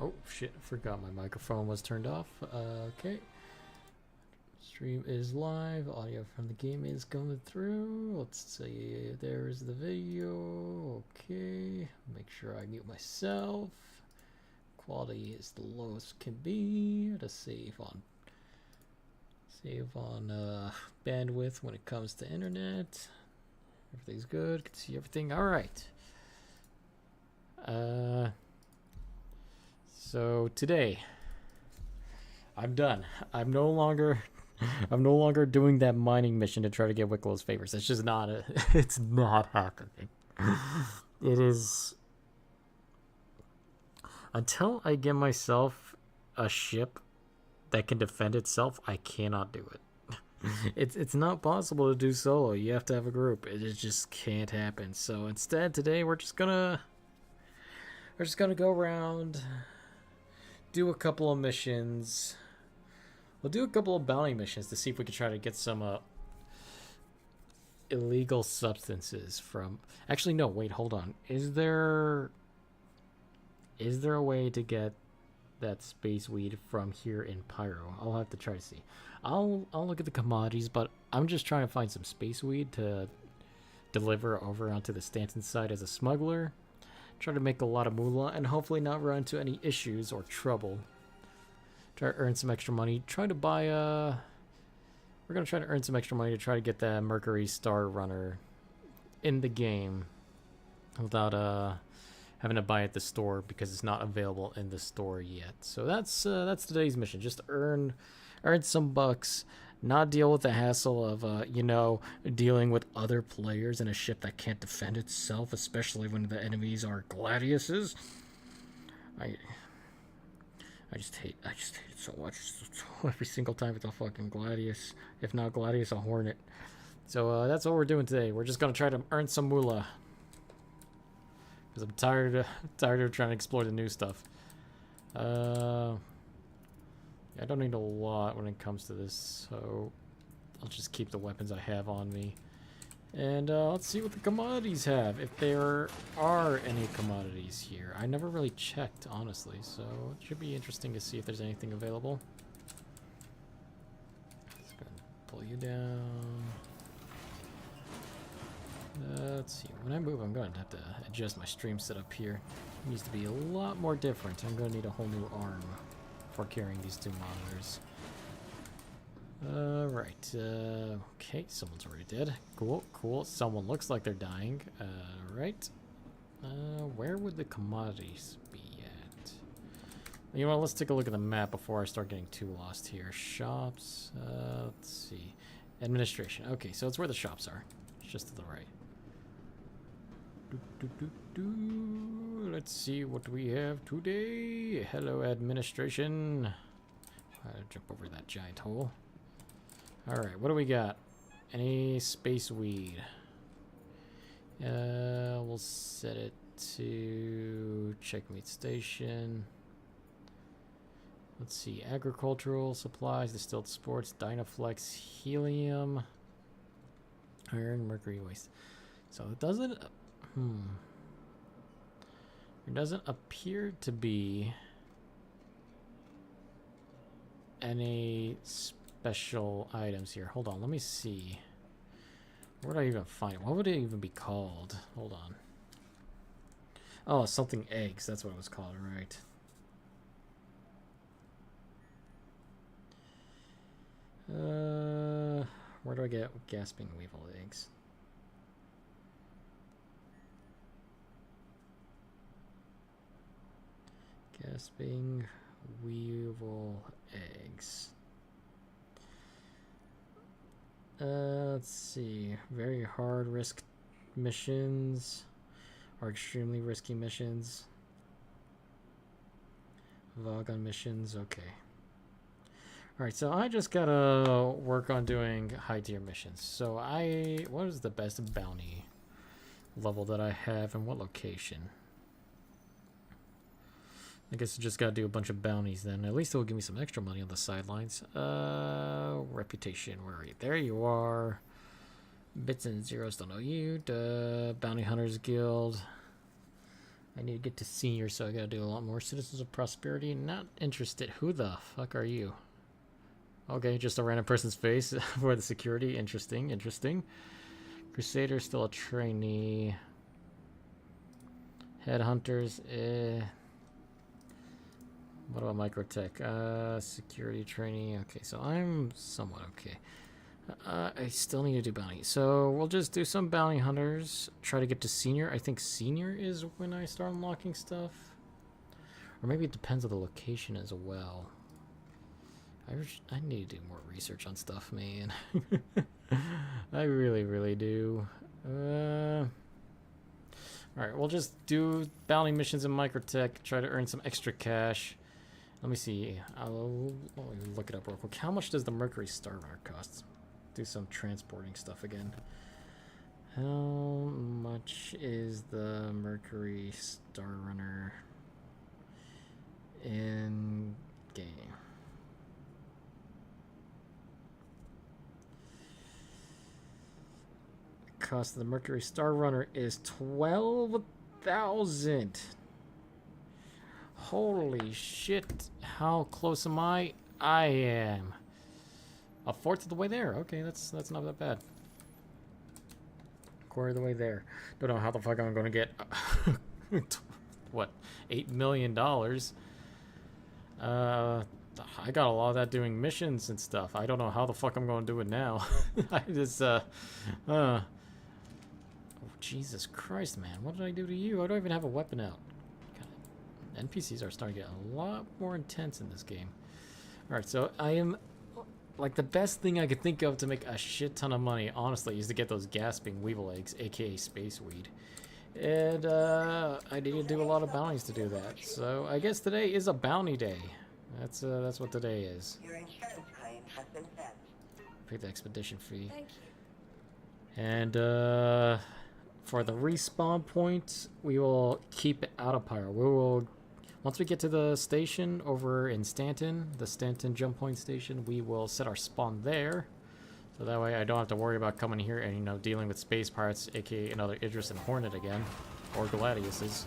Oh shit, forgot my microphone was turned off. Okay. Stream is live. Audio from the game is coming through. Let's see. There's the video. Okay. Make sure I mute myself. Quality is the lowest can be. To save on bandwidth when it comes to internet. Everything's good. Can see everything. All right. So today, I'm done. I'm no longer doing that mining mission to try to get Wicklow's favors. It's just not it's not happening. It is until I get myself a ship that can defend itself, I cannot do it. It's not possible to do solo. You have to have a group. It just can't happen. So instead today we're just gonna go around, do a couple of missions. We'll do a couple of bounty missions to see if we can try to get some illegal substances from... Actually, no, wait, hold on. Is there a way to get that space weed from here in Pyro? I'll have to try to see. I'll look at the commodities, but I'm just trying to find some space weed to deliver over onto the Stanton side as a smuggler. Try to make a lot of moolah and hopefully not run into any issues or trouble. Try to earn some extra money. Try to buy we're gonna try to earn some extra money to try to get that Mercury Star Runner in the game without having to buy it at the store because it's not available in the store yet. So that's today's mission. Just earn some bucks. Not deal with the hassle of, dealing with other players in a ship that can't defend itself, especially when the enemies are Gladiuses. I just hate it so much. So every single time it's a fucking Gladius. If not Gladius, a Hornet. So that's what we're doing today. We're just gonna try to earn some moolah. Because I'm tired of trying to explore the new stuff. I don't need a lot when it comes to this, so I'll just keep the weapons I have on me. And let's see what the commodities have, if there are any commodities here. I never really checked, honestly, so it should be interesting to see if there's anything available. Let's go ahead and pull you down. Let's see, when I move, I'm going to have to adjust my stream setup here. It needs to be a lot more different. I'm going to need a whole new arm for carrying these two monitors. Right. Okay, someone's already dead. Cool. Someone looks like they're dying. Right. Where would the commodities be at? You know what, let's take a look at the map before I start getting too lost here. Shops. Let's see. Administration. Okay, so it's where the shops are. It's just to the right. Let's see what we have today. Hello, administration. Jump over that giant hole. Alright, what do we got? Any space weed? We'll set it to checkmate station. Let's see, agricultural supplies, distilled sports, Dynaflex, helium, iron, mercury waste. So it doesn't there doesn't appear to be any special items here. Hold on, let me see. Where would I even find it? What would it even be called? Hold on. Oh, something eggs. That's what it was called, right? Where do I get gasping weevil eggs? Gasping weevil eggs. Let's see. Very hard risk missions or extremely risky missions. Vagon missions. Okay. Alright, so I just gotta work on doing high tier missions. So what is the best bounty level that I have and what location? I guess I just gotta do a bunch of bounties then. At least it'll give me some extra money on the sidelines. Reputation, where are you? There you are. Bits and zeros, don't know you. Bounty Hunters Guild. I need to get to senior, so I gotta do a lot more. Citizens of Prosperity, not interested. Who the fuck are you? Okay, just a random person's face for the security. Interesting, interesting. Crusader, still a trainee. Headhunters, What about Microtech? Security trainee. Okay, so I'm somewhat okay. I still need to do bounty. So we'll just do some bounty hunters. Try to get to senior. I think senior is when I start unlocking stuff. Or maybe it depends on the location as well. I need to do more research on stuff, man. I really, really do. Alright, we'll just do bounty missions in Microtech. Try to earn some extra cash. Let me see. I'll look it up real quick. How much does the Mercury Star Runner cost? Do some transporting stuff again. How much is the Mercury Star Runner in game? The cost of the Mercury Star Runner is 12,000. Holy shit. How close am I? I am a fourth of the way there. Okay, that's not that bad. Quarter of the way there. Don't know how the fuck I'm going to get what, $8 million. I got a lot of that doing missions and stuff. I don't know how the fuck I'm going to do it now. I just oh, Jesus Christ, man. What did I do to you? I don't even have a weapon out. God. NPCs are starting to get a lot more intense in this game. Alright, so I am... Like, the best thing I could think of to make a shit ton of money, honestly, is to get those gasping weevil eggs, aka space weed. And, I need to do a lot of bounties to do that. So, I guess today is a bounty day. That's what today is. Your insurance claim has been sent. Pay the expedition fee. Thank you. And, for the respawn point, we will keep it out of Pyro. We will... Once we get to the station over in Stanton, the Stanton jump point station, we will set our spawn there. So that way I don't have to worry about coming here and, you know, dealing with space pirates, aka another Idris and Hornet again. Or Gladiuses.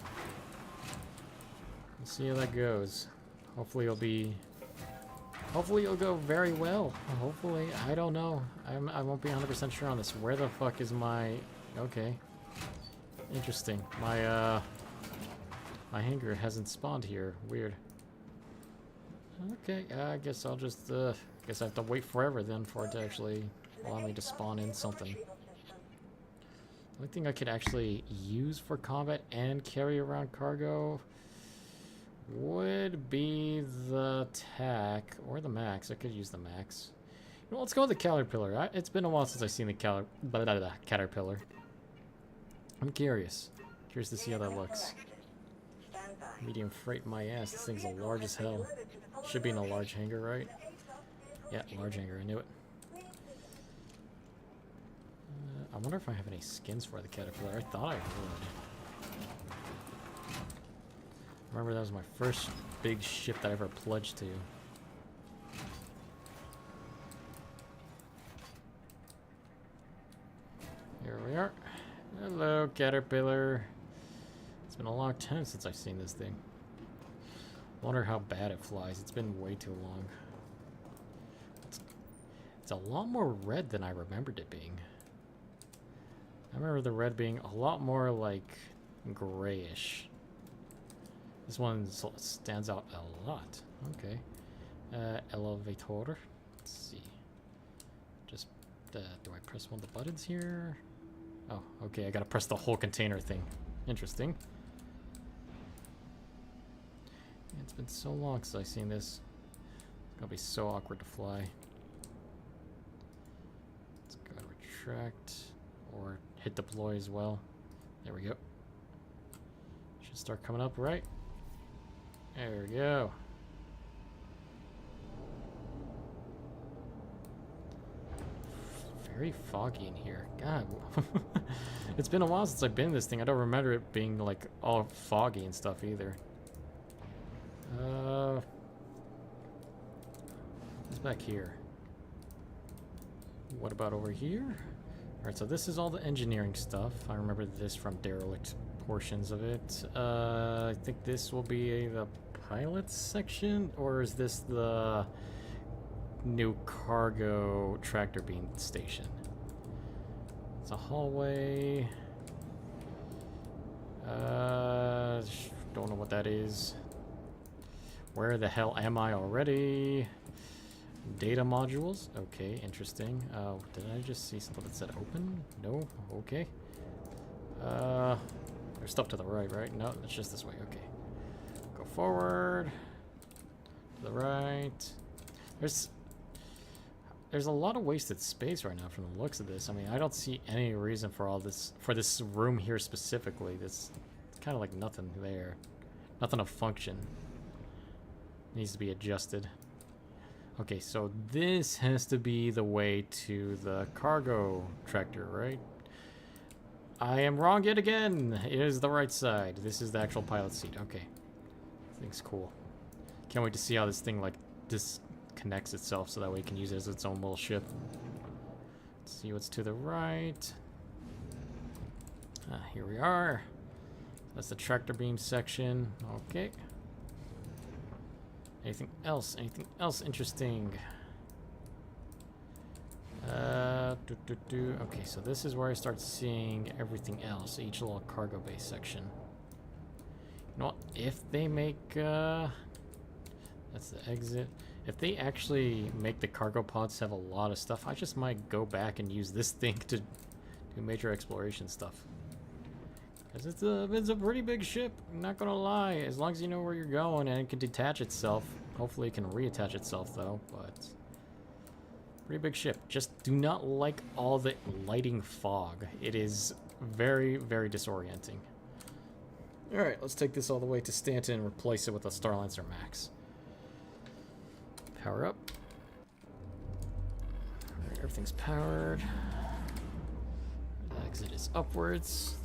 We'll see how that goes. Hopefully it'll go very well. Hopefully. I don't know. I won't be 100% sure on this. Where the fuck is my... Okay. Interesting. My my hanger hasn't spawned here. Weird. Okay, I guess I'll just, guess I have to wait forever then for it to actually allow me to spawn in something. The only thing I could actually use for combat and carry around cargo would be the TAC or the Max. I could use the Max. You know, let's go with the Caterpillar. It's been a while since I've seen the Caterpillar. I'm curious. Curious to see how that looks. Medium freight my ass. This thing's large as hell. Should be in a large hangar, right? Yeah, large hangar. I knew it. I wonder if I have any skins for the Caterpillar. I thought I would. Remember, that was my first big ship that I ever pledged to. Here we are. Hello, Caterpillar. It's been a long time since I've seen this thing. Wonder how bad it flies. It's been way too long. It's a lot more red than I remembered it being. I remember the red being a lot more like grayish. This one stands out a lot. Okay. Elevator. Let's see. Just, do I press one of the buttons here? Oh, okay. I gotta press the whole container thing. Interesting. It's been so long since I've seen this. It's gonna be so awkward to fly. Let's go to retract or hit deploy as well. There we go. Should start coming up, right? There we go. Very foggy in here. God. It's been a while since I've been in this thing. I don't remember it being like all foggy and stuff either. What's back here? What about over here? Alright, so this is all the engineering stuff. I remember this from Derelict portions of it. I think this will be the pilot section, or is this the new cargo tractor beam station? It's a hallway. Don't know what that is. Where the hell am I already? Data modules. Okay, interesting. Did I just see something that said open? No. Okay. There's stuff to the right, right? No, it's just this way. Okay. Go forward. To the right. There's a lot of wasted space right now from the looks of this. I mean, I don't see any reason for all this, for this room here specifically. It's kind of like nothing there. Nothing of function. Needs to be adjusted. Okay, so this has to be the way to the cargo tractor, right? I am wrong yet again. It is the right side. This is the actual pilot seat. Okay. Thing's cool. Can't wait to see how this thing, like, disconnects itself so that way it can use it as its own little ship. Let's see what's to the right. Here we are. That's the tractor beam section. Okay. Anything else? Anything else interesting? Okay, so this is where I start seeing everything else. Each little cargo bay section. You know what? If they make, that's the exit. If they actually make the cargo pods have a lot of stuff, I just might go back and use this thing to do major exploration stuff. Because it's a pretty big ship, I'm not gonna lie. As long as you know where you're going and it can detach itself. Hopefully it can reattach itself though, but pretty big ship. Just do not like all the lighting fog. It is very, very disorienting. Alright, let's take this all the way to Stanton and replace it with a Starlancer Max. Power up. Alright, everything's powered. The exit is upwards.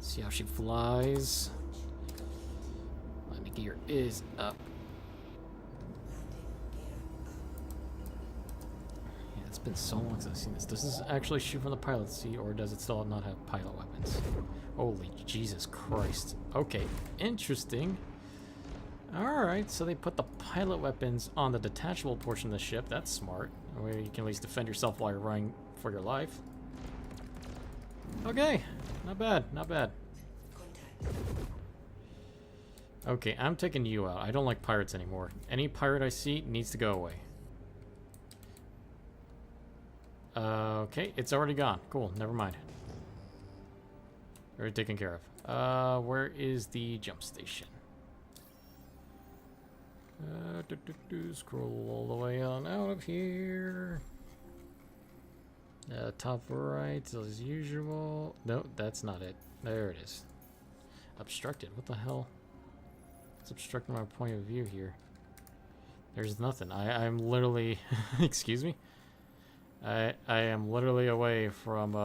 See how she flies. Landing gear is up. Yeah, it's been so long since I've seen this. Does this actually shoot from the pilot seat, or does it still not have pilot weapons? Holy Jesus Christ. Okay, interesting. Alright, so they put the pilot weapons on the detachable portion of the ship. That's smart. Where you can at least defend yourself while you're running for your life. Okay, not bad, not bad. Okay, I'm taking you out. I don't like pirates anymore. Any pirate I see needs to go away. Okay, it's already gone. Cool, never mind. Already taken care of. Where is the jump station? Scroll all the way on out of here. Top right, as usual. No, that's not it. There it is. Obstructed. What the hell? It's obstructing my point of view here. There's nothing. I'm literally... Excuse me? I am literally away from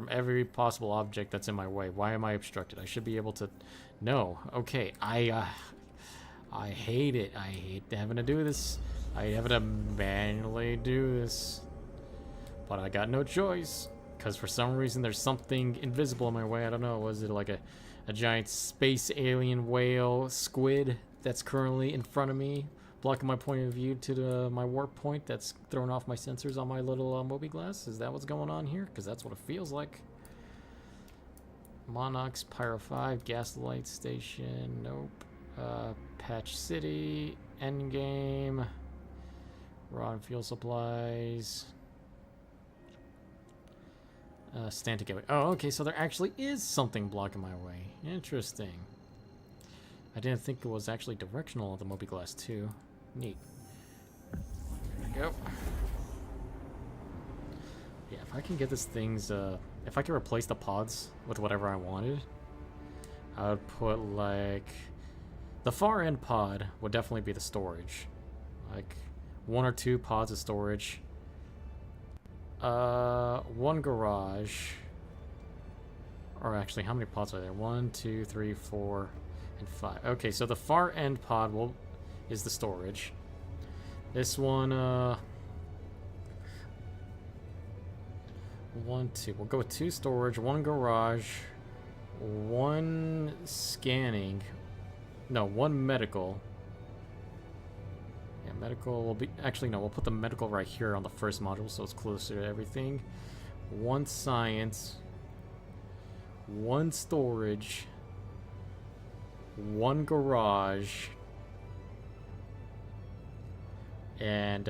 every possible object that's in my way. Why am I obstructed? I should be able to... No. Okay. I hate it. I hate having to do this. I have to manually do this. But I got no choice. Because for some reason there's something invisible in my way. I don't know. Was it like a giant space alien whale squid that's currently in front of me? Blocking my point of view to my warp point that's throwing off my sensors on my little Moby glass? Is that what's going on here? Because that's what it feels like. Monox, Pyro 5, Gaslight Station, nope. Patch City, Endgame, Raw and Fuel Supplies. Stand to get away. Oh, okay, so there actually is something blocking my way. Interesting. I didn't think it was actually directional of the Moby Glass 2. Neat. There we go. Yeah, if I can get this thing's, if I can replace the pods with whatever I wanted, I would put, like, the far end pod would definitely be the storage. Like, 1 or 2 pods of storage. 1 garage. Or actually, how many pods are there? 1, 2, 3, 4, and 5. Okay, so the far end pod is the storage. This one, 1, 2. We'll go with 2 storage, 1 garage, one scanning. No, one medical. Yeah, medical will be... Actually, no, we'll put the medical right here on the first module so it's closer to everything. One science. One storage. One garage. And,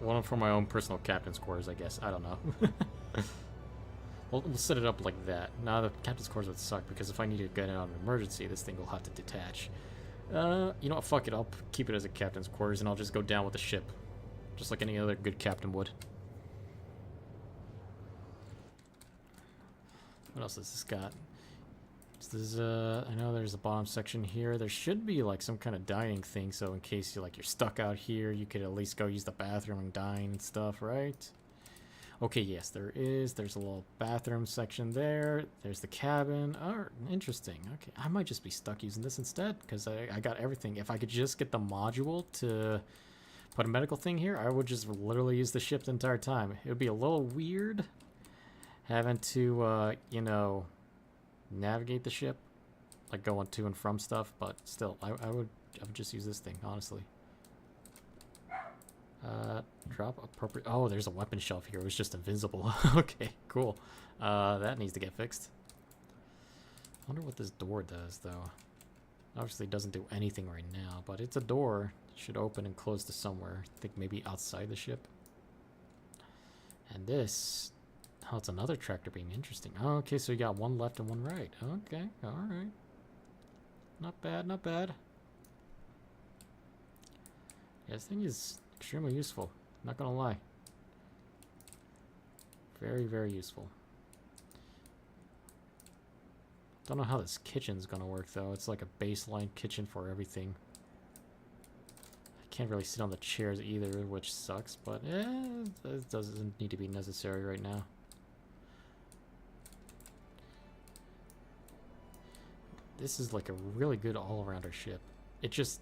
one for my own personal captain's quarters, I guess. I don't know. We'll set it up like that. Now the captain's quarters would suck because if I need to get out of an emergency, this thing will have to detach. You know what? Fuck it. I'll keep it as a captain's quarters and I'll just go down with the ship, just like any other good captain would. What else has this got? This is, I know there's a bottom section here. There should be like some kind of dining thing, so in case you're stuck out here, you could at least go use the bathroom and dine and stuff, right? Okay, yes, there is. There's a little bathroom section there. There's the cabin. Oh, interesting. Okay, I might just be stuck using this instead because I got everything. If I could just get the module to put a medical thing here, I would just literally use the ship the entire time. It would be a little weird having to, you know, navigate the ship, like going to and from stuff, but still, I would just use this thing, honestly. Drop appropriate. Oh, there's a weapon shelf here. It was just invisible. Okay, cool. That needs to get fixed. I wonder what this door does, though. Obviously, it doesn't do anything right now, but it's a door. It should open and close to somewhere. I think maybe outside the ship. And this... Oh, it's another tractor beam. Interesting. Oh, okay, so you got one left and one right. Okay, alright. Not bad, not bad. Yeah, this thing is extremely useful. Not gonna lie. Very, very useful. Don't know how this kitchen's gonna work, though. It's like a baseline kitchen for everything. I can't really sit on the chairs either, which sucks, but it doesn't need to be necessary right now. This is like a really good all-arounder ship. It just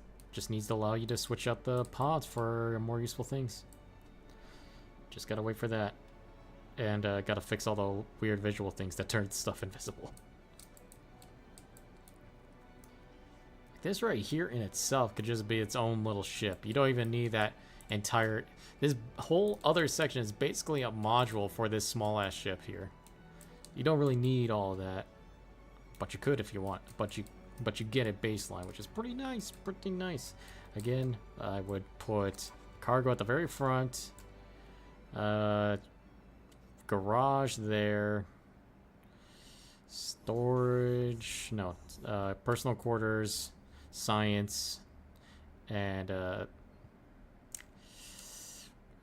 needs to allow you to switch out the pods for more useful things. Just gotta wait for that. And gotta fix all the weird visual things that turn stuff invisible. This right here in itself could just be its own little ship. You don't even need that entire... This whole other section is basically a module for this small-ass ship here. You don't really need all of that. But you could if you want. But you get a baseline, which is pretty nice. Pretty nice. Again, I would put cargo at the very front. Garage there. Storage. No. Personal quarters. Science. And, what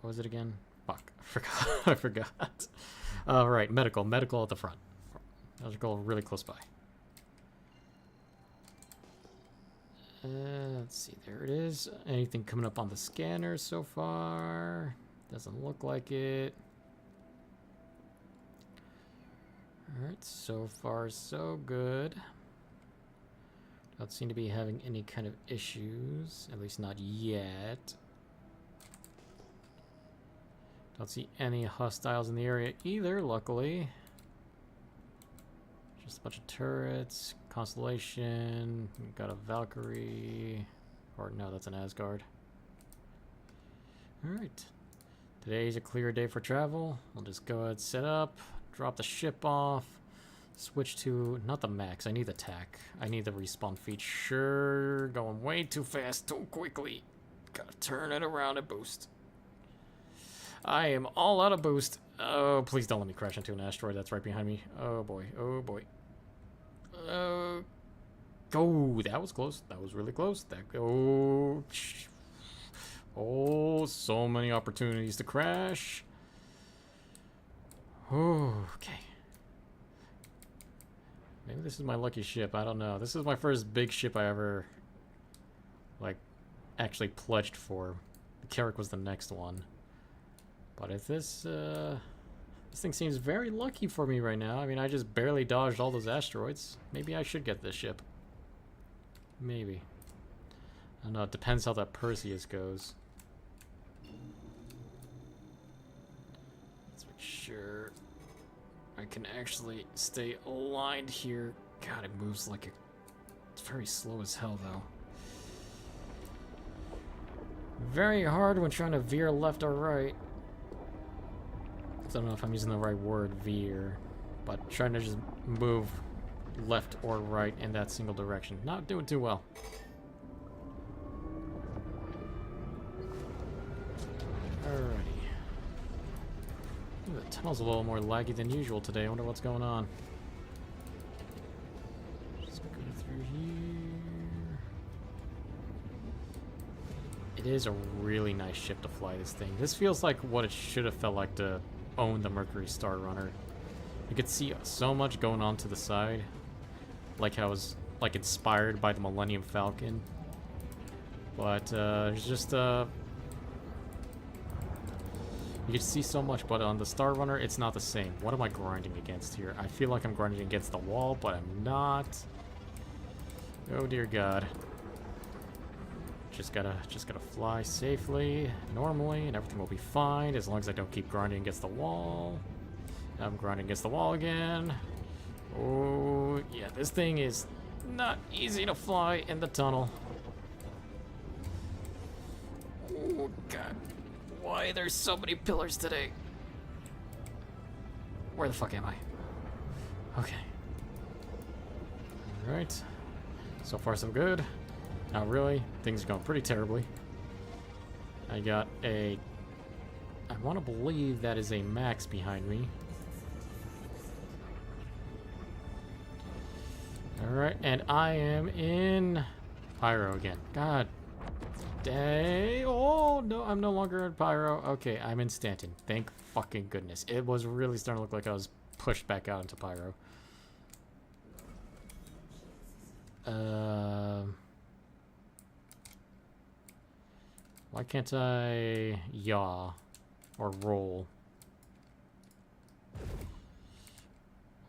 was it again? Fuck. I forgot. I forgot. Right. Medical. Medical at the front. Medical really close by. Let's see, there it is. Anything coming up on the scanner so far? Doesn't look like it. Alright, so far so good. Don't seem to be having any kind of issues, at least not yet. Don't see any hostiles in the area either, luckily. Just a bunch of turrets. Constellation, we've got a Valkyrie, or no, that's an Asgard. Alright, today's a clear day for travel. We'll just go ahead, set up, drop the ship off, switch to, not the max, I need the tack. I need the respawn feature, going way too fast, too quickly. Gotta turn it around and boost. I am all out of boost. Oh, please don't let me crash into an asteroid that's right behind me. Oh boy, oh boy. Oh, that was close. That was really close. Oh, so many opportunities to crash. Oh, okay. Maybe this is my lucky ship. I don't know. This is my first big ship I ever, like, actually pledged for. The Carrick was the next one. But if this thing seems very lucky for me right now. I mean, I just barely dodged all those asteroids. Maybe I should get this ship. Maybe. I don't know. It depends how that Perseus goes. Let's make sure I can actually stay aligned here. God, it moves like a... It's very slow as hell, though. Very hard when trying to veer left or right. I don't know if I'm using the right word, veer. But trying to just move left or right in that single direction. Not doing too well. Alrighty. Ooh, the tunnel's a little more laggy than usual today. I wonder what's going on. Just go through here. It is a really nice ship to fly, this thing. This feels like what it should have felt like to own the Mercury Star Runner. You could see so much going on to the side. Like how it was like inspired by the Millennium Falcon. But it's just you can see so much, but on the Star Runner, it's not the same. What am I grinding against here? I feel like I'm grinding against the wall, but I'm not. Oh dear God. Just gotta fly safely, normally, and everything will be fine as long as I don't keep grinding against the wall. I'm grinding against the wall again. Oh yeah, this thing is not easy to fly in the tunnel. Oh God. Why there's so many pillars today? Where the fuck am I? Okay. Alright. So far so good. Not really. Things are going pretty terribly. I got a... I want to believe that is a Max behind me. Alright, and I am in Pyro again. God dang. Oh, no, I'm no longer in Pyro. Okay, I'm in Stanton. Thank fucking goodness. It was really starting to look like I was pushed back out into Pyro. Why can't I yaw or roll?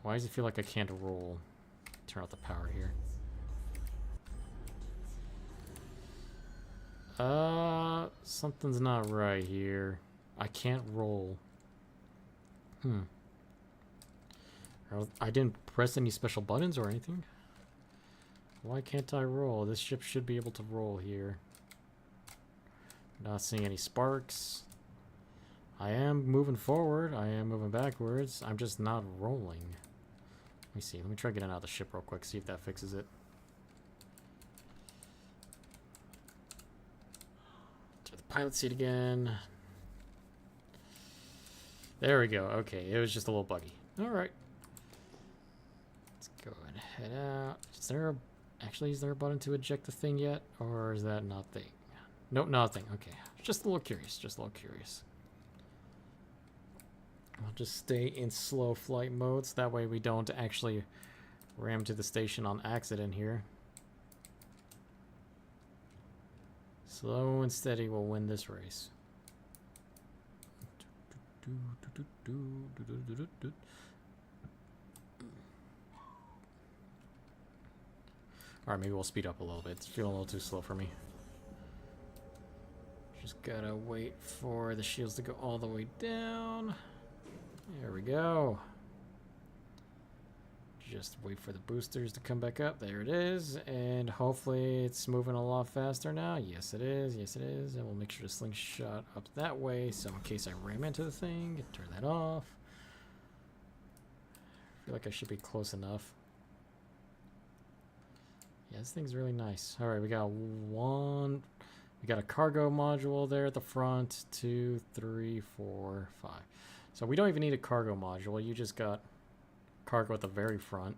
Why does it feel like I can't roll? Turn off the power here. Something's not right here. I can't roll. I didn't press any special buttons or anything. Why can't I roll? This ship should be able to roll here. Not seeing any sparks. I am moving forward. I am moving backwards. I'm just not rolling. Let me see. Let me try getting out of the ship real quick. See if that fixes it. To the pilot seat again. There we go. Okay, it was just a little buggy. All right. Let's go and head out. Is there actually, is there a button to eject the thing yet? Or is that not thing? Nope, nothing. Okay. Just a little curious. Just a little curious. I'll just stay in slow flight mode so that way we don't actually ram to the station on accident here. Slow and steady will win this race. Alright, maybe we'll speed up a little bit. It's feeling a little too slow for me. Just gotta wait for the shields to go all the way down. There we go. Just wait for the boosters to come back up. There it is. And hopefully it's moving a lot faster now. Yes, it is. Yes, it is. And we'll make sure to slingshot up that way. So in case I ram into the thing, turn that off. I feel like I should be close enough. Yeah, this thing's really nice. All right, we got one. We got a cargo module there at the front. 2, 3, 4, 5. So we don't even need a cargo module. You just got cargo at the very front.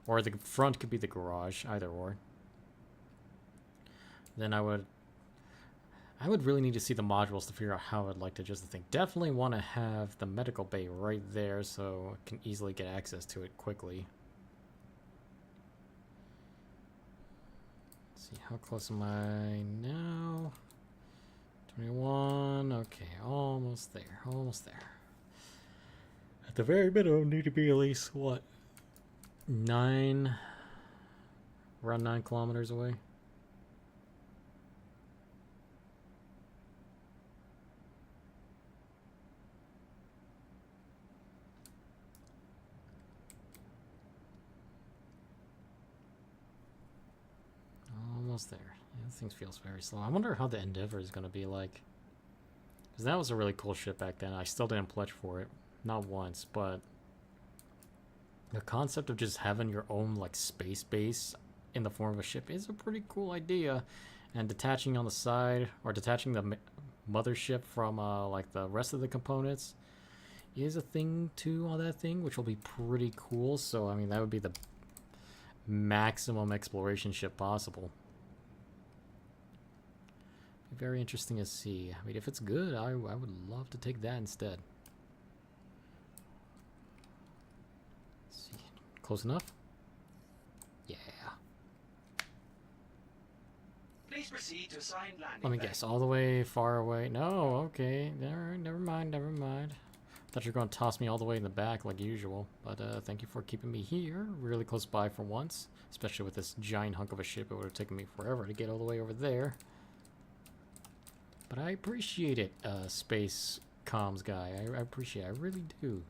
Or the front could be the garage, either or. Then I would really need to see the modules to figure out how I'd like to adjust the thing. Definitely want to have the medical bay right there so I can easily get access to it quickly. Let's see, how close am I now? 21, okay, almost there, almost there. At the very minimum, need to be at least, what, 9, around 9 kilometers away. almost there. Yeah, this thing feels very slow. I wonder how the Endeavor is going to be like. Because that was a really cool ship back then. I still didn't pledge for it. Not once, but the concept of just having your own like space base in the form of a ship is a pretty cool idea. And detaching on the side, or detaching the mothership from like the rest of the components is a thing too on that thing, which will be pretty cool. So I mean, that would be the maximum exploration ship possible. Be very interesting to see. I mean, if it's good, I would love to take that instead. Let's see, close enough? Yeah. Please proceed to assigned landing. Let me guess, all the way far away. No, okay. Alright, never mind, never mind. Thought you were going to toss me all the way in the back like usual. But thank you for keeping me here, really close by for once. Especially with this giant hunk of a ship, it would have taken me forever to get all the way over there. But I appreciate it, space comms guy. I appreciate it, I really do.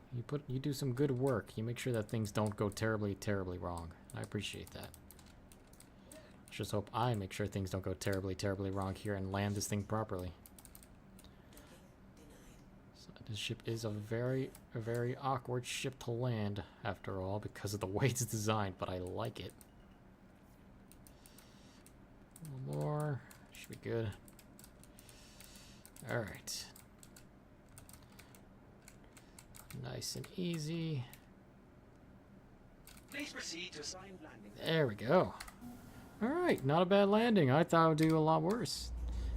You do some good work. You make sure that things don't go terribly, terribly wrong. I appreciate that. Just hope I make sure things don't go terribly, terribly wrong here and land this thing properly. So this ship is a very awkward ship to land, after all, because of the way it's designed, but I like it. A little more. Should be good. Alright. Nice and easy. Please proceed to assigned landing. There we go. Alright, not a bad landing. I thought I would do a lot worse.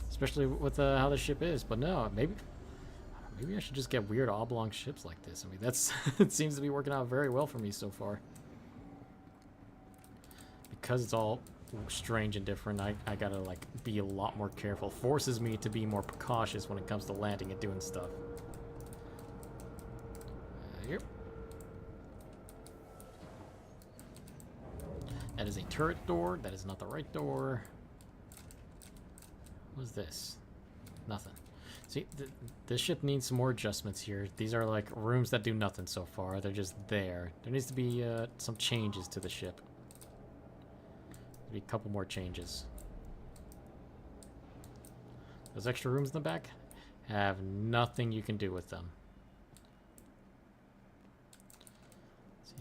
Especially with how the ship is. But no, maybe I should just get weird oblong ships like this. I mean, that's it seems to be working out very well for me so far. Because it's all strange and different, I gotta like be a lot more careful. Forces me to be more cautious when it comes to landing and doing stuff. Yep. That is a turret door. That is not the right door. What is this? Nothing. See, this ship needs some more adjustments here. These are like rooms that do nothing so far. They're just there. There needs to be some changes to the ship. Maybe a couple more changes. Those extra rooms in the back have nothing you can do with them.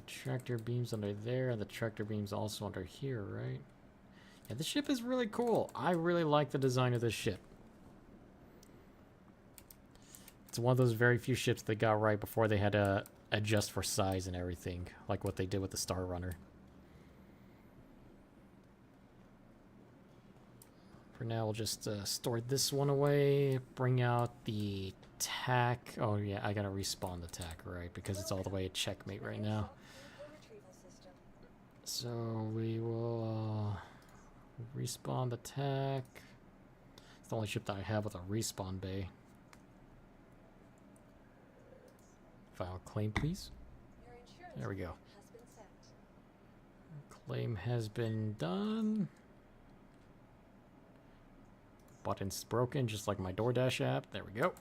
Tractor beams under there, and the tractor beams also under here, right? Yeah, the ship is really cool. I really like the design of this ship. It's one of those very few ships they got right before they had to adjust for size and everything, like what they did with the Star Runner. For now, we'll just store this one away, bring out the tack. Oh yeah, I gotta respawn the tack, right? Because it's all the way at checkmate right now. So we will respawn the tack. It's the only ship that I have with a respawn bay. File claim, please. There we go. Claim has been done. Button's broken, just like my DoorDash app. There we go.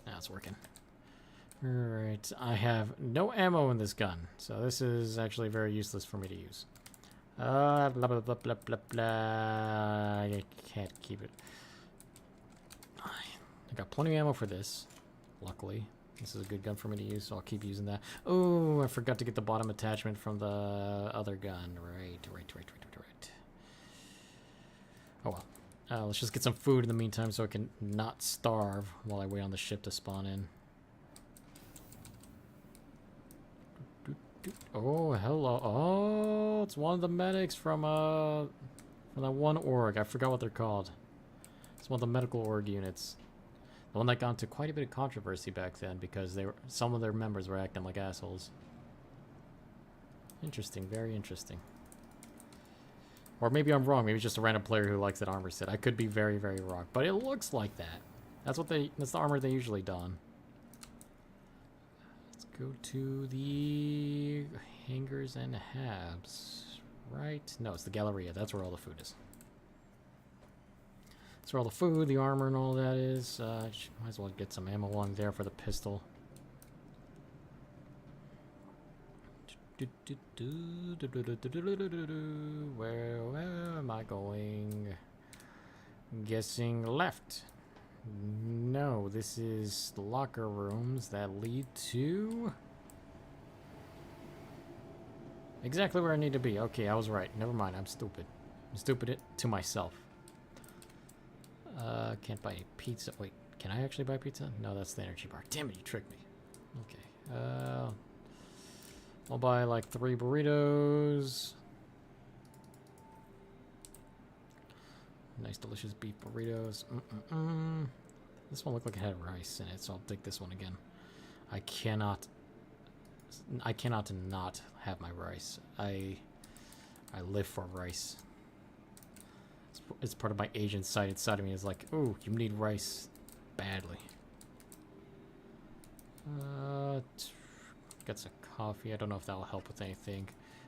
Now it's working. Alright, I have no ammo in this gun, so this is actually very useless for me to use. Blah, blah, blah, blah, blah, blah. I can't keep it. I got plenty of ammo for this, luckily. This is a good gun for me to use, so I'll keep using that. Oh, I forgot to get the bottom attachment from the other gun. Right. Oh well. Let's just get some food in the meantime so I can not starve while I wait on the ship to spawn in. Oh, hello. Oh, it's one of the medics from that one org. I forgot what they're called. It's one of the medical org units. The one that got into quite a bit of controversy back then because some of their members were acting like assholes. Interesting, very interesting. Or maybe I'm wrong. Maybe it's just a random player who likes that armor set. I could be very, very wrong. But it looks like that. That's the armor they usually don. Let's go to the hangars and habs. Right? No, it's the Galleria. That's where all the food is. That's where all the food, the armor, and all that is. Might as well get some ammo along there for the pistol. Where am I going? Guessing left. No, this is the locker rooms that lead to exactly where I need to be. Okay, I was right. Never mind, I'm stupid. I'm stupid to myself. Can't buy pizza. Wait, can I actually buy pizza? No, that's the energy bar. Damn it, you tricked me. Okay. I'll buy like 3 burritos. Nice, delicious beef burritos. This one looked like it had rice in it, so I'll take this one again. I cannot not have my rice. I live for rice. It's part of my Asian side inside of me. Is like, ooh, you need rice badly. Got some coffee. I don't know if that'll help with anything.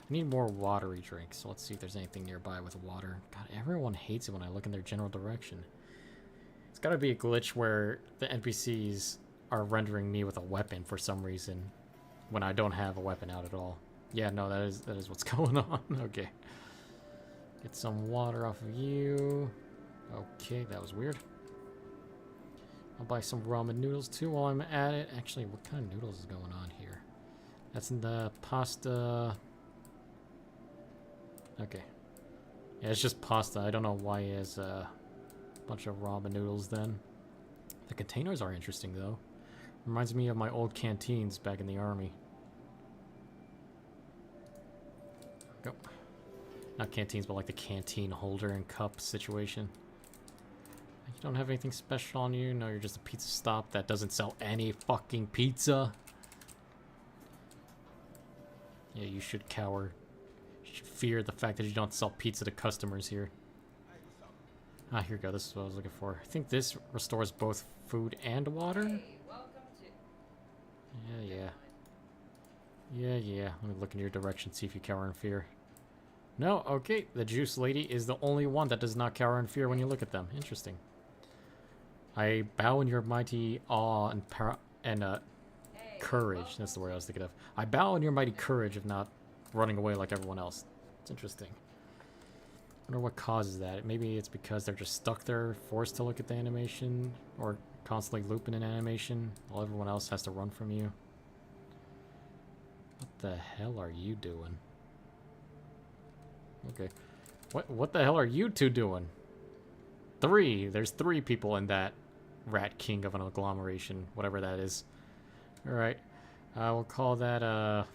I need more watery drinks, so let's see if there's anything nearby with water. God, everyone hates it when I look in their general direction. It's gotta be a glitch where the NPCs are rendering me with a weapon for some reason when I don't have a weapon out at all. Yeah, no, that is what's going on. Okay. Get some water off of you. Okay, that was weird. I'll buy some ramen noodles too while I'm at it. Actually, what kind of noodles is going on here? That's in the pasta. Okay. Yeah, it's just pasta. I don't know why he has a bunch of ramen noodles then. The containers are interesting though. Reminds me of my old canteens back in the army. Go. Not canteens, but like the canteen holder and cup situation. You don't have anything special on you? No, you're just a pizza stop that doesn't sell any fucking pizza. Yeah, you should cower. You should fear the fact that you don't sell pizza to customers here. Ah, here we go. This is what I was looking for. I think this restores both food and water. Yeah. Let me look in your direction, see if you cower in fear. No, okay. The juice lady is the only one that does not cower in fear when you look at them. Interesting. I bow in your mighty awe and courage. That's the word I was thinking of. I bow in your mighty courage of not running away like everyone else. It's interesting. I wonder what causes that. Maybe it's because they're just stuck there, forced to look at the animation, or constantly looping an animation while everyone else has to run from you. What the hell are you doing? Okay. What the hell are you two doing? 3. There's 3 people in that rat king of an agglomeration, whatever that is. Alright. We'll call that, I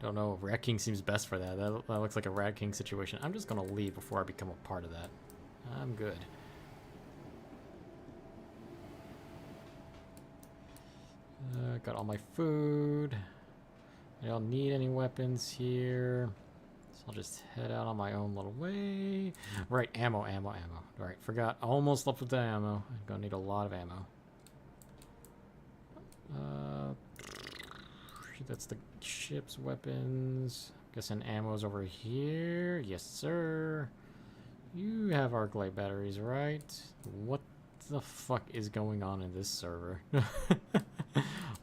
don't know. Rat King seems best for that. That looks like a Rat King situation. I'm just gonna leave before I become a part of that. I'm good. Got all my food. I don't need any weapons here. So I'll just head out on my own little way. Right, ammo. Alright, forgot. Almost left with the ammo. I'm gonna need a lot of ammo. That's the ship's weapons. Guessing ammo's over here. Yes, sir. You have arc light batteries, right? What the fuck is going on in this server?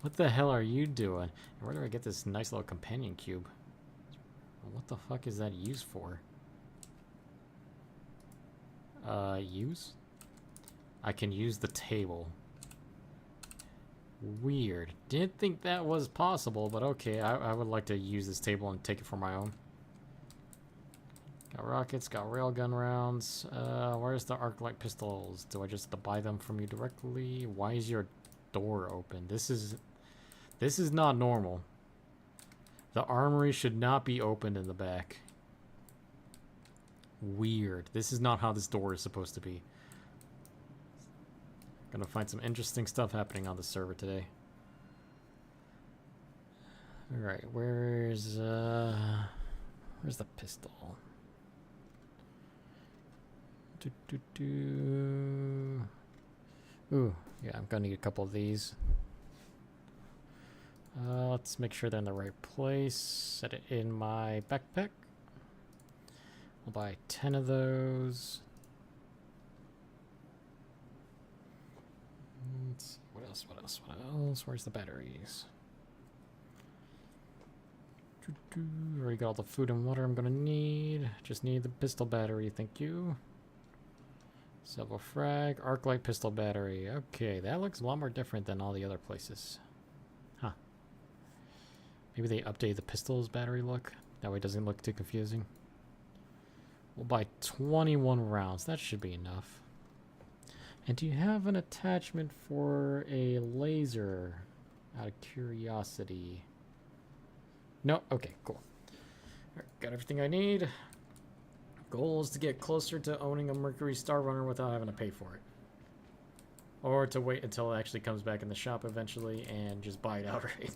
What the hell are you doing? And where do I get this nice little companion cube? What the fuck is that used for? Use? I can use the table. Weird. Didn't think that was possible, but okay. I would like to use this table and take it for my own. Got rockets, got railgun rounds. Where's the arc light pistols? Do I just have to buy them from you directly? Why is your door open? This is not normal. The armory should not be opened in the back. Weird. This is not how this door is supposed to be. Gonna find some interesting stuff happening on the server today. Alright, where's the pistol? Ooh, yeah, I'm gonna need a couple of these. Let's make sure they're in the right place. Set it in my backpack. I'll buy 10 of those. Let's see, what else? Where's the batteries? Already got all the food and water I'm gonna need. Just need the pistol battery, thank you. Several frag, arc light pistol battery. Okay, that looks a lot more different than all the other places. Huh. Maybe they updated the pistol's battery look. That way it doesn't look too confusing. We'll buy 21 rounds. That should be enough. And do you have an attachment for a laser? Out of curiosity. No? Okay, cool. Alright, got everything I need. Goal is to get closer to owning a Mercury Star Runner without having to pay for it. Or to wait until it actually comes back in the shop eventually and just buy it outright.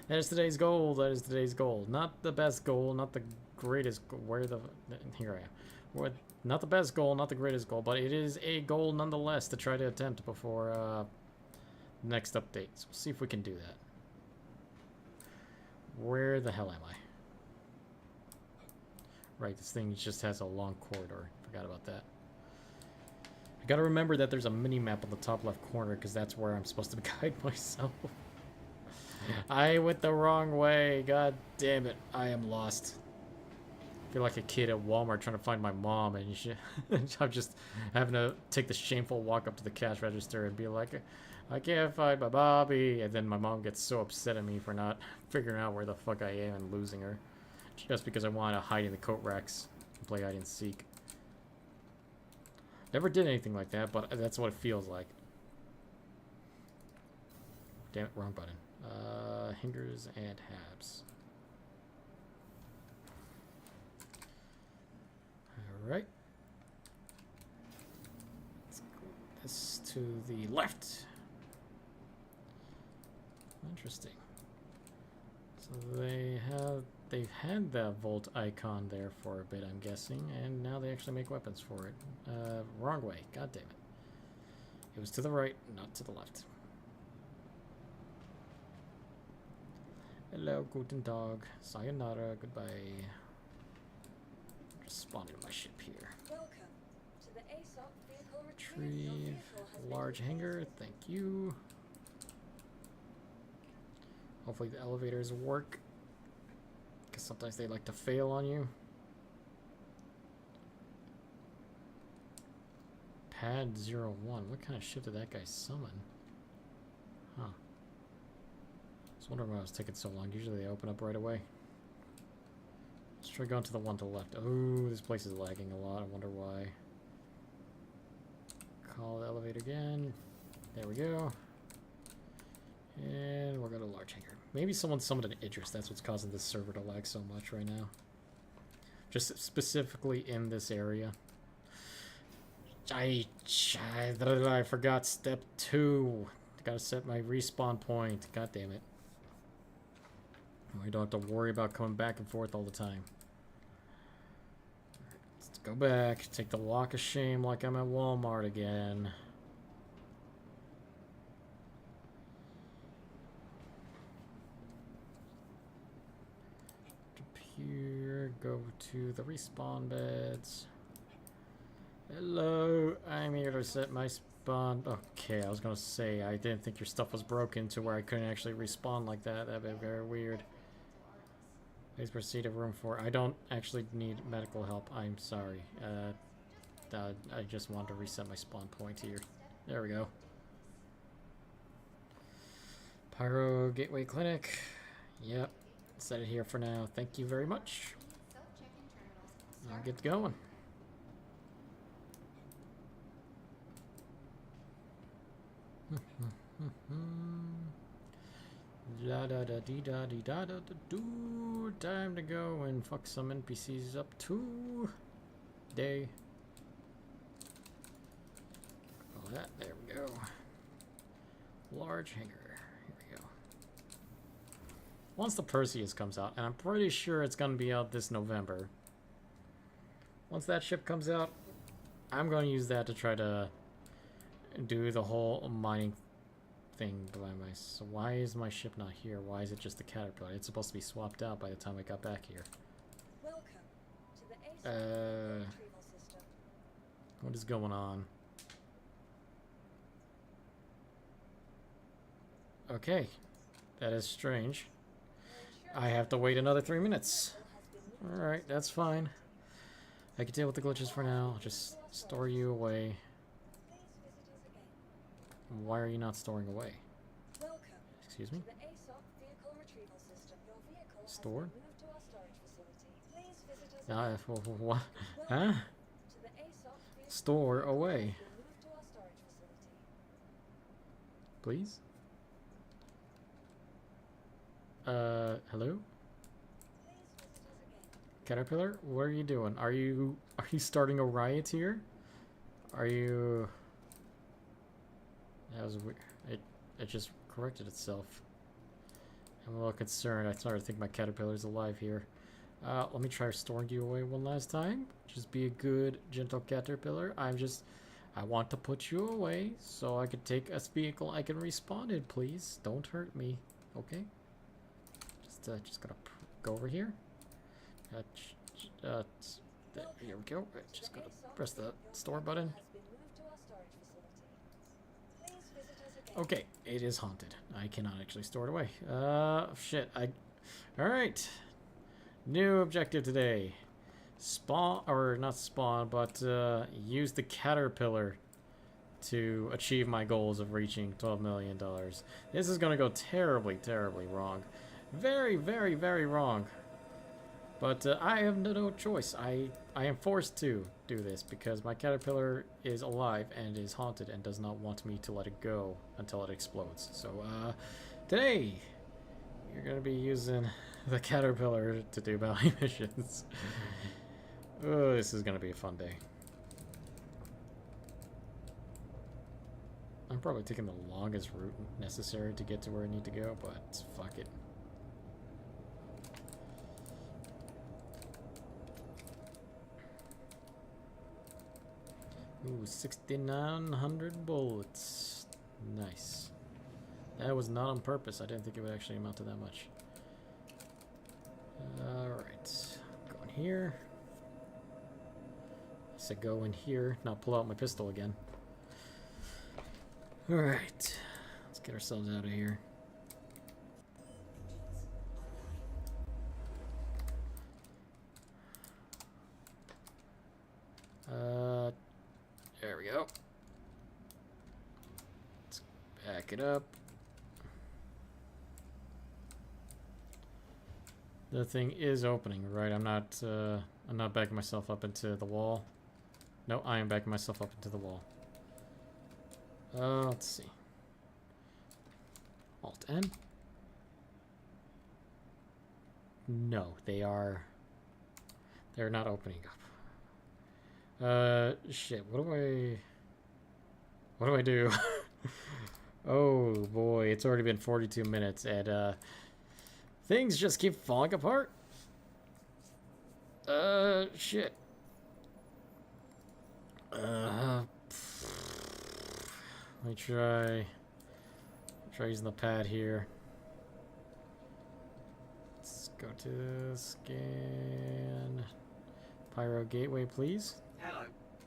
That is today's goal. That is today's goal. Not the best goal, not the greatest goal. Where the... Here I am. What? Not the best goal, not the greatest goal, but it is a goal nonetheless to try to attempt before next update. So we'll see if we can do that. Where the hell am I? Right, this thing just has a long corridor. Forgot about that. I gotta remember that there's a mini-map on the top left corner because that's where I'm supposed to guide myself. I went the wrong way. God damn it. I am lost. I feel like a kid at Walmart trying to find my mom, and I'm just having to take the shameful walk up to the cash register and be like, I can't find my Bobby. And then my mom gets so upset at me for not figuring out where the fuck I am and losing her. Just because I wanted to hide in the coat racks and play hide and seek. Never did anything like that, but that's what it feels like. Damn it, wrong button. Hingers and Habs. Alright. Let's go this to the left. Interesting. So they've had the Volt icon there for a bit, I'm guessing, and now they actually make weapons for it. Wrong way. God damn it. It was to the right, not to the left. Hello, guten Tag. Sayonara, goodbye. Just spawning my ship here. Welcome to the ASOP vehicle retrieve. Your Retrieve. vehicle has been Large hangar, detected. thank you. Hopefully the elevators work. Because sometimes they like to fail on you. Pad 01. What kind of ship did that guy summon? Huh. I was wondering why it was taking so long. Usually they open up right away. Let's try going to the one to the left. Oh, this place is lagging a lot. I wonder why. Call the elevator again. There we go. And we're going to large hangar. Maybe someone summoned an Idris. That's what's causing this server to lag so much right now. Just specifically in this area. I forgot step 2. Gotta set my respawn point. God damn it. I don't have to worry about coming back and forth all the time. Let's go back. Take the walk of shame like I'm at Walmart again. Here, go to the respawn beds. Hello, I'm here to set my spawn. Okay, I was gonna say, I didn't think your stuff was broken to where I couldn't actually respawn like that. That'd be very weird. Please proceed to room 4. I don't actually need medical help. I'm sorry. I just wanted to reset my spawn point here. There we go. Pyro Gateway Clinic. Yep. Set it here for now. Thank you very much. I'll get going. La da da dee da dee da da da do. Time to go and fuck some NPCs up too. Day. All that. There we go. Large hangar. Here we go. Once the Perseus comes out, and I'm pretty sure it's going to be out this November. Once that ship comes out, I'm going to use that to try to do the whole mining thing by myself. So why is my ship not here? Why is it just the Caterpillar? It's supposed to be swapped out by the time I got back here. Welcome to the ASOP retrieval system. What is going on? Okay, that is strange. I have to wait another 3 minutes. Alright, that's fine. I can deal with the glitches for now. I'll just store you away. Why are you not storing away? Excuse me? Store? What? Huh? Store away. Please? Hello? Caterpillar? What are you doing? Are you starting a riot here? Are you... That was weird. It just corrected itself. I'm a little concerned. I started to think my caterpillar's alive here. Let me try storing you away one last time. Just be a good, gentle caterpillar. I want to put you away so I can take a vehicle I can respawn in, please. Don't hurt me, okay? Just gonna go over here. Here we go. Just gonna press the store button. Okay, it is haunted. I cannot actually store it away. Shit. Alright. New objective today. Spawn, or not spawn, but use the caterpillar to achieve my goals of reaching $12 million. This is gonna go terribly, terribly wrong. Very, very, very wrong. But I have no choice. I am forced to do this because my caterpillar is alive and is haunted and does not want me to let it go until it explodes. So today you're going to be using the caterpillar to do bounty missions. Oh, this is going to be a fun day. I'm probably taking the longest route necessary to get to where I need to go, but fuck it. Ooh, 6,900 bullets. Nice. That was not on purpose. I didn't think it would actually amount to that much. Alright. Go in here. I said go in here, not pull out my pistol again. Alright. Let's get ourselves out of here. There we go. Let's back it up. The thing is opening, right? I'm not backing myself up into the wall. No, I am backing myself up into the wall. Let's see. Alt N. No, they're not opening up. Shit, what do I do? Oh boy, it's already been 42 minutes and things just keep falling apart. Shit. Let me try using the pad here. Let's go to scan Pyro Gateway, please. Hello,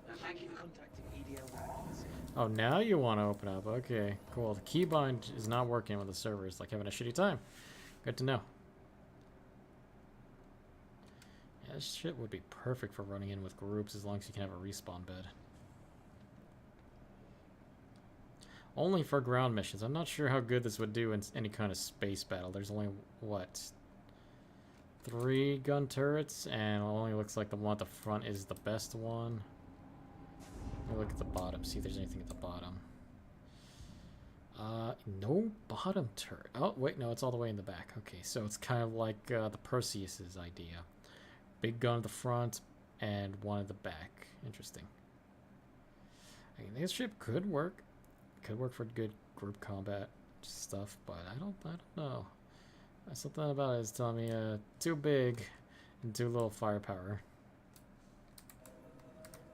and thank you for contacting EDL Records. Oh, now you want to open up. Okay, cool. The keybind is not working with the server. It's like having a shitty time. Good to know. Yeah, this shit would be perfect for running in with groups as long as you can have a respawn bed. Only for ground missions. I'm not sure how good this would do in any kind of space battle. There's only, what, 3 gun turrets, and it only looks like the one at the front is the best one. Let me look at the bottom, see if there's anything at the bottom. No bottom turret. Oh, wait, no, it's all the way in the back. Okay, so it's kind of like the Perseus's idea. Big gun at the front and one at the back. Interesting. I mean, this ship could work. Could work for good group combat stuff, but I don't know. Something about it is telling me too big and too little firepower.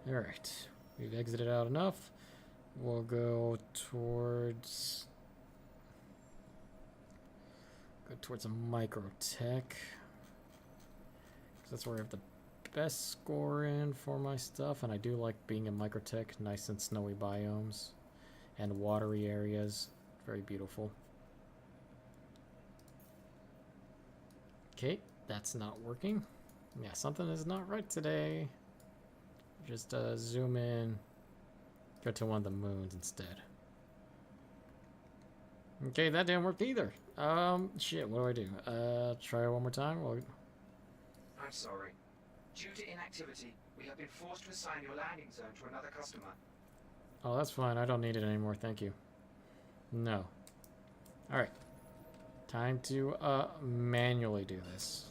Alright, we've exited out enough. We'll go towards a microtech. That's where I have the best score in for my stuff, and I do like being in microtech, nice and snowy biomes and watery areas. Very beautiful. Okay, that's not working. Yeah, something is not right today. Just zoom in. Go to one of the moons instead. Okay, that didn't work either. Shit, what do? Try it one more time? Well, I'm sorry. Due to inactivity, we have been forced to assign your landing zone to another customer. oh, that's fine. I don't need it anymore. Thank you. No. Alright. Time to, manually do this.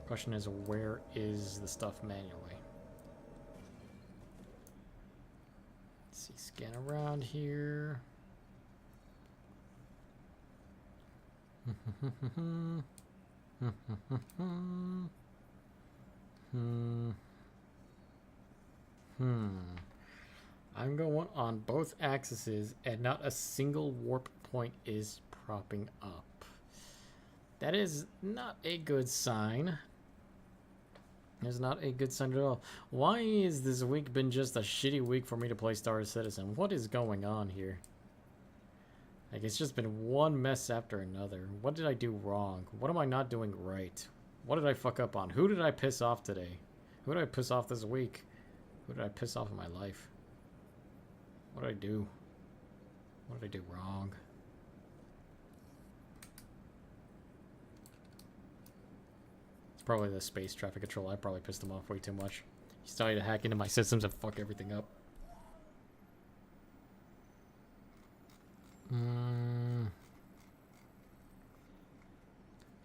Question is, where is the stuff manually? Let's see, scan around here. I'm going on both axes and not a single warp point is propping up. That is not a good sign. It's not a good sign at all. Why is this week been just a shitty week for me to play Star Citizen? What is going on here? Like, it's just been one mess after another. What did I do wrong? What am I not doing right? What did I fuck up on? Who did I piss off today? Who did I piss off this week? Who did I piss off in my life? What did I do? What did I do wrong? It's probably the space traffic control. I probably pissed him off way too much. He started to hack into my systems and fuck everything up.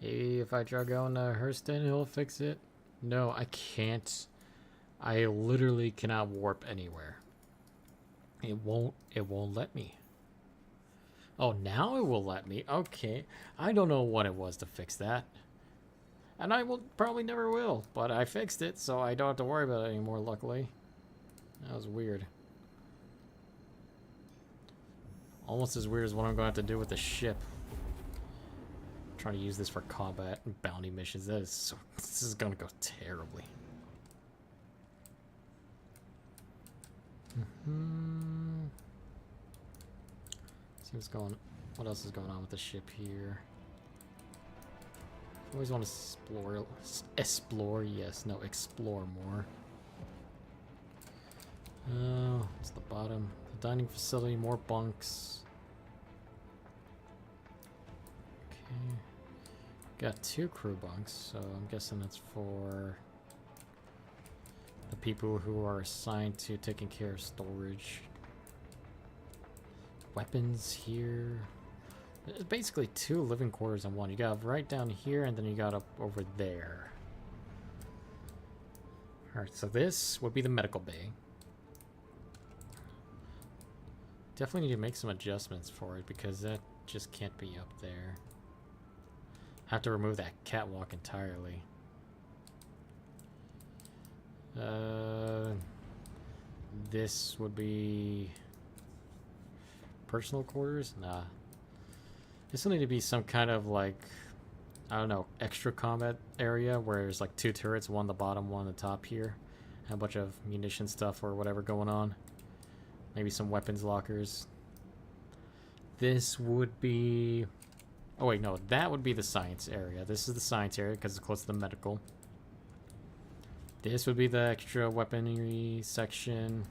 Maybe if I try going to Hurston, he'll fix it. No, I can't. I literally cannot warp anywhere. It won't let me. Oh, now it will let me. Okay. I don't know what it was to fix that. And I will probably never will, but I fixed it, so I don't have to worry about it anymore, luckily. That was weird. Almost as weird as what I'm going to have to do with the ship. I'm trying to use this for combat and bounty missions. That is so, this is going to go terribly. See what's going. What else is going on with the ship here? I always want to explore. Yes, no, explore more. Oh, it's the bottom. The dining facility, more bunks. Okay, got 2 crew bunks, so I'm guessing that's for the people who are assigned to taking care of storage. Weapons here. It's basically 2 living quarters in one. You got right down here, and then you got up over there. Alright, so this would be the medical bay. Definitely need to make some adjustments for it, because that just can't be up there. Have to remove that catwalk entirely. This would be personal quarters? Nah. This will need to be some kind of, like, I don't know, extra combat area where there's like 2 turrets, one on the bottom, one on the top here. And a bunch of munition stuff or whatever going on. Maybe some weapons lockers. This would be... Oh wait, no, that would be the science area. This is the science area because it's close to the medical. This would be the extra weaponry section.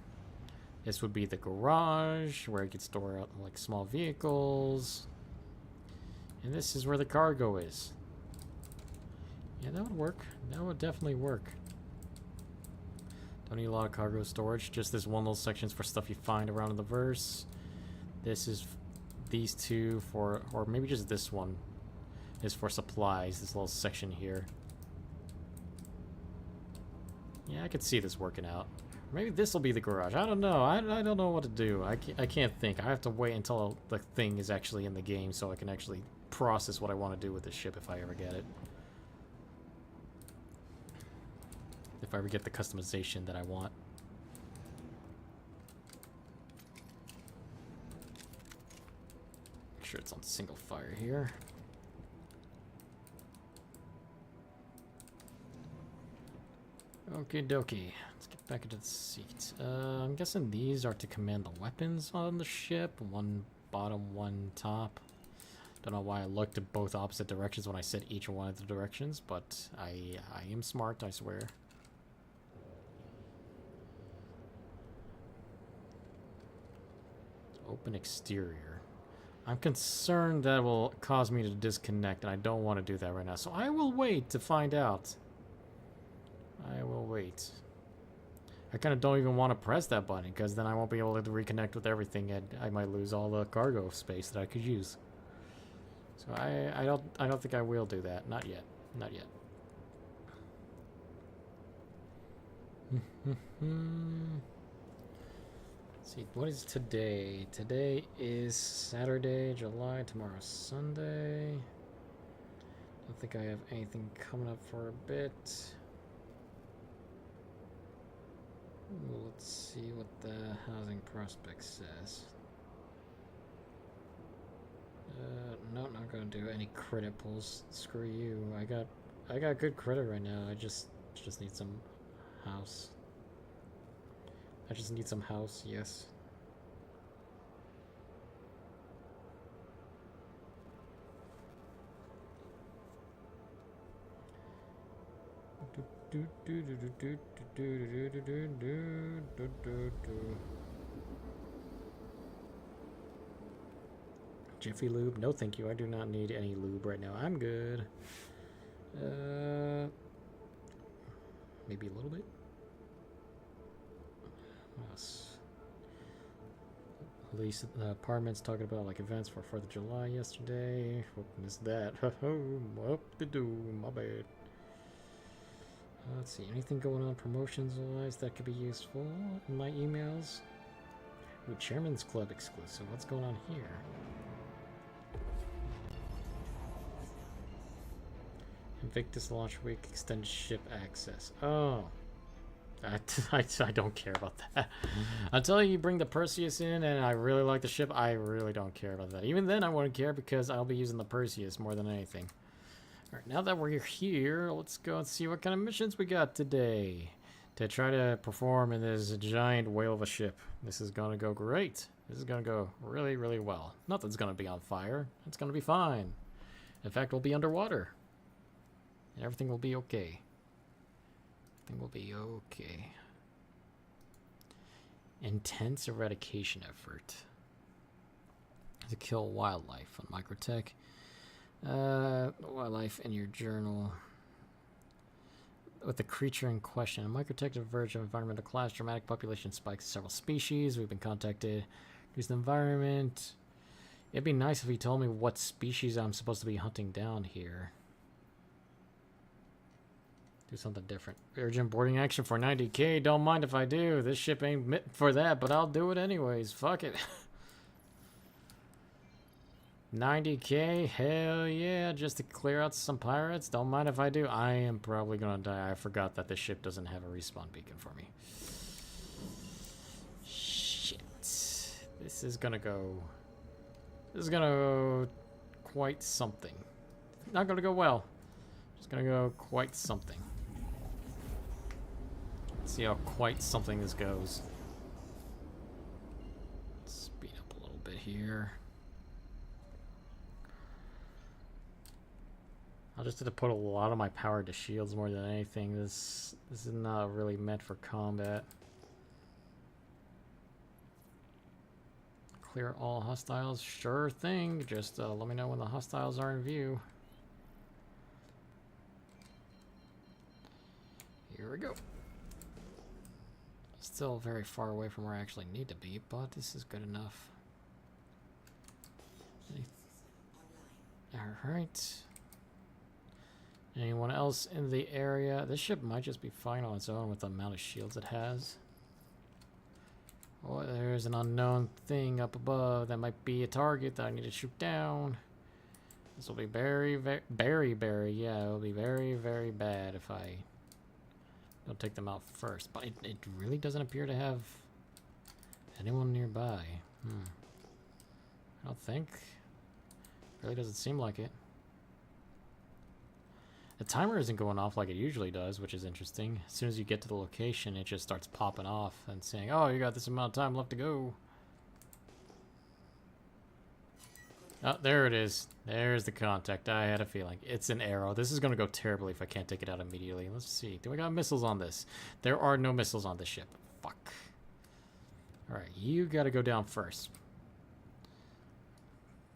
This would be the garage where you could store out like small vehicles. And this is where the cargo is. Yeah, that would work. That would definitely work. Don't need a lot of cargo storage. Just this one little section's for stuff you find around in the verse. This is these 2 for, or maybe just this one is for supplies. This little section here. Yeah, I could see this working out. Maybe this will be the garage. I don't know. I don't know what to do. I can't think. I have to wait until the thing is actually in the game so I can actually process what I want to do with this ship if I ever get it. If I ever get the customization that I want. Make sure it's on single fire here. Okie dokie. Let's get back into the seat. I'm guessing these are to command the weapons on the ship. One bottom, one top. Don't know why I looked at both opposite directions when I said each one of the directions, but I am smart, I swear. Open exterior. I'm concerned that will cause me to disconnect, and I don't want to do that right now. So I will wait to find out. I will wait. I kind of don't even want to press that button, because then I won't be able to reconnect with everything, and I might lose all the cargo space that I could use. So I don't think I will do that. Not yet. Not yet. Let's see, what is today? Today is Saturday, July. Tomorrow's Sunday. Don't think I have anything coming up for a bit. Let's see what the housing prospect says. No, not gonna do any credit pulls. Screw you. I got good credit right now. I just need some house. I just need some house, yes. Jiffy Lube? No thank you, I do not need any lube right now. I'm good. Maybe a little bit? What else? At least the apartment's talking about like events for 4th of July yesterday. What missed that? Up to do, my bad. Let's see, anything going on promotions wise that could be useful in my emails? Ooh, Chairman's Club exclusive. What's going on here? Invictus launch week extended ship access. Oh. I don't care about that. Until you bring the Perseus in and I really like the ship, I really don't care about that. Even then I wouldn't care because I'll be using the Perseus more than anything. Alright, now that we're here, let's go and see what kind of missions we got today. To try to perform in this giant whale of a ship. This is gonna go great. This is gonna go really, really well. Nothing's gonna be on fire. It's gonna be fine. In fact, we'll be underwater. And everything will be okay. Everything will be okay. Intense eradication effort. To kill wildlife on Microtech. Wildlife in your journal. With the creature in question, a microtech verge of environmental class, dramatic population spikes in several species. We've been contacted. Use the environment. It'd be nice if he told me what species I'm supposed to be hunting down here. Do something different. Urgent boarding action for 90k. Don't mind if I do. This ship ain't meant for that, but I'll do it anyways. Fuck it. 90k? Hell yeah. Just to clear out some pirates. Don't mind if I do. I am probably gonna die. I forgot that this ship doesn't have a respawn beacon for me. Shit. This is gonna go... This is gonna go quite something. Not gonna go well. Just gonna go quite something. Let's see how quite something this goes. Speed up a little bit here. I'll just have to put a lot of my power to shields more than anything. This is not really meant for combat. Clear all hostiles? Sure thing. Just let me know when the hostiles are in view. Here we go. Still very far away from where I actually need to be, but this is good enough. Alright. Anyone else in the area? This ship might just be fine on its own with the amount of shields it has. Oh, there's an unknown thing up above that might be a target that I need to shoot down. This will be very, yeah, it will be very, very bad if I don't take them out first. But it really doesn't appear to have anyone nearby. I don't think. Really doesn't seem like it. The timer isn't going off like it usually does, which is interesting. As soon as you get to the location, it just starts popping off and saying, oh, you got this amount of time left to go. Oh, there it is. There's the contact. I had a feeling. It's an arrow. This is going to go terribly if I can't take it out immediately. Let's see. Do I got missiles on this? There are no missiles on this ship. Fuck. Alright, you got to go down first.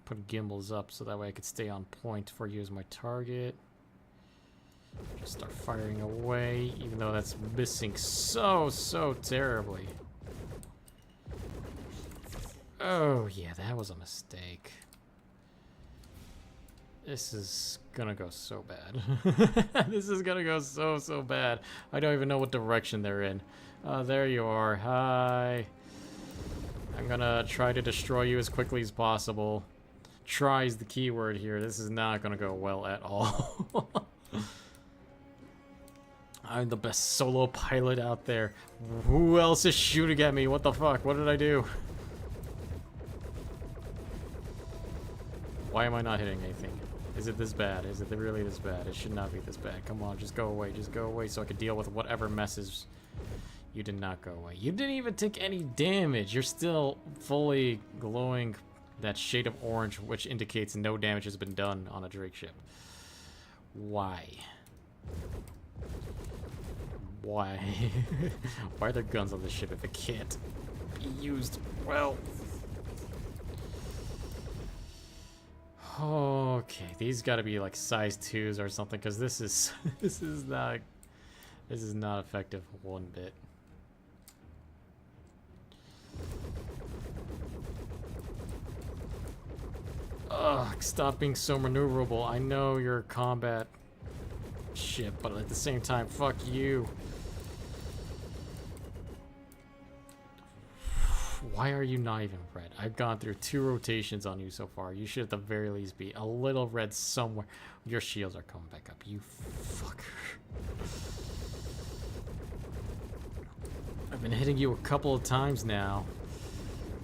Put gimbals up so that way I could stay on point for you as my target. Just start firing away, even though that's missing so terribly. Oh, yeah, that was a mistake. This is gonna go so bad. This is gonna go so bad. I don't even know what direction they're in. There you are. Hi. I'm gonna try to destroy you as quickly as possible. Try is the key word here. This is not gonna go well at all. I'm the best solo pilot out there. Who else is shooting at me? What the fuck? What did I do? Why am I not hitting anything? Is it this bad? Is it really this bad? It should not be this bad. Come on, just go away. Just go away so I can deal with whatever messes. You did not go away. You didn't even take any damage. You're still fully glowing that shade of orange, which indicates no damage has been done on a Drake ship. Why? Why? Why are there guns on this ship if it can't be used well? Okay, these got to be like size 2s or something, because this is this is not effective one bit. Ugh, stop being so maneuverable. I know you're a combat ship, but at the same time, fuck you. Why are you not even red? I've gone through 2 rotations on you so far. You should at the very least be a little red somewhere. Your shields are coming back up, you fucker. I've been hitting you a couple of times now.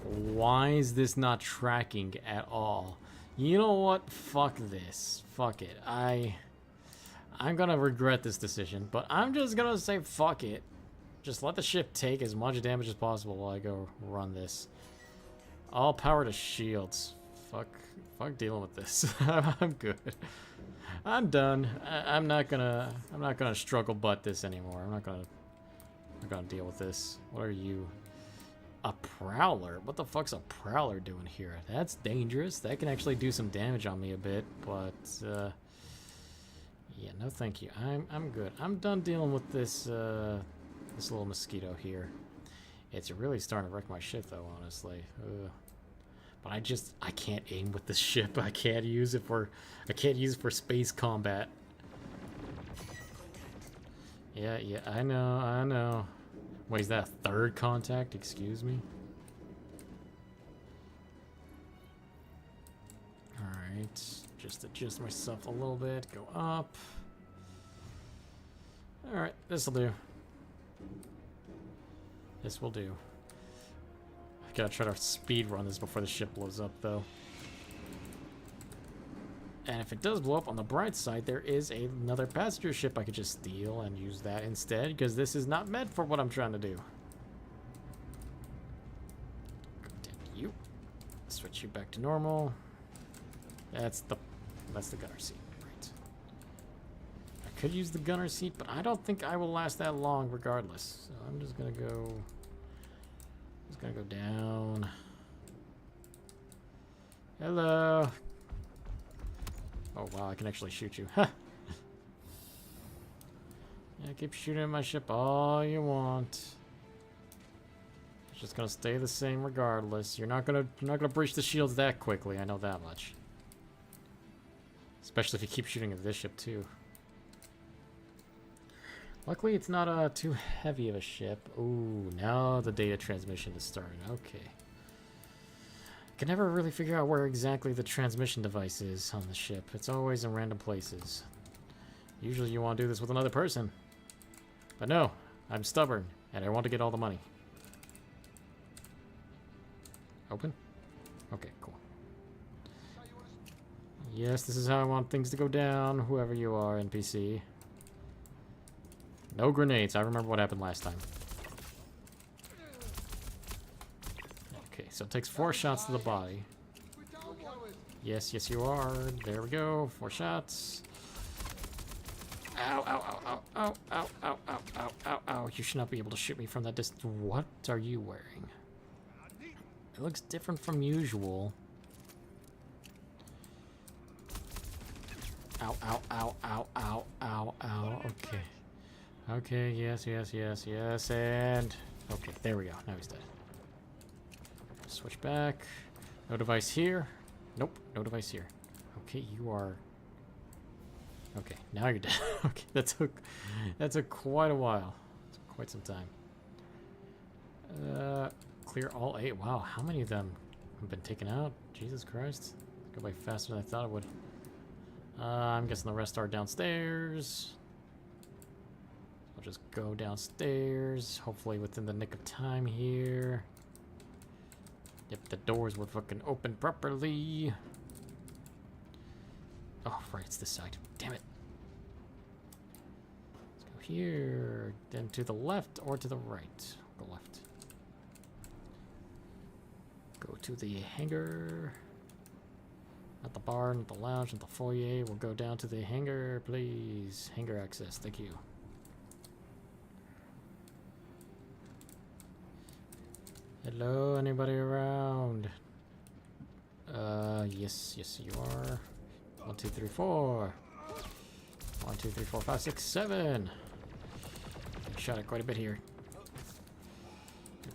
Why is this not tracking at all? You know what? Fuck this. Fuck it. I'm gonna regret this decision, but I'm just gonna say fuck it. Just let the ship take as much damage as possible while I go run this. All power to shields. Fuck dealing with this. I'm good. I'm done. I'm not gonna struggle butt this anymore. I'm not gonna deal with this. What are you? A prowler? What the fuck's a prowler doing here? That's dangerous. That can actually do some damage on me a bit, but yeah, no thank you. I'm good. I'm done dealing with this this little mosquito here. It's really starting to wreck my ship though, honestly. But I can't aim with this ship. I can't use it for space combat. Yeah, I know. Wait, is that a 3rd contact? Excuse me? Alright, just adjust myself a little bit, go up. Alright, this'll do. This will do. I gotta try to speed run this before the ship blows up, though. And if it does blow up, on the bright side, there is another passenger ship I could just steal and use that instead, because this is not meant for what I'm trying to do. Damn you. Switch you back to normal. That's the gunner seat. Right. I could use the gunner seat, but I don't think I will last that long regardless. So I'm just gonna go down. Hello. Oh wow, I can actually shoot you. Huh. Yeah, keep shooting at my ship all you want. It's just gonna stay the same regardless. You're not gonna breach the shields that quickly, I know that much. Especially if you keep shooting at this ship too. Luckily it's not too heavy of a ship. Ooh, now the data transmission is starting. Okay. Can never really figure out where exactly the transmission device is on the ship. It's always in random places. Usually you want to do this with another person. But no, I'm stubborn, and I want to get all the money. Open? Okay, cool. Yes, this is how I want things to go down, whoever you are, NPC. No grenades. I remember what happened last time. Okay, so it takes 4 shots to the body. Yes, yes, you are. There we go. 4 shots. Ow, ow, ow, ow, ow, ow, ow, ow, ow, ow, ow. You should not be able to shoot me from that distance. What are you wearing? It looks different from usual. Ow, ow, ow, ow, ow, ow, ow. Okay. Okay, yes, yes, yes, yes, and... Okay, there we go. Now he's dead. Switch back. No device here. Nope, no device here. Okay, you are... Okay, now you're dead. Okay, that took quite a while. Took quite some time. Clear all 8. Wow, how many of them have been taken out? Jesus Christ. Go by faster than I thought it would. I'm guessing the rest are downstairs. I'll just go downstairs, hopefully within the nick of time here. Yep, the doors were fucking open properly. Oh, right, it's this side. Damn it. Let's go here, then to the left or to the right. Go left. Go to the hangar. Not the bar, not the lounge, not the foyer. We'll go down to the hangar, please. Hangar access, thank you. Hello, anybody around? Yes, yes you are. 1, 2, 3, 4. 1, 2, 3, 4, 5, 6, 7. Shot it quite a bit here.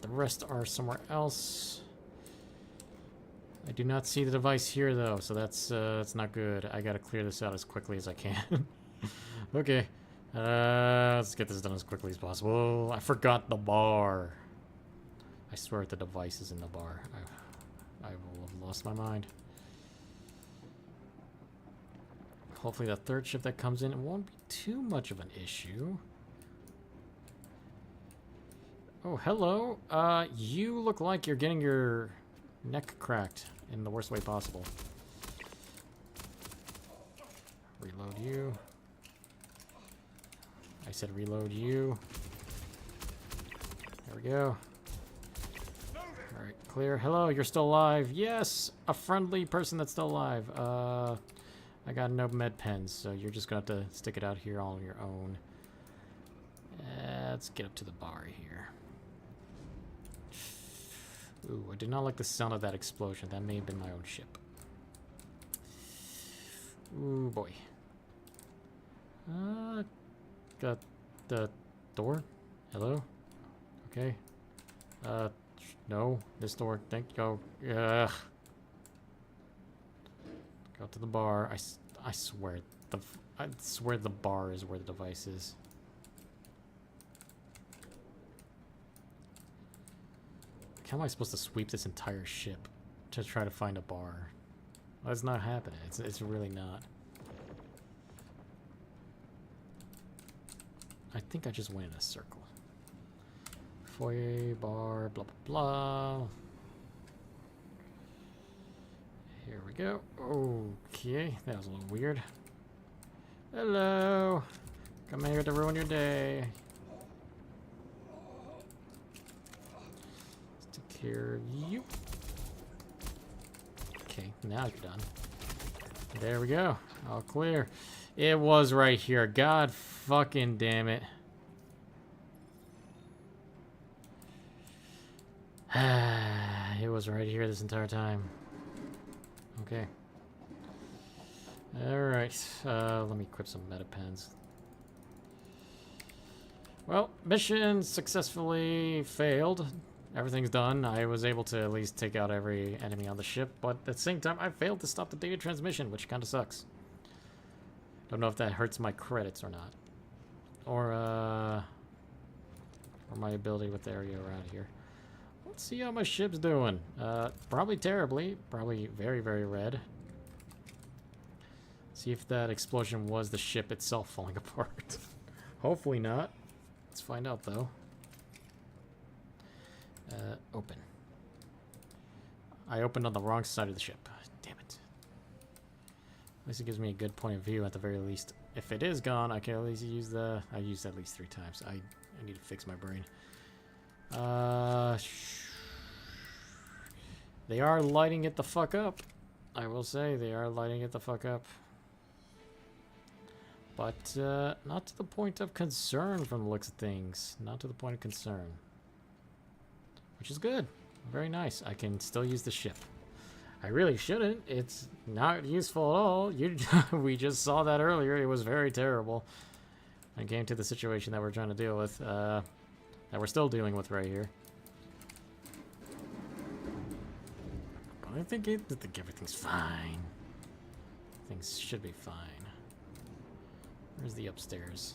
The rest are somewhere else. I do not see the device here though, so that's not good. I gotta clear this out as quickly as I can. Okay, let's get this done as quickly as possible. I forgot the bar. I swear the device is in the bar. I will have lost my mind. Hopefully the third ship that comes in, it won't be too much of an issue. Oh, hello. You look like you're getting your neck cracked in the worst way possible. Reload you. I said reload you. There we go. Alright, clear. Hello, you're still alive. Yes! A friendly person that's still alive. I got no med pens, so you're just gonna have to stick it out here all on your own. Let's get up to the bar here. Ooh, I did not like the sound of that explosion. That may have been my own ship. Ooh, boy. Got the door. Hello? Okay. No. This door. Thank you. Ugh. Go to the bar. I swear the bar is where the device is. How am I supposed to sweep this entire ship to try to find a bar? Well, that's not happening. It's really not. I think I just went in a circle. Foyer, bar, blah, blah, blah. Here we go. Okay, that was a little weird. Hello. Come here to ruin your day. Let's take care of you. Okay, now you're done. There we go. All clear. It was right here. God fucking damn it. It was right here this entire time. Okay. Alright. Let me equip some meta pens. Well, mission successfully failed. Everything's done. I was able to at least take out every enemy on the ship, but at the same time, I failed to stop the data transmission, which kind of sucks. Don't know if that hurts my credits or not. Or my ability with the area around here. Let's see how my ship's doing. Probably terribly. Probably very, very red. See if that explosion was the ship itself falling apart. Hopefully not. Let's find out, though. Open. I opened on the wrong side of the ship. Damn it. At least it gives me a good point of view at the very least. If it is gone, I can at least use the... I used it at least 3 times. I need to fix my brain. They are lighting it the fuck up. I will say they are lighting it the fuck up. But not to the point of concern from the looks of things. Not to the point of concern. Which is good. Very nice. I can still use the ship. I really shouldn't. It's not useful at all. We just saw that earlier. It was very terrible. I came to the situation that we're trying to deal with. That we're still dealing with right here. But I think everything's fine. Things should be fine. Where's the upstairs?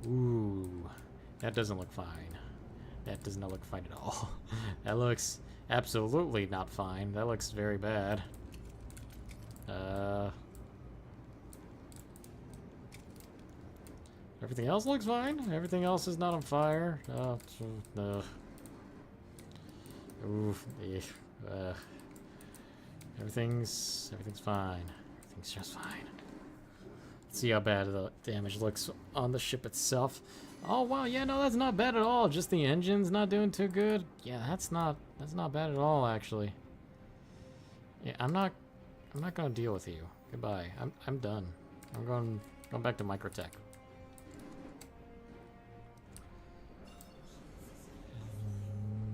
Ooh, that doesn't look fine. That does not look fine at all. That looks absolutely not fine. That looks very bad. Everything else looks fine. Everything else is not on fire. No. Oof. Everything's fine. Everything's just fine. Let's see how bad the damage looks on the ship itself. Oh wow, yeah, no, that's not bad at all. Just the engine's not doing too good. Yeah, that's not bad at all, actually. Yeah, I'm not gonna deal with you. Goodbye. I'm done. I'm going back to Microtech.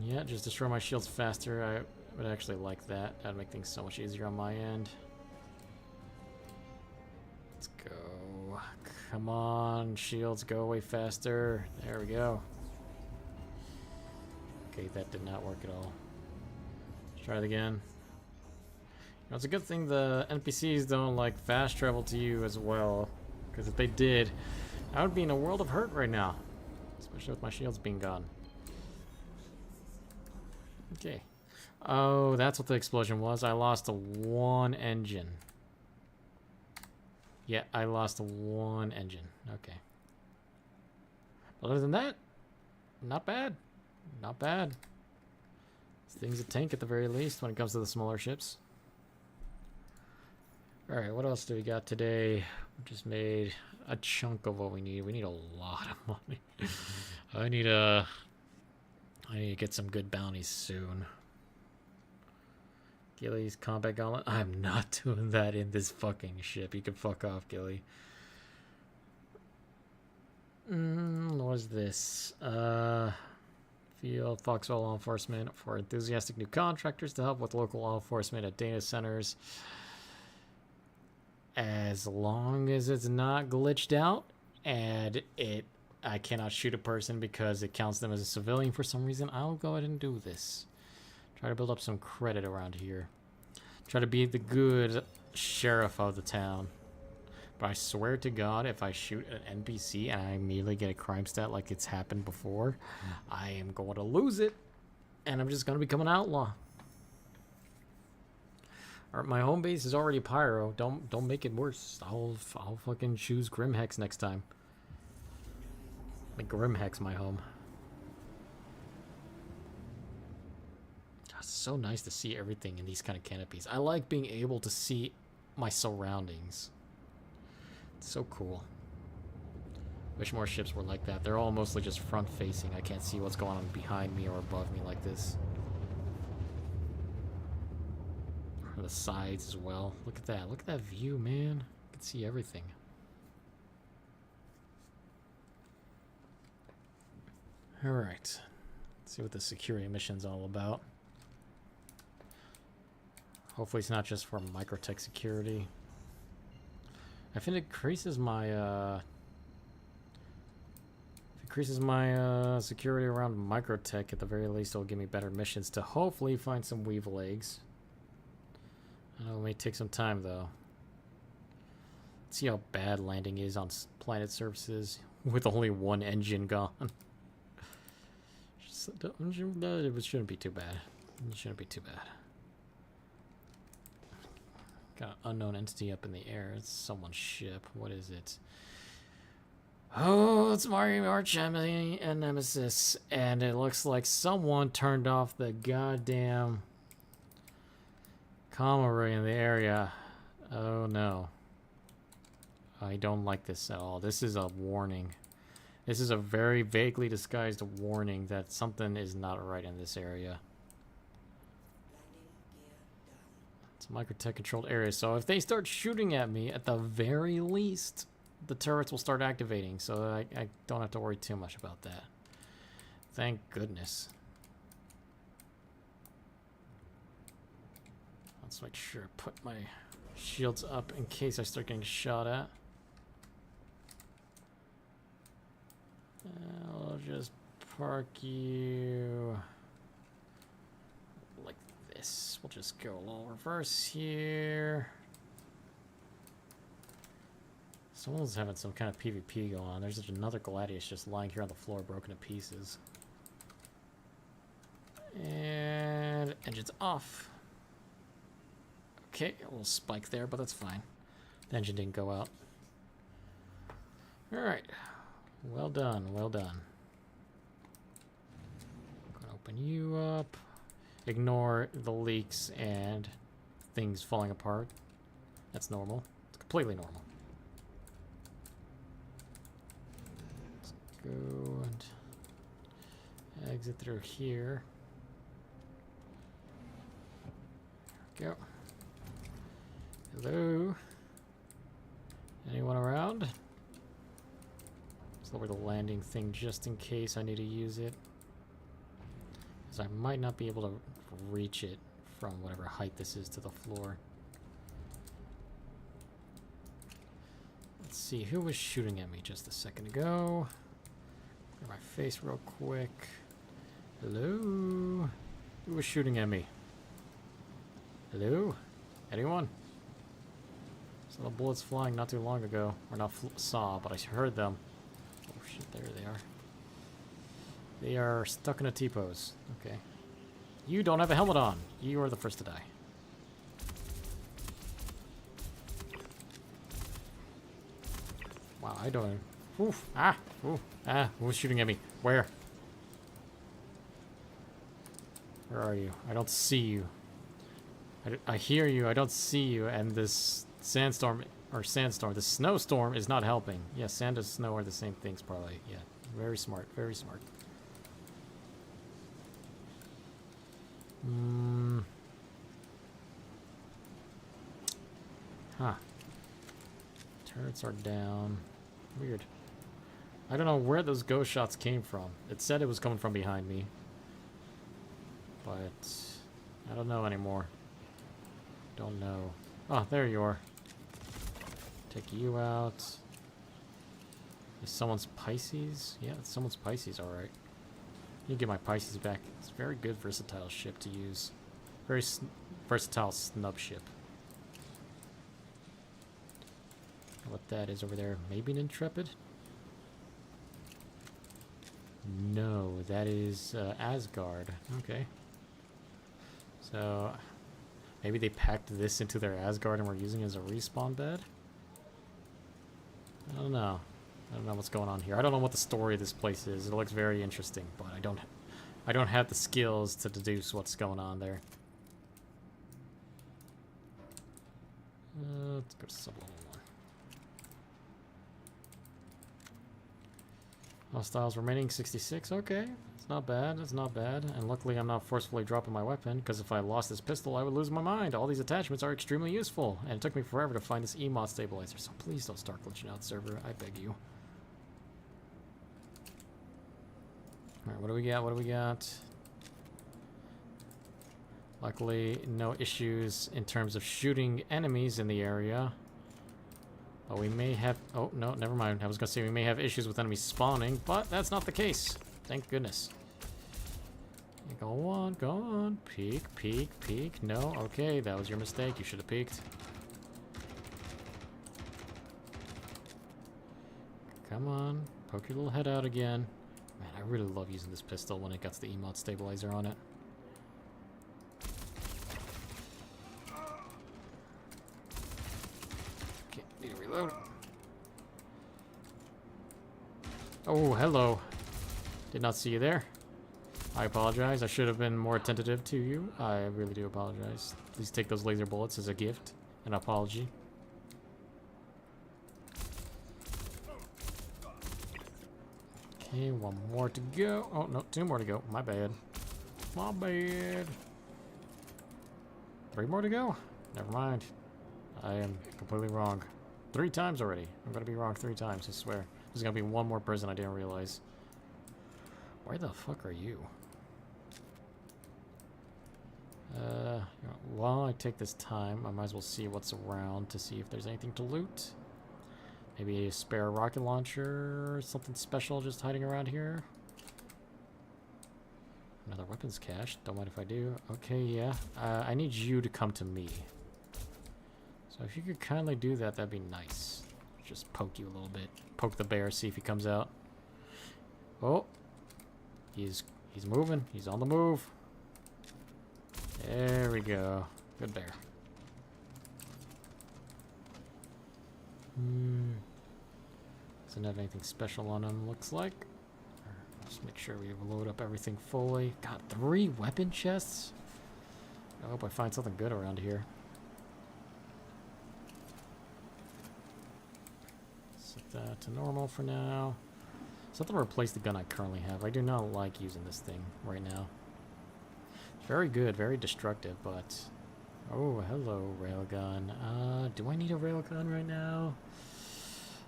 Yeah, just destroy my shields faster. I would actually like that. That'd make things so much easier on my end. Let's go. Come on, shields, go away faster. There we go. Okay, that did not work at all. Let's try it again. You know, it's a good thing the NPCs don't like fast travel to you as well, because if they did, I would be in a world of hurt right now, especially with my shields being gone. Okay. Oh, that's what the explosion was. I lost one engine. Yeah, I lost one engine. Okay. Other than that, not bad. Not bad. This thing's a tank at the very least when it comes to the smaller ships. Alright, what else do we got today? We just made a chunk of what we need. We need a lot of money. I need to get some good bounties soon. Gilly's combat gauntlet. I'm not doing that in this fucking ship. You can fuck off, Gilly. What is this? Field Foxwell Law Enforcement for enthusiastic new contractors to help with local law enforcement at data centers. As long as it's not glitched out and I cannot shoot a person because it counts them as a civilian for some reason, I'll go ahead and do this. Try to build up some credit around here. Try to be the good sheriff of the town. But I swear to God, if I shoot an NPC and I immediately get a crime stat like it's happened before, I am going to lose it. And I'm just going to become an outlaw. Alright, my home base is already pyro. Don't make it worse. I'll fucking choose Grimhex next time. Like Grimhex my home. It's so nice to see everything in these kind of canopies. I like being able to see my surroundings. It's so cool. Wish more ships were like that. They're all mostly just front facing. I can't see what's going on behind me or above me like this. Or the sides as well. Look at that. Look at that view, man. I can see everything. Alright. Let's see what the security mission's all about. Hopefully it's not just for Microtech security. If it increases my security around Microtech, at the very least it'll give me better missions to hopefully find some Weevil eggs. I know it may take some time though. Let's see how bad landing is on planet surfaces with only one engine gone. It shouldn't be too bad. It shouldn't be too bad. Got an unknown entity up in the air. It's someone's ship. What is it? Oh, it's Mario Arch Enemy and Nemesis. And it looks like someone turned off the goddamn comm array in the area. Oh no. I don't like this at all. This is a warning. This is a very vaguely disguised warning that something is not right in this area. It's a microtech controlled area, so if they start shooting at me, at the very least, the turrets will start activating, so I don't have to worry too much about that. Thank goodness. Let's make sure I put my shields up in case I start getting shot at. I'll just park you like this. We'll just go a little reverse here. Someone's having some kind of PvP going on. There's another Gladius just lying here on the floor, broken to pieces. And engine's off. Okay, a little spike there, but that's fine. The engine didn't go out. Alright. Well done, well done. Gonna open you up. Ignore the leaks and things falling apart. That's normal. It's completely normal. Let's go and exit through here. There we go. Hello? Anyone around? Let's lower the landing thing just in case I need to use it. Because I might not be able to reach it from whatever height this is to the floor. Let's see, who was shooting at me just a second ago? Look at my face real quick. Hello? Who was shooting at me? Hello? Anyone? Saw the bullets flying not too long ago. Or not saw, but I heard them. Oh shit, there they are. They are stuck in a T-pose. Okay. You don't have a helmet on. You are the first to die. Wow, I don't... Oof. Ah! Ooh. Ah! Who's shooting at me? Where? Where are you? I don't see you. I hear you, I don't see you, and this sandstorm, this snowstorm is not helping. Yeah, sand and snow are the same things, probably. Yeah, very smart, very smart. Huh. Turrets are down. Weird. I don't know where those ghost shots came from. It said it was coming from behind me. But I don't know anymore. Don't know. Oh, there you are. Take you out. Is someone's Pisces? Yeah, it's someone's Pisces, alright. You get my Pisces back. It's a very good versatile ship to use. Very versatile snub ship. What that is over there. Maybe an Intrepid? No, that is Asgard. Okay. So... maybe they packed this into their Asgard and were using it as a respawn bed? I don't know. I don't know what's going on here. I don't know what the story of this place is. It looks very interesting, but I don't have the skills to deduce what's going on there. Let's go to sub-level 1. Hostiles remaining 66. Okay. It's not bad, it's not bad. And luckily I'm not forcefully dropping my weapon, because if I lost this pistol, I would lose my mind. All these attachments are extremely useful, and it took me forever to find this EMOD stabilizer, so please don't start glitching out, server. I beg you. Alright, what do we got? What do we got? Luckily, no issues in terms of shooting enemies in the area. But we may have... oh, no, never mind. I was going to say we may have issues with enemies spawning, but that's not the case. Thank goodness. Go on, go on. Peek, peek, peek. No, okay, that was your mistake. You should have peeked. Come on, poke your little head out again. Man, I really love using this pistol when it gets the EMOD stabilizer on it. Okay, need to reload. Oh, hello. Did not see you there. I apologize. I should have been more attentive to you. I really do apologize. Please take those laser bullets as a gift, an apology. Okay, one more to go. Oh, no, 2 more to go. My bad. My bad. 3 more to go. Never mind. I am completely wrong. 3 times already. I'm gonna be wrong 3 times, I swear. There's gonna be one more prison I didn't realize. Where the fuck are you? While I take this time, I might as well see what's around to see if there's anything to loot. Maybe a spare rocket launcher or something special just hiding around here. Another weapons cache. Don't mind if I do. Okay, yeah. I need you to come to me. So if you could kindly do that, that'd be nice. Just poke you a little bit. Poke the bear, see if he comes out. Oh. He's moving. He's on the move. There we go. Good bear. Doesn't have anything special on him, looks like. Just make sure we load up everything fully. Got 3 weapon chests. I hope I find something good around here. Set that to normal for now. Something to replace the gun I currently have. I do not like using this thing right now. It's very good, very destructive, but... Oh, hello, railgun. Do I need a railgun right now?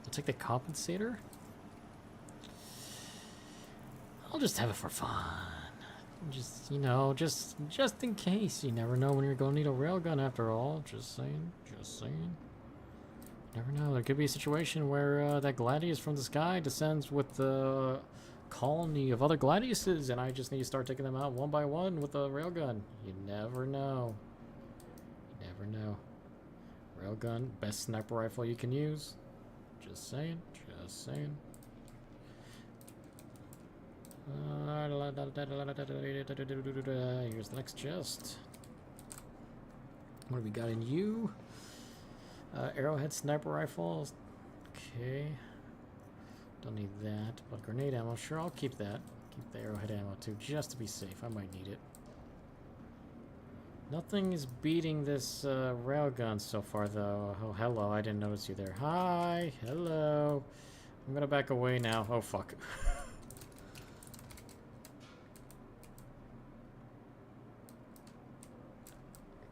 I'll take the compensator. I'll just have it for fun. Just, you know, just in case. You never know when you're going to need a railgun after all. Just saying, just saying. Never know. There could be a situation where that Gladius from the sky descends with the colony of other Gladiuses, and I just need to start taking them out one by one with a railgun. You never know. You never know. Railgun, best sniper rifle you can use. Just saying. Just saying. Here's the next chest. What have we got in you? Arrowhead sniper rifles. Okay. Don't need that. But grenade ammo, sure, I'll keep that. Keep the arrowhead ammo too, just to be safe. I might need it. Nothing is beating this railgun so far, though. Oh, hello. I didn't notice you there. Hi. Hello. I'm gonna back away now. Oh, fuck.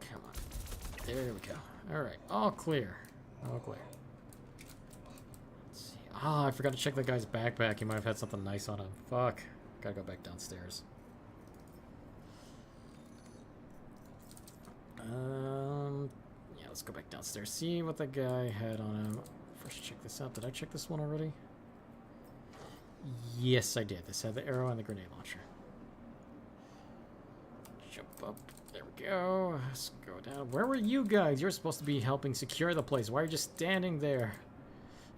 Come on. There we go. Alright. All clear. All clear. Let's see. Ah, I forgot to check the guy's backpack. He might have had something nice on him. Fuck. Gotta go back downstairs. Yeah, let's go back downstairs. See what the guy had on him. First, check this out. Did I check this one already? Yes, I did. This had the arrow and the grenade launcher. Jump up. There we go. Let's go down. Where were you guys? You're supposed to be helping secure the place. Why are you just standing there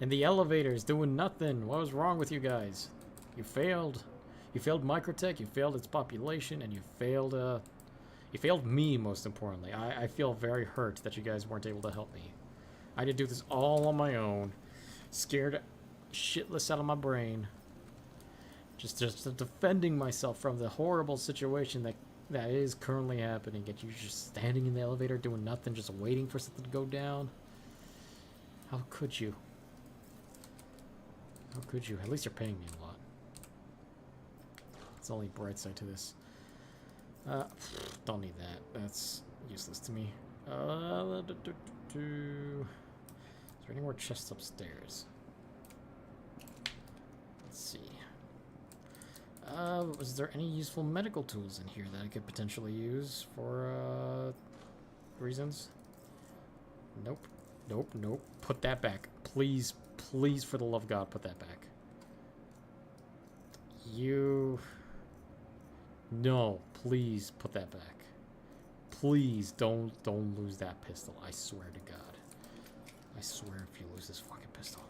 in the elevators doing nothing? What was wrong with you guys? You failed. You failed Microtech. You failed its population, and you failed me, most importantly. I feel very hurt that you guys weren't able to help me. I had to do this all on my own. Scared shitless out of my brain. Just defending myself from the horrible situation that is currently happening. Get you just standing in the elevator doing nothing, just waiting for something to go down. How could you? How could you? At least you're paying me a lot. It's the only bright side to this. Don't need that. That's useless to me. Is there any more chests upstairs? Let's see. Was there any useful medical tools in here that I could potentially use for, reasons? Nope. Nope, nope. Put that back. Please, please, for the love of God, put that back. You... No, please put that back. Please don't lose that pistol. I swear to God. I swear if you lose this fucking pistol.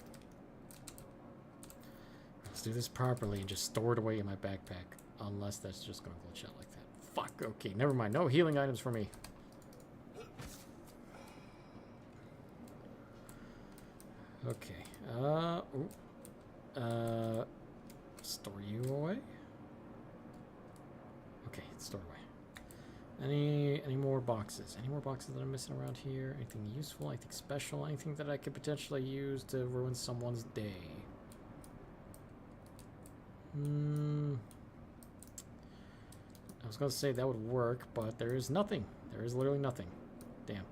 Let's do this properly and just store it away in my backpack. Unless that's just gonna glitch out like that. Fuck, okay, never mind. No healing items for me. Okay. Store you away? Okay, store away. Any more boxes? Any more boxes that I'm missing around here? Anything useful? Anything special? Anything that I could potentially use to ruin someone's day? I was gonna say that would work, but there is nothing. There is literally nothing. Damn.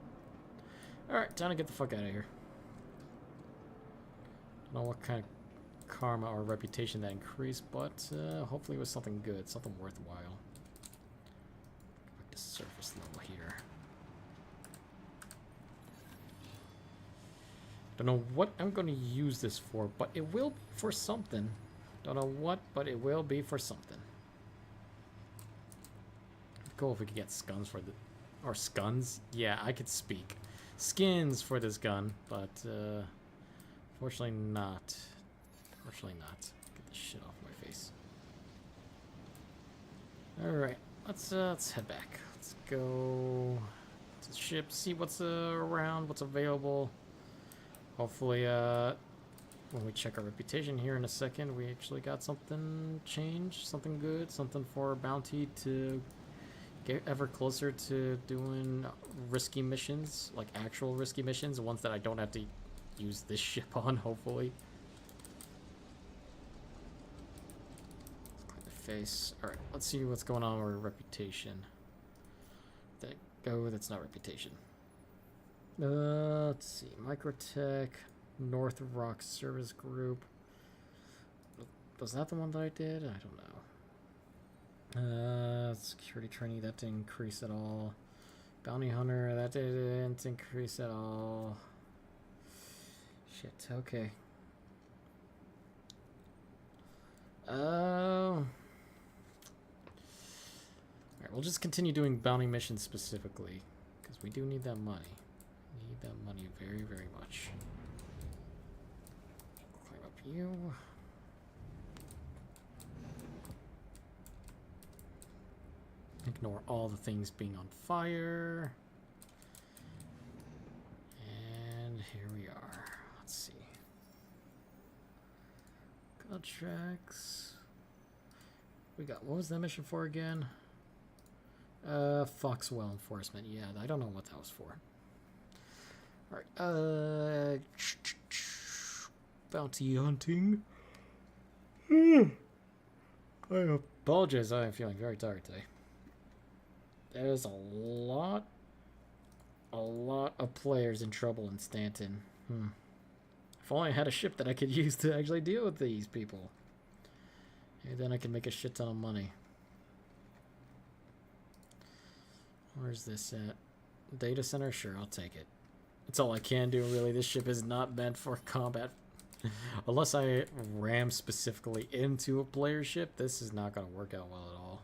Alright, time to get the fuck out of here. Don't know what kind of karma or reputation that increased, but hopefully it was something good, something worthwhile. Go back to surface level here. Don't know what I'm going to use this for, but it will be for something. Don't know what, but it will be for something. Cool if we could get scuns for the... Or scuns? Yeah, I could speak. Skins for this gun, but fortunately not. Fortunately not. Get this shit off my face. Alright, let's head back. Let's go to the ship, see what's around, what's available. Hopefully, when we check our reputation here in a second, we actually got something changed, something good, something for bounty to get ever closer to doing risky missions, like actual risky missions, ones that I don't have to use this ship on, hopefully. Clear the face. Alright, let's see what's going on with reputation. That's not reputation. Let's see. Microtech, North Rock Service Group. Was that the one that I did? I don't know. Security training, that didn't increase at all. Bounty Hunter, that didn't increase at all. Shit, okay. Alright, we'll just continue doing bounty missions specifically, because we do need that money. Need that money very, very much. Climb up you. Ignore all the things being on fire. And here we are. Let's see. Contracts. We got, what was that mission for again? Foxwell Enforcement. Yeah, I don't know what that was for. Alright, bounty hunting. I apologize, I am feeling very tired today. There's a lot of players in trouble in Stanton. If only I had a ship that I could use to actually deal with these people. Maybe then I can make a shit ton of money. Where's this at? Data center? Sure, I'll take it. That's all I can do, really. This ship is not meant for combat. Unless I ram specifically into a player ship, this is not going to work out well at all.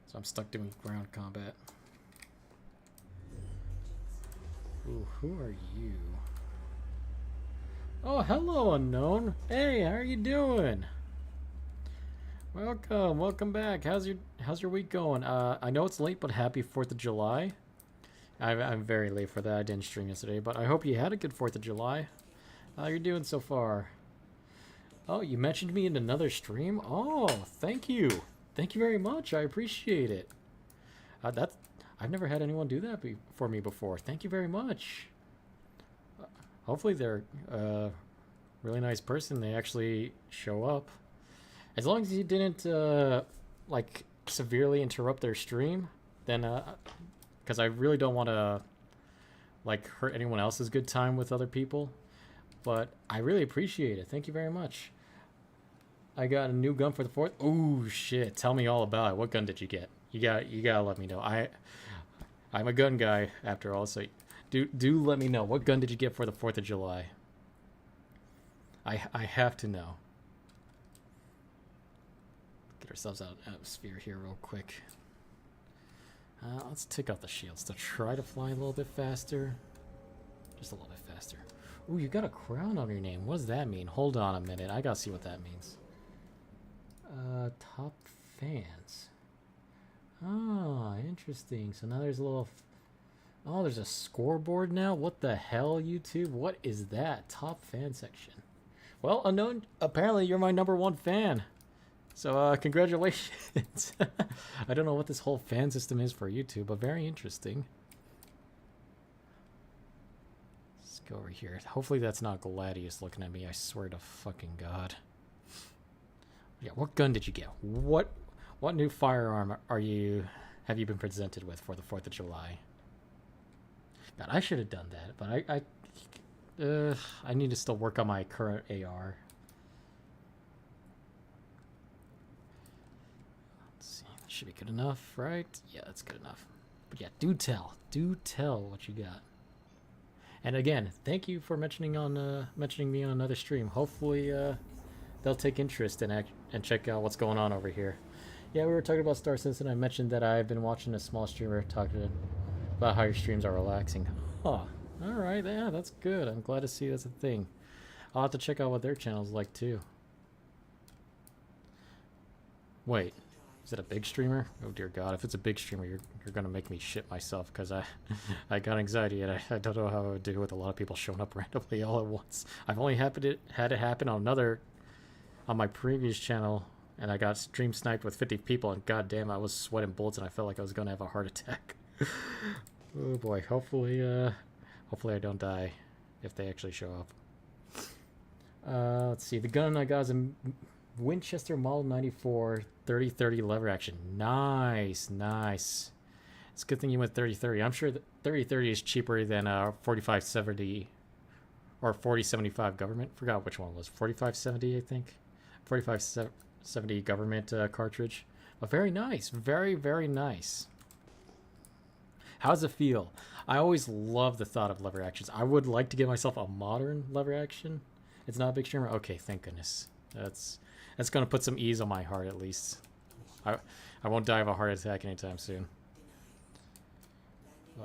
So I'm stuck doing ground combat. Ooh, who are you? Oh, hello, unknown. Hey, how are you doing? Welcome back. How's your week going? I know it's late, but happy 4th of July. I'm very late for that. I didn't stream yesterday, but I hope you had a good 4th of July. How you doing so far? Oh, you mentioned me in another stream? Oh, thank you. Thank you very much. I appreciate it. I've never had anyone do that for me before. Thank you very much. Hopefully they're a really nice person. They actually show up. As long as you didn't like severely interrupt their stream, then because I really don't want to like hurt anyone else's good time with other people. But I really appreciate it. Thank you very much. I got a new gun for the 4th. Oh shit! Tell me all about it. What gun did you get? You gotta let me know. I'm a gun guy after all, so do let me know. What gun did you get for the 4th of July? I have to know. Get ourselves out of atmosphere here real quick. Let's take out the shields to try to fly a little bit faster. Just a little bit faster. Ooh, you got a crown on your name. What does that mean? Hold on a minute. I gotta see what that means. Top fans. Ah, interesting. So now there's a little... Oh, there's a scoreboard now? What the hell, YouTube? What is that? Top fan section. Well, unknown, apparently you're my #1 fan. So, congratulations. I don't know what this whole fan system is for YouTube, but very interesting. Let's go over here. Hopefully that's not Gladius looking at me. I swear to fucking God. Yeah, what gun did you get? What new firearm have you been presented with for the 4th of July? God, I should have done that, but I need to still work on my current AR. Let's see, that should be good enough, right? Yeah, that's good enough. But yeah, do tell what you got. And again, thank you for mentioning me on another stream. Hopefully, they'll take interest and check out what's going on over here. Yeah, we were talking about Star Citizen. I mentioned that I've been watching a small streamer talk about how your streams are relaxing. Huh. All right, yeah, that's good. I'm glad to see that's a thing. I'll have to check out what their channel's like too. Wait, is it a big streamer? Oh dear God, if it's a big streamer, you're gonna make me shit myself because I got anxiety and I don't know how I would do with a lot of people showing up randomly all at once. I've only had it happen on my previous channel, and I got stream sniped with 50 people, and goddamn, I was sweating bullets and I felt like I was gonna have a heart attack. Oh boy, hopefully I don't die if they actually show up. Let's see, the gun I got is a Winchester Model 94 30-30 lever action. Nice. It's a good thing you went 30-30. I'm sure that 30-30 is cheaper than 45-70 or 40-75 government. Forgot which one it was. 45-70, I think. 45-70 government cartridge. But very nice. Very, very nice. How does it feel? I always love the thought of lever actions. I would like to give myself a modern lever action. It's not a big streamer. Okay, thank goodness. That's going to put some ease on my heart at least. I won't die of a heart attack anytime soon.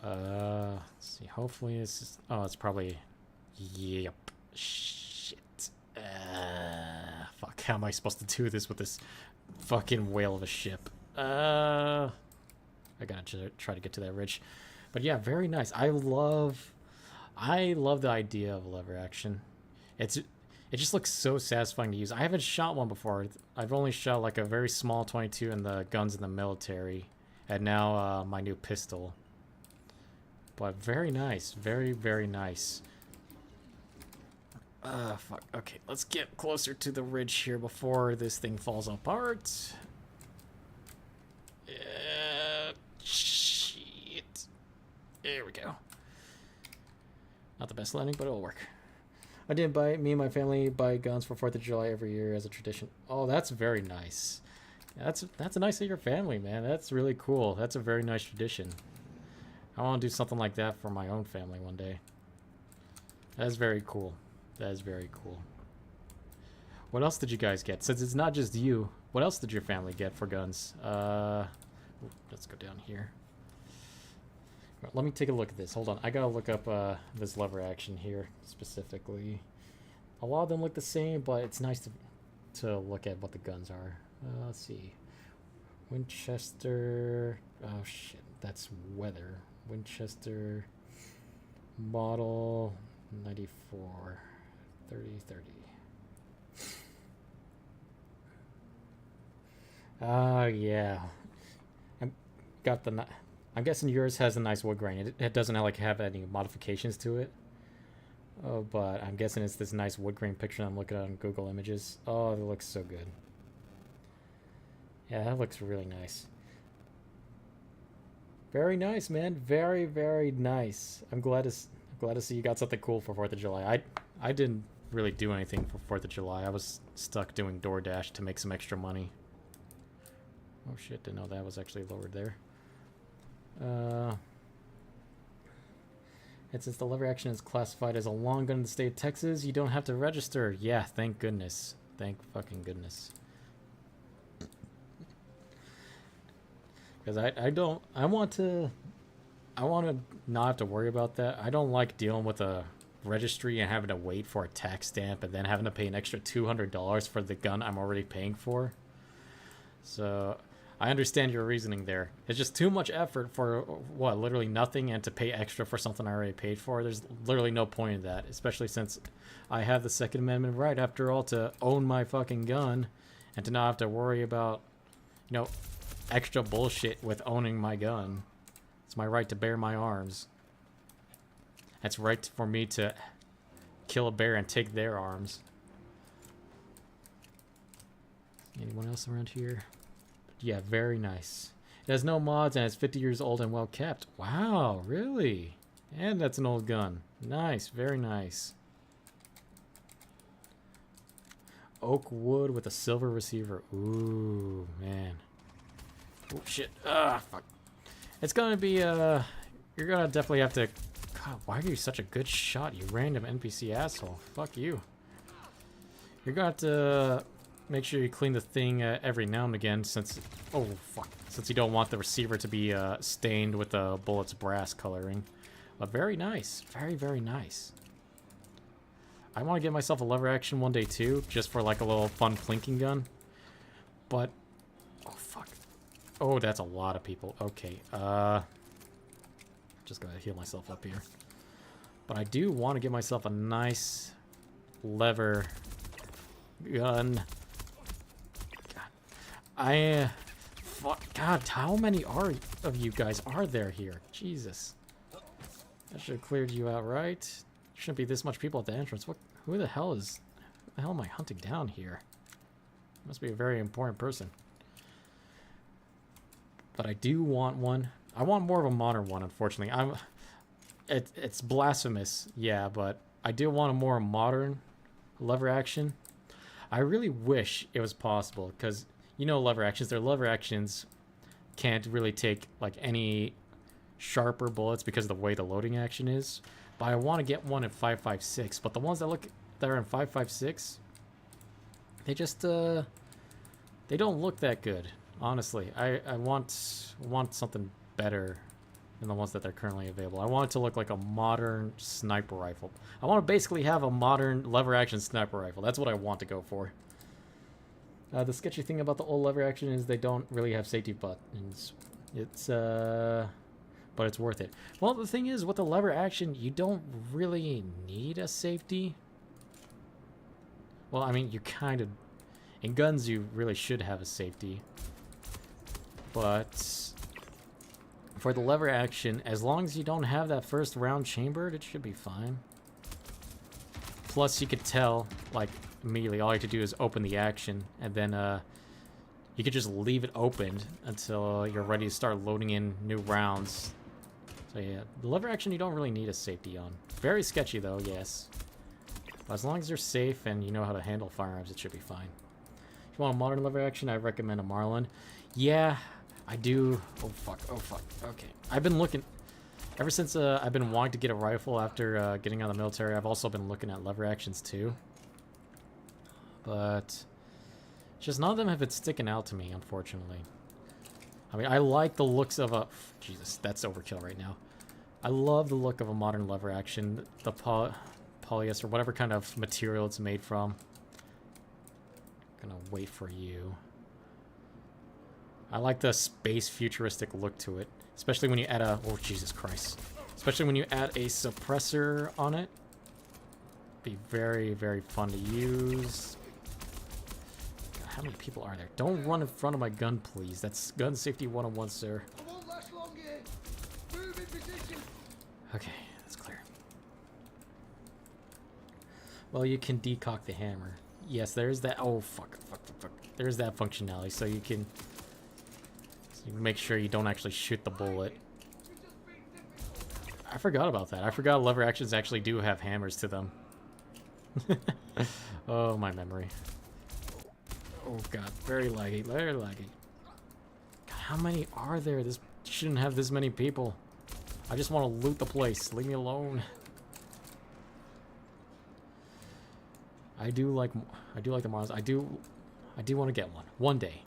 Let's see. Hopefully this is... Oh, it's probably... Yep. Shit. Fuck. How am I supposed to do this with this fucking whale of a ship? I gotta try to get to that ridge. But yeah, very nice. I love the idea of lever action. It just looks so satisfying to use. I haven't shot one before. I've only shot like a very small 22 in the guns in the military, and now my new pistol. But very nice, very, very nice. Fuck. Okay, let's get closer to the ridge here before this thing falls apart. Shit. There we go. Not the best landing, but it'll work. Me and my family buy guns for 4th of July every year as a tradition. Oh, that's very nice. That's nice of your family, man. That's really cool. That's a very nice tradition. I want to do something like that for my own family one day. That is very cool. That is very cool. What else did you guys get? Since it's not just you, what else did your family get for guns? Let's go down here. Let me take a look at this. Hold on. I gotta look up this lever action here specifically. A lot of them look the same, but it's nice to look at what the guns are. Let's see. Winchester. Oh shit, that's weather. Winchester model 94 30-30. Yeah. I'm guessing yours has a nice wood grain. It doesn't have any modifications to it. Oh, but I'm guessing it's this nice wood grain picture I'm looking at on Google Images. Oh, it looks so good. Yeah, that looks really nice. Very nice, man. Very, very nice. I'm glad to see you got something cool for 4th of July. I didn't really do anything for 4th of July. I was stuck doing DoorDash to make some extra money. Oh shit, didn't know that was actually lowered there. And since the lever action is classified as a long gun in the state of Texas, you don't have to register. Yeah, thank goodness. Thank fucking goodness. Because I want to not have to worry about that. I don't like dealing with a registry and having to wait for a tax stamp and then having to pay an extra $200 for the gun I'm already paying for. So I understand your reasoning there. It's just too much effort for, what, literally nothing, and to pay extra for something I already paid for. There's literally no point in that, especially since I have the Second Amendment right, after all, to own my fucking gun and to not have to worry about, you know, extra bullshit with owning my gun. It's my right to bear my arms. It's right for me to kill a bear and take their arms. Anyone else around here? Yeah, very nice. It has no mods and it's 50 years old and well kept. Wow, really? And that's an old gun. Nice, very nice. Oak wood with a silver receiver. Ooh, man. Oh, shit. Ah, fuck. It's gonna be, you're gonna definitely have to... God, why are you such a good shot, you random NPC asshole? Fuck you. You're gonna have to make sure you clean the thing every now and again since... Oh, fuck. Since you don't want the receiver to be stained with the bullet's brass coloring. But very nice. Very, very nice. I want to get myself a lever action one day too, just for like a little fun plinking gun. But... Oh, fuck. Oh, that's a lot of people. Okay, just gonna heal myself up here. But I do want to get myself a nice lever gun. God. Fuck. God, how many of you guys are there here? Jesus. I should have cleared you out, right? Shouldn't be this much people at the entrance. Who the hell am I hunting down here? Must be a very important person. But I do want one. I want more of a modern one, unfortunately. It's blasphemous, yeah, but I do want a more modern lever action. I really wish it was possible, because you know lever actions. Their lever actions can't really take like any sharper bullets because of the way the loading action is. But I want to get one in 5.56. But the ones that are in 5.56, they just they don't look that good. Honestly, I want something better than the ones that are currently available. I want it to look like a modern sniper rifle. I want to basically have a modern lever action sniper rifle. That's what I want to go for. The sketchy thing about the old lever action is they don't really have safety buttons. But it's worth it. Well, the thing is, with the lever action, you don't really need a safety. Well, I mean, you kind of... In guns, you really should have a safety. But for the lever action, as long as you don't have that first round chambered, it should be fine. Plus, you could tell, like, immediately, all you have to do is open the action, and then, you could just leave it opened until you're ready to start loading in new rounds. So yeah, the lever action you don't really need a safety on. Very sketchy though, yes. But as long as you're safe and you know how to handle firearms, it should be fine. If you want a modern lever action, I recommend a Marlin. Yeah, I do. Oh fuck, oh fuck. Okay. I've been looking... Ever since I've been wanting to get a rifle after getting out of the military, I've also been looking at lever actions too. But... just none of them have been sticking out to me, unfortunately. I mean, I like the looks of a... Jesus, that's overkill right now. I love the look of a modern lever action. The polyester, whatever kind of material it's made from. Gonna wait for you. I like the space futuristic look to it. Especially when you add a... Oh, Jesus Christ. Especially when you add a suppressor on it. Be very, very fun to use. How many people are there? Don't run in front of my gun, please. That's gun safety 101, sir. I won't last long here. Move in position. Okay, that's clear. Well, you can decock the hammer. Yes, there's that. Oh, fuck. There's that functionality, so you can make sure you don't actually shoot the bullet. I forgot about that. I forgot lever actions actually do have hammers to them. Oh, my memory. Oh god, very laggy, very laggy. God, how many are there? This shouldn't have this many people. I just want to loot the place. Leave me alone. I do like the Mars. I do want to get one. One day.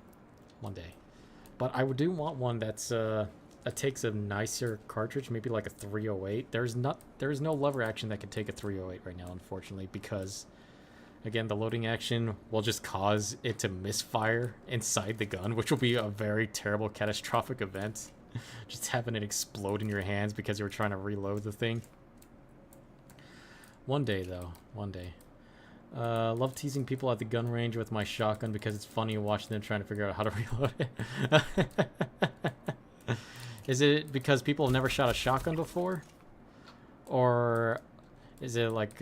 But I do want one that's that takes a nicer cartridge, maybe like a 308. There's no lever action that can take a 308 right now, unfortunately, because again, the loading action will just cause it to misfire inside the gun, which will be a very terrible, catastrophic event. Just having it explode in your hands because you were trying to reload the thing. One day, though. One day. Love teasing people at the gun range with my shotgun because it's funny watching them trying to figure out how to reload it. Is it because people have never shot a shotgun before? Or is it like...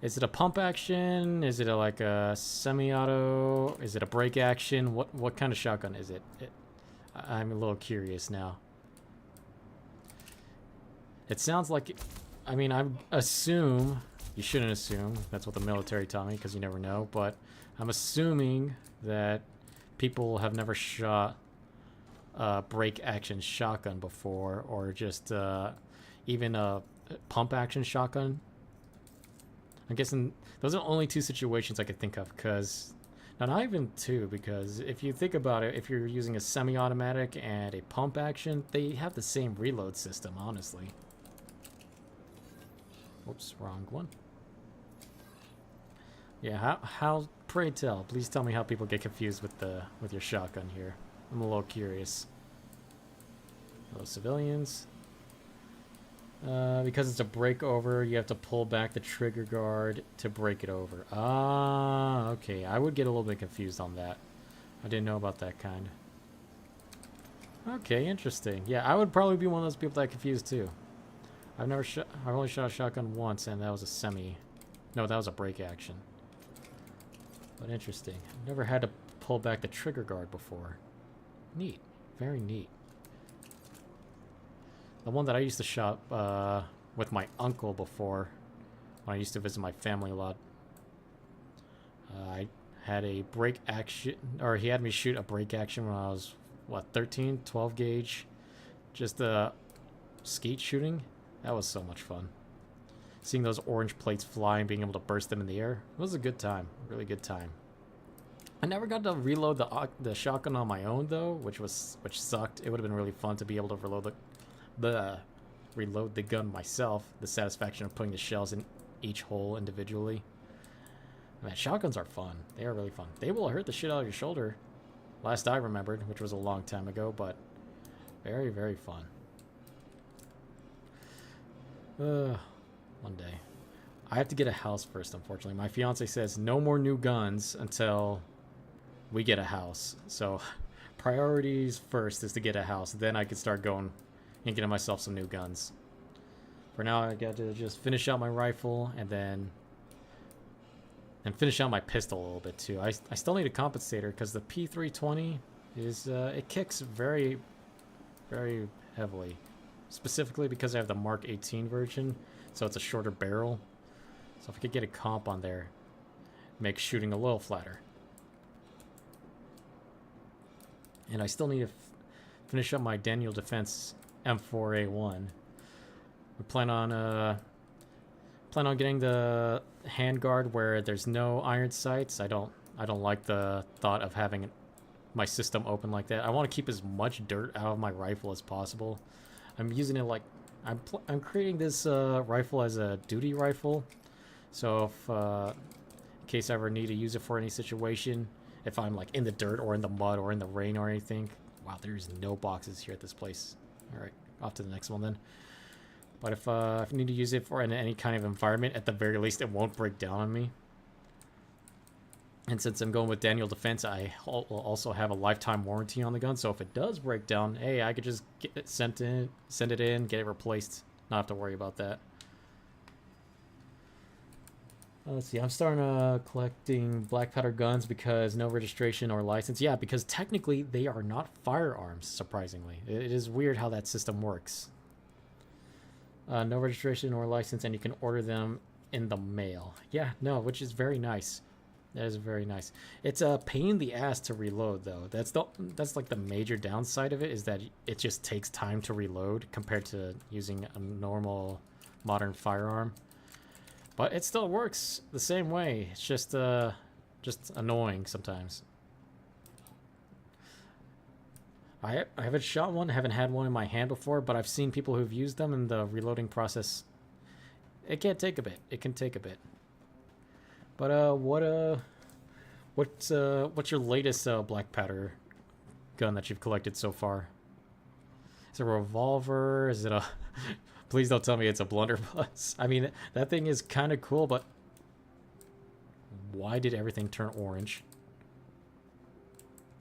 Is it a pump action? Is it like a semi-auto? Is it a break action? What kind of shotgun? shotgun is it? I'm a little curious now. It sounds like, I mean, I assume, you shouldn't assume, that's what the military taught me because you never know, but I'm assuming that people have never shot a break action shotgun before, or just even a pump action shotgun. I'm guessing those are the only two situations I could think of, because not even two, because if you think about it, if you're using a semi-automatic and a pump action, they have the same reload system, honestly. Whoops, wrong one. Yeah, how pray tell, please tell me how people get confused with your shotgun here. I'm a little curious. Hello, civilians. Because it's a breakover, you have to pull back the trigger guard to break it over. Ah, okay. I would get a little bit confused on that. I didn't know about that kind. Okay, interesting. Yeah, I would probably be one of those people that confused too. I've only shot a shotgun once, and that was a semi. No, that was a break action. But interesting. I've never had to pull back the trigger guard before. Neat. Very neat. The one that I used to shop with my uncle before, when I used to visit my family a lot, I had a break action, or he had me shoot a break action when I was, what, 13, 12 gauge, just skeet shooting. That was so much fun. Seeing those orange plates fly and being able to burst them in the air, it was a good time, really good time. I never got to reload the shotgun on my own though, which sucked. It would have been really fun to be able to reload the gun myself. The satisfaction of putting the shells in each hole individually. Man, shotguns are fun. They are really fun. They will hurt the shit out of your shoulder. Last I remembered, which was a long time ago, but very, very fun. One day. I have to get a house first, unfortunately. My fiance says no more new guns until we get a house. So priorities first is to get a house. Then I can start going and getting myself some new guns. For now, I got to just finish out my rifle and then finish out my pistol a little bit too. I still need a compensator because the P320 is it kicks very, very heavily. Specifically because I have the Mark 18 version, so it's a shorter barrel. So if I could get a comp on there, make shooting a little flatter. And I still need to finish up my Daniel Defense M4A1. We plan on getting the handguard where there's no iron sights. I don't like the thought of having my system open like that. I want to keep as much dirt out of my rifle as possible. I'm using it like I'm creating this rifle as a duty rifle. So if in case I ever need to use it for any situation, if I'm like in the dirt or in the mud or in the rain or anything. Wow, there's no boxes here at this place. All right, off to the next one then. But if I need to use it for in any kind of environment, at the very least, it won't break down on me. And since I'm going with Daniel Defense, I will also have a lifetime warranty on the gun. So if it does break down, hey, I could just get it send it in, get it replaced. Not have to worry about that. Let's see. I'm starting collecting black powder guns because no registration or license. Yeah, because technically they are not firearms, surprisingly. It is weird how that system works. No registration or license, and you can order them in the mail. Yeah, no, which is very nice. That is very nice. It's a pain in the ass to reload, though. That's like the major downside of it, is that it just takes time to reload compared to using a normal modern firearm. But it still works the same way. It's just annoying sometimes. I haven't shot one, haven't had one in my hand before, but I've seen people who've used them, and the reloading process, it can take a bit. It can take a bit. But what's your latest black powder gun that you've collected so far? Is it a revolver? Is it a please don't tell me it's a blunderbuss. I mean, that thing is kind of cool, but why did everything turn orange?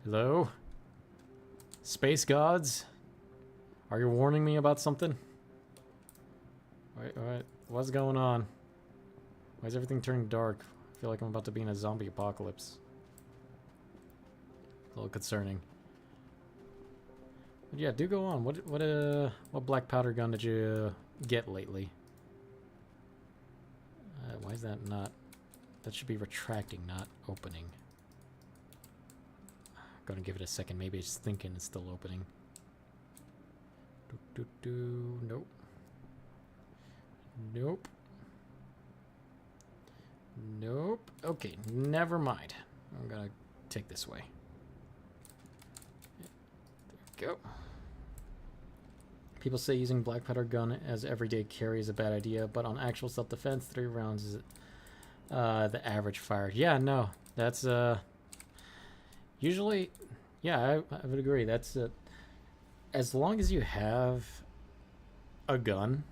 Hello? Space gods? Are you warning me about something? Wait, what's going on? Why is everything turning dark? I feel like I'm about to be in a zombie apocalypse. A little concerning. But yeah, do go on. What black powder gun did you get lately? Why is that not? That should be retracting, not opening. Gonna give it a second. Maybe it's thinking it's still opening. Nope. Nope. Nope. Okay, never mind. I'm gonna take this way. There we go. People say using black powder gun as everyday carry is a bad idea, but on actual self-defense, 3 rounds is the average fire. Yeah, no, that's usually, yeah, I would agree. That's as long as you have a gun,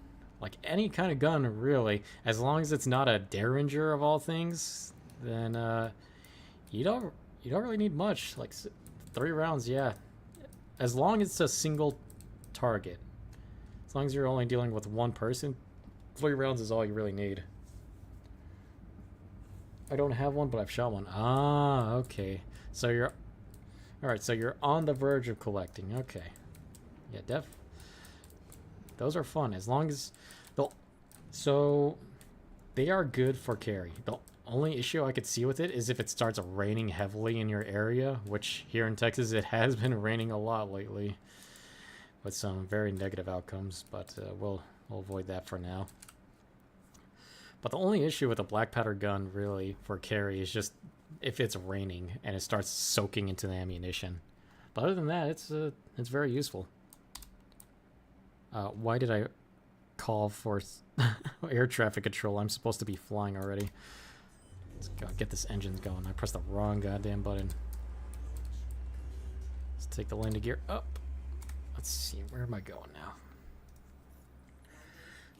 like any kind of gun, really, as long as it's not a Derringer of all things, then you don't really need much. Like 3 rounds, yeah, as long as it's a single target. As long as you're only dealing with one person, 3 rounds is all you really need. I don't have one, but I've shot one. Ah, okay. So you're... Alright, so you're on the verge of collecting. Okay. Yeah, those are fun. As long as... So, they are good for carry. The only issue I could see with it is if it starts raining heavily in your area, which here in Texas it has been raining a lot lately. With some very negative outcomes, but we'll avoid that for now. But the only issue with a black powder gun, really, for carry is just if it's raining and it starts soaking into the ammunition. But other than that, it's very useful. Why did I call for air traffic control? I'm supposed to be flying already. Let's go get this engine going. I pressed the wrong goddamn button. Let's take the landing gear up. Let's see, where am I going now?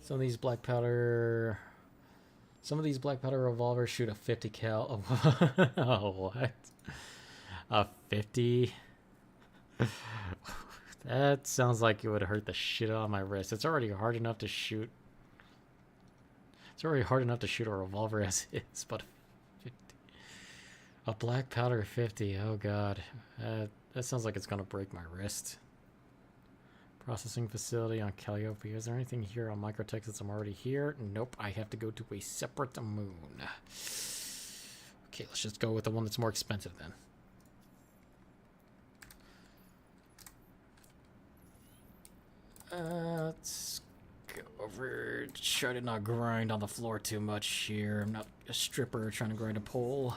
Some of these black powder revolvers shoot a 50 cal. Oh, what? A 50? That sounds like it would hurt the shit out of my wrist. It's already hard enough to shoot. It's already hard enough to shoot a revolver as is, but 50. A black powder 50. Oh god, that sounds like it's gonna break my wrist. Processing facility on Calliope. Is there anything here on Microtech since I'm already here? Nope, I have to go to a separate moon. Okay, let's just go with the one that's more expensive then. Let's go over. Try to not grind on the floor too much here. I'm not a stripper trying to grind a pole.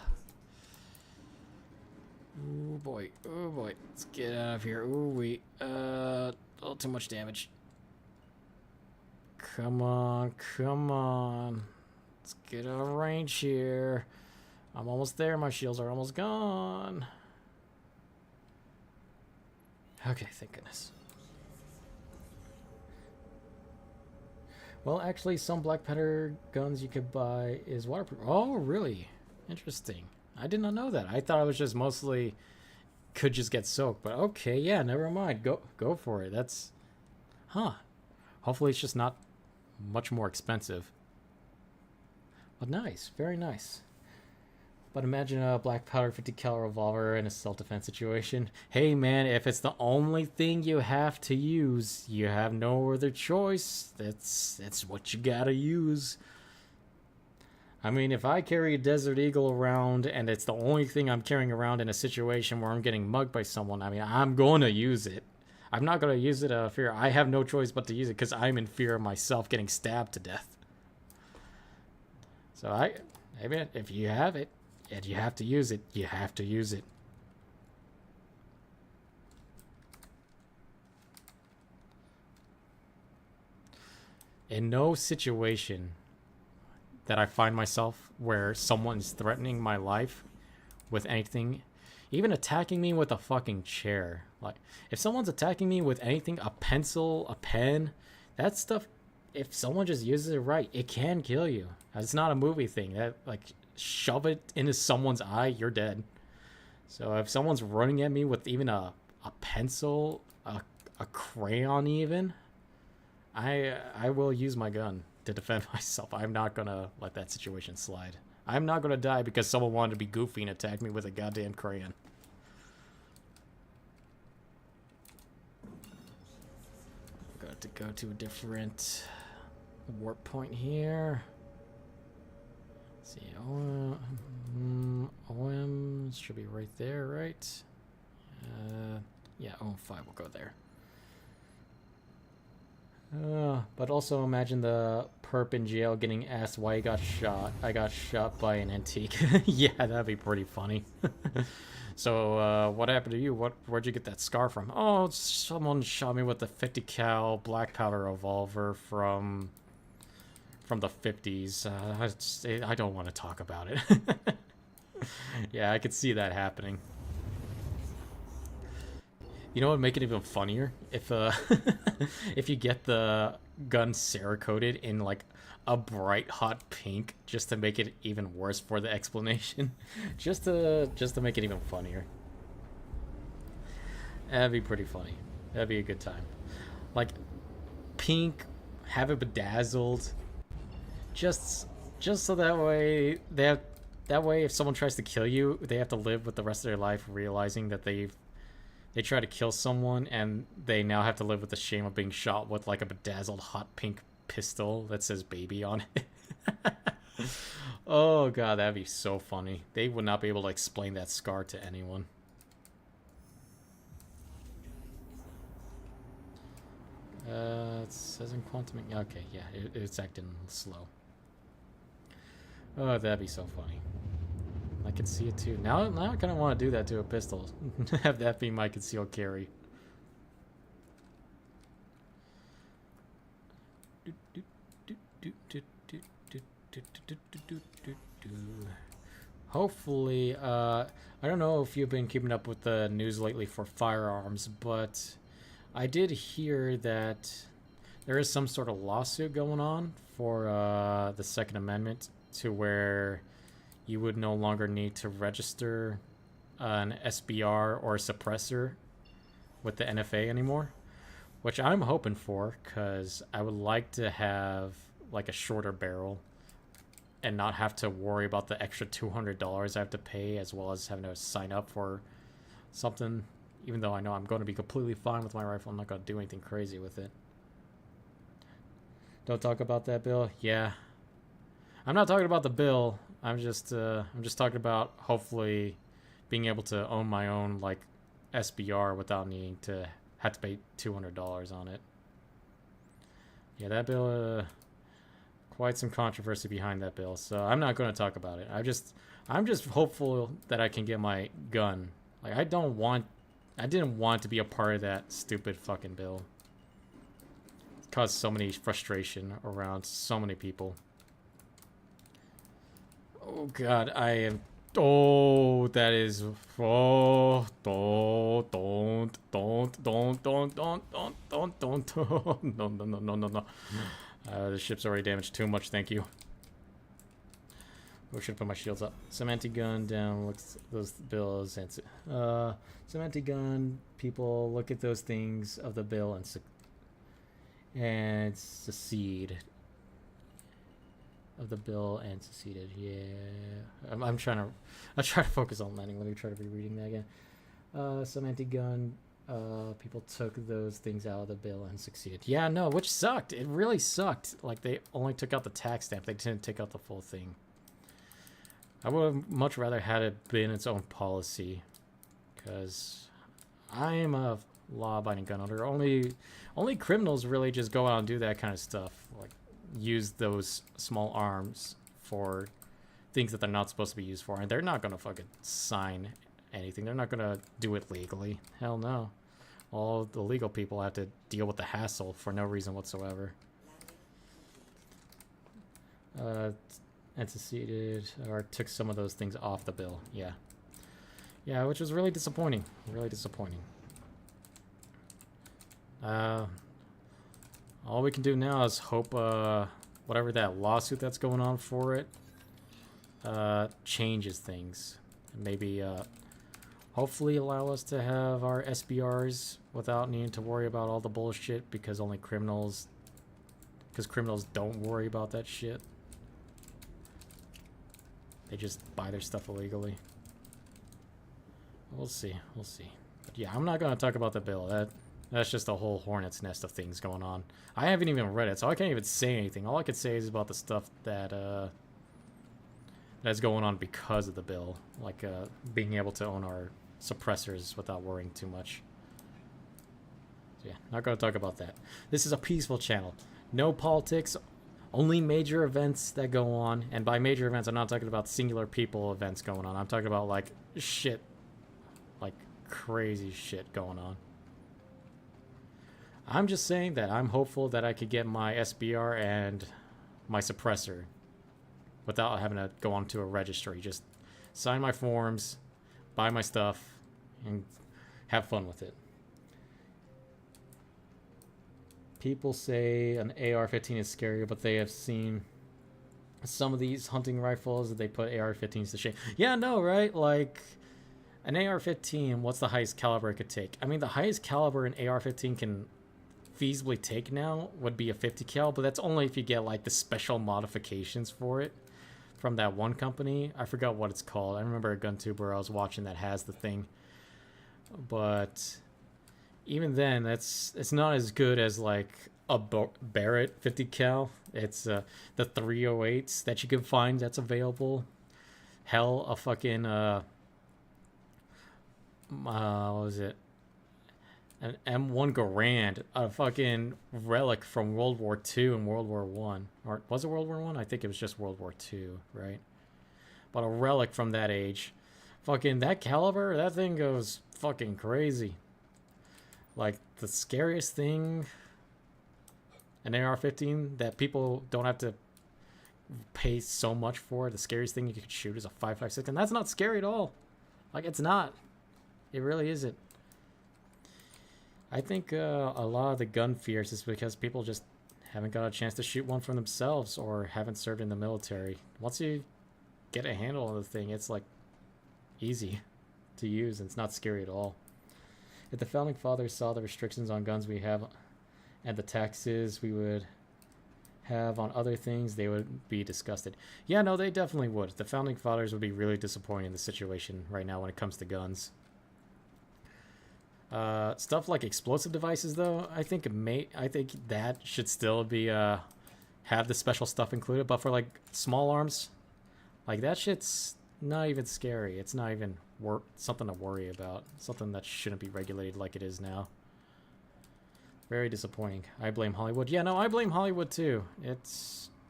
Oh boy, oh boy. Let's get out of here. Ooh, wait. A little too much damage. Come on, come on. Let's get out of range here. I'm almost there. My shields are almost gone. Okay, thank goodness. Well, actually, some black powder guns you could buy is waterproof. Oh, really? Interesting. I did not know that. I thought it was just mostly could just get soaked. But okay, yeah, never mind. Go for it. That's... Huh. Hopefully it's just not much more expensive. But nice. Very nice. But imagine a black powder 50 cal revolver in a self-defense situation. Hey man, if it's the only thing you have to use, you have no other choice. That's what you gotta use. I mean, if I carry a Desert Eagle around and it's the only thing I'm carrying around in a situation where I'm getting mugged by someone, I mean, I'm going to use it. I'm not going to use it out of fear. I have no choice but to use it because I'm in fear of myself getting stabbed to death. So I mean, if you have it and you have to use it, you have to use it. In no situation that I find myself where someone's threatening my life with anything, even attacking me with a fucking chair. Like, if someone's attacking me with anything, a pencil, a pen, that stuff, if someone just uses it right, it can kill you. It's not a movie thing. That, like, shove it into someone's eye, you're dead. So if someone's running at me with even a pencil, a crayon even, I will use my gun to defend myself. I'm not gonna let that situation slide. I'm not gonna die because someone wanted to be goofy and attack me with a goddamn crayon. go to a different warp point here. Let's see, OM should be right there, right? Yeah, OM5 will go there. But also imagine the perp in jail getting asked why he got shot. I got shot by an antique. Yeah, that'd be pretty funny. So, what happened to you? Where'd you get that scar from? Oh, someone shot me with the 50 cal black powder revolver from the 50s. I don't want to talk about it. Yeah, I could see that happening. You know what would make it even funnier? If if you get the gun Cerakoted in like a bright hot pink just to make it even worse for the explanation. just to make it even funnier. That'd be pretty funny. That'd be a good time. Like pink, have it bedazzled. Just so that way if someone tries to kill you, they have to live with the rest of their life realizing that they try to kill someone and they now have to live with the shame of being shot with like a bedazzled hot pink pistol that says baby on it. Oh god, that'd be so funny. They would not be able to explain that scar to anyone. It says in quantum. Okay, yeah, it's acting slow. Oh, that'd be so funny. I can see it too. Now I kind of want to do that to a pistol. Have that be my concealed carry. Hopefully, I don't know if you've been keeping up with the news lately for firearms, but I did hear that there is some sort of lawsuit going on for the Second Amendment to where you would no longer need to register an SBR or a suppressor with the NFA anymore, which I'm hoping for because I would like to have like a shorter barrel and not have to worry about the extra $200 I have to pay, as well as having to sign up for something, even though I know I'm going to be completely fine with my rifle. I'm not going to do anything crazy with it. Don't talk about that bill. Yeah, I'm not talking about the bill. I'm just talking about hopefully being able to own my own like SBR without needing to have to pay $200 on it. Yeah, that bill, quite some controversy behind that bill, so I'm not going to talk about it. I'm just hopeful that I can get my gun. Like I didn't want to be a part of that stupid fucking bill. It caused so many frustration around so many people. Oh god, I am. Oh, that is. Oh, don't. No. The ship's already damaged too much. Thank you. I should put my shields up. Some anti-gun down. Looks those bills and some anti-gun people look at those things of the bill and secede. Of the bill and seceded. Yeah, I'm trying to focus on landing. Let me try to be reading that again. Some anti-gun people took those things out of the bill and succeeded. Yeah, no, which sucked. It really sucked. Like they only took out the tax stamp. They didn't take out the full thing. I would have much rather had it been its own policy, because I am a law-abiding gun owner. Only criminals really just go out and do that kind of stuff. Like use those small arms for things that they're not supposed to be used for, and they're not gonna fucking sign anything. They're not gonna do it legally. Hell no. All the legal people have to deal with the hassle for no reason whatsoever. Anteceded or took some of those things off the bill. Yeah, which was really disappointing. All we can do now is hope whatever that lawsuit that's going on for it changes things. Maybe hopefully allow us to have our SBRs without needing to worry about all the bullshit, because criminals don't worry about that shit. They just buy their stuff illegally. We'll see. But yeah, I'm not gonna talk about the bill. That's just a whole hornet's nest of things going on. I haven't even read it, so I can't even say anything. All I could say is about the stuff that that's going on because of the bill, like being able to own our suppressors without worrying too much. So yeah, not going to talk about that. This is a peaceful channel. No politics, only major events that go on. And by major events, I'm not talking about singular people events going on. I'm talking about like shit, like crazy shit going on. I'm just saying that I'm hopeful that I could get my SBR and my suppressor without having to go onto a registry. Just sign my forms, buy my stuff, and have fun with it. People say an AR-15 is scarier, but they have seen some of these hunting rifles that they put AR-15s to shame. Yeah, no, right? Like, an AR-15, what's the highest caliber it could take? I mean, the highest caliber an AR-15 can feasibly take now would be a 50 cal, but that's only if you get, like, the special modifications for it from that one company. I forgot what it's called. I remember a gun tuber I was watching that has the thing. But even then, it's not as good as like a Barrett 50 cal. It's the 308s that you can find that's available. Hell, a fucking what was it? An M1 Garand, a fucking relic from World War II and World War One. Or was it World War One? I think it was just World War II, right? But a relic from that age. Fucking that caliber, that thing goes fucking crazy. Like, the scariest thing, an AR-15 that people don't have to pay so much for, the scariest thing you could shoot is a 5.56, and that's not scary at all. Like, it's not. It really isn't. I think a lot of the gun fears is because people just haven't got a chance to shoot one for themselves or haven't served in the military. Once you get a handle on the thing, it's like easy to use and it's not scary at all. If the founding fathers saw the restrictions on guns we have and the taxes we would have on other things, they would be disgusted. Yeah, no, they definitely would. The founding fathers would be really disappointed in the situation right now when it comes to guns. Stuff like explosive devices, though, I think that should still be have the special stuff included. But for like small arms, like that shit's not even scary. It's not even something to worry about. Something that shouldn't be regulated like it is now. Very disappointing. I blame Hollywood. Yeah, no, I blame Hollywood too.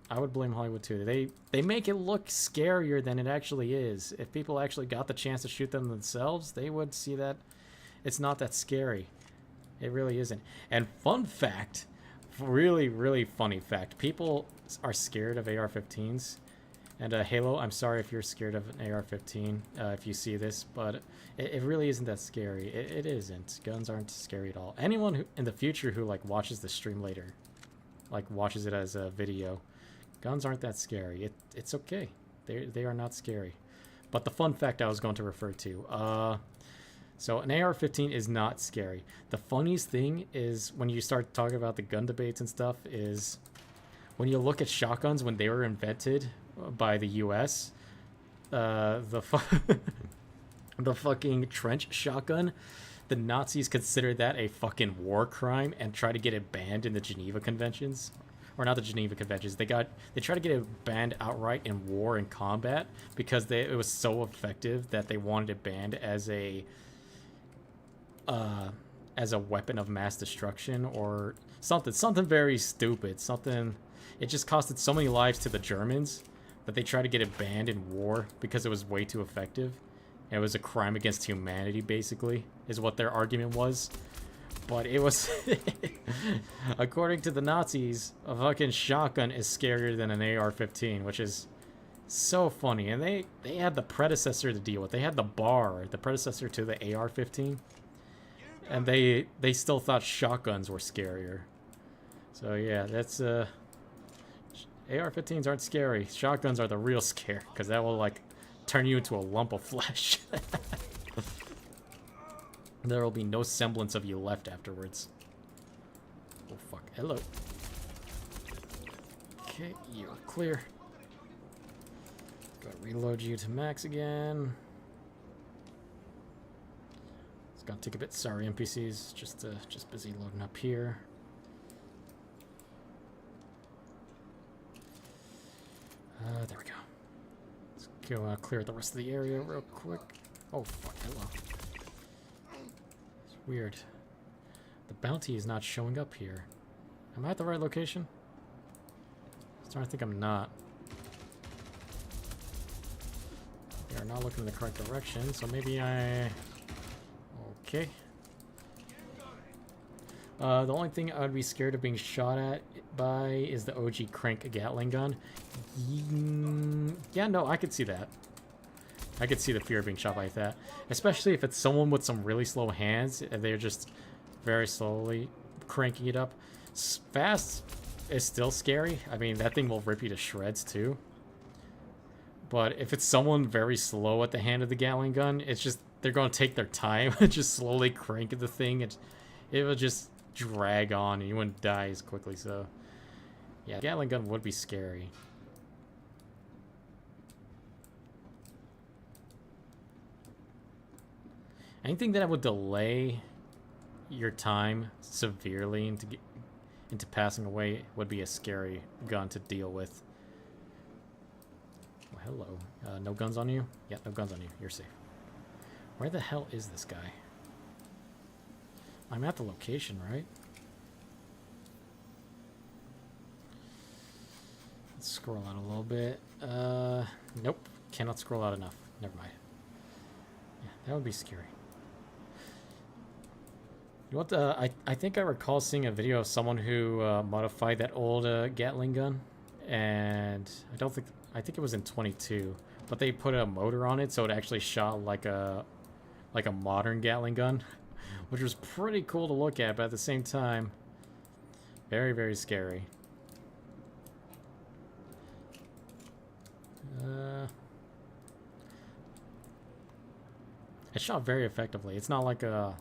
I would blame Hollywood too. They make it look scarier than it actually is. If people actually got the chance to shoot them themselves, they would see that it's not that scary. It really isn't. And fun fact, really, really funny fact, people are scared of AR-15s. And Halo, I'm sorry if you're scared of an AR-15 if you see this, but it really isn't that scary. It isn't. Guns aren't scary at all. Anyone who, in the future who like watches the stream later, like watches it as a video, guns aren't that scary. It's okay. They are not scary. But the fun fact I was going to refer to, so an AR-15 is not scary. The funniest thing is when you start talking about the gun debates and stuff is when you look at shotguns when they were invented by the U.S., the fucking trench shotgun, the Nazis considered that a fucking war crime and tried to get it banned in the Geneva Conventions. Or not the Geneva Conventions. They tried to get it banned outright in war and combat because it was so effective that they wanted it banned as a weapon of mass destruction or something very stupid. It just costed so many lives to the Germans that they tried to get it banned in war because it was way too effective. It was a crime against humanity, basically, is what their argument was. But it was, according to the Nazis, a fucking shotgun is scarier than an AR-15, which is so funny. And they had the predecessor to deal with. They had the BAR, the predecessor to the AR-15. And they still thought shotguns were scarier. So yeah, that's AR-15s aren't scary. Shotguns are the real scare, because that will like turn you into a lump of flesh. There will be no semblance of you left afterwards. Oh fuck, hello. Okay, you're clear. Gotta reload you to max again. Let's gonna take a bit. Sorry, NPCs. Just busy loading up here. There we go. Let's go clear the rest of the area real quick. Oh fuck! Hello. It's weird. The bounty is not showing up here. Am I at the right location? I'm starting to think I'm not. We are not looking in the correct direction, so maybe I... Okay. The only thing I would be scared of being shot at by is the OG crank Gatling gun. Yeah, no, I could see that. I could see the fear of being shot by that. Especially if it's someone with some really slow hands and they're just very slowly cranking it up. Fast is still scary. I mean, that thing will rip you to shreds too. But if it's someone very slow at the hand of the Gatling gun, it's just, they're going to take their time and just slowly crank the thing. And it will just drag on and you wouldn't die as quickly. So, yeah, Gatling gun would be scary. Anything that would delay your time severely into passing away would be a scary gun to deal with. Oh, hello. No guns on you? Yeah, no guns on you. You're safe. Where the hell is this guy? I'm at the location, right? Let's scroll out a little bit. Nope. Cannot scroll out enough. Never mind. Yeah, that would be scary. You know what? I think I recall seeing a video of someone who modified that old Gatling gun, and I think it was in 22, but they put a motor on it so it actually shot like a modern Gatling gun, which was pretty cool to look at, but at the same time, very, very scary. It shot very effectively. It's not like a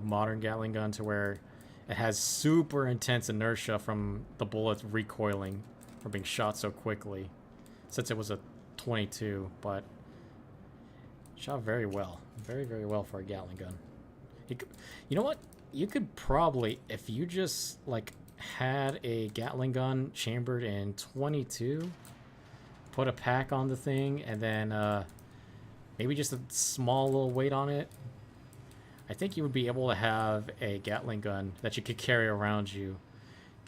modern Gatling gun to where it has super intense inertia from the bullets recoiling or being shot so quickly, since it was a 22, but shot very well. Very, very well for a Gatling gun. You know what? You could probably, if you just like had a Gatling gun chambered in 22, put a pack on the thing, and then maybe just a small little weight on it, I think you would be able to have a Gatling gun that you could carry around you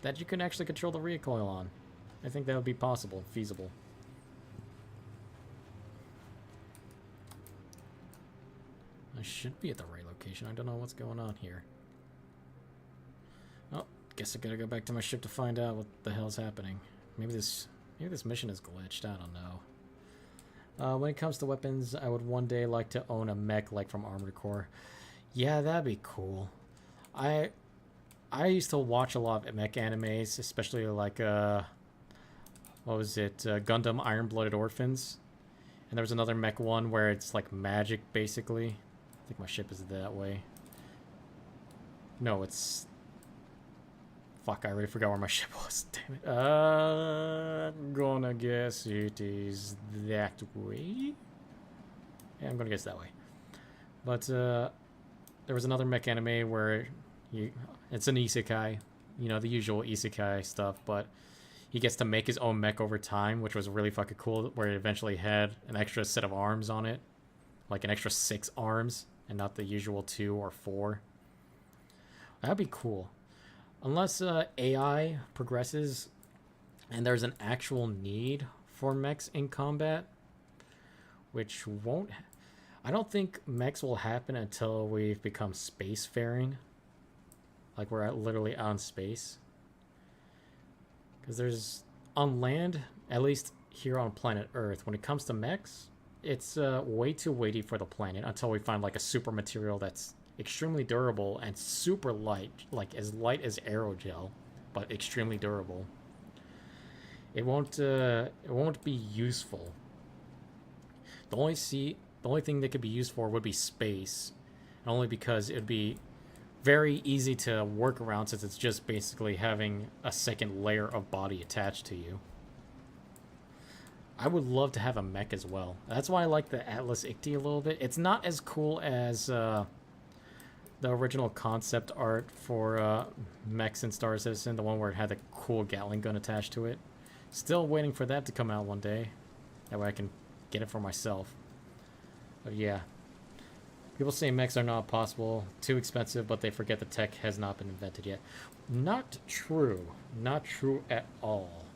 that you can actually control the recoil on. I think that would be possible, feasible. I should be at the right location. I don't know what's going on here. Oh, guess I gotta go back to my ship to find out what the hell's happening. Maybe this mission is glitched. I don't know. When it comes to weapons, I would one day like to own a mech like from Armored Core. Yeah, that'd be cool. I used to watch a lot of mech animes, especially like what was it? Gundam Iron Blooded Orphans. And there was another mech one where it's like magic basically. I think my ship is that way. No, it's fuck, I already forgot where my ship was. Damn it. I'm gonna guess it is that way. Yeah, I'm gonna guess that way. But there was another mech anime where it's an isekai, you know, the usual isekai stuff, but he gets to make his own mech over time, which was really fucking cool, where it eventually had an extra set of arms on it, like an extra 6 arms, and not the usual 2 or 4. That'd be cool. Unless AI progresses and there's an actual need for mechs in combat, which won't... I don't think mechs will happen until we've become spacefaring. Like we're literally out in space. Because there's... On land, at least here on planet Earth, when it comes to mechs, it's way too weighty for the planet until we find like a super material that's extremely durable and super light. Like as light as aerogel, but extremely durable. It won't be useful. The only thing that could be used for would be space, only because it would be very easy to work around since it's just basically having a second layer of body attached to you. I would love to have a mech as well. That's why I like the Atlas Ichty a little bit. It's not as cool as the original concept art for Mechs and Star Citizen, the one where it had the cool Gatling gun attached to it. Still waiting for that to come out one day. That way I can get it for myself. But yeah. People say mechs are not possible, too expensive, but they forget the tech has not been invented yet. Not true. Not true at all.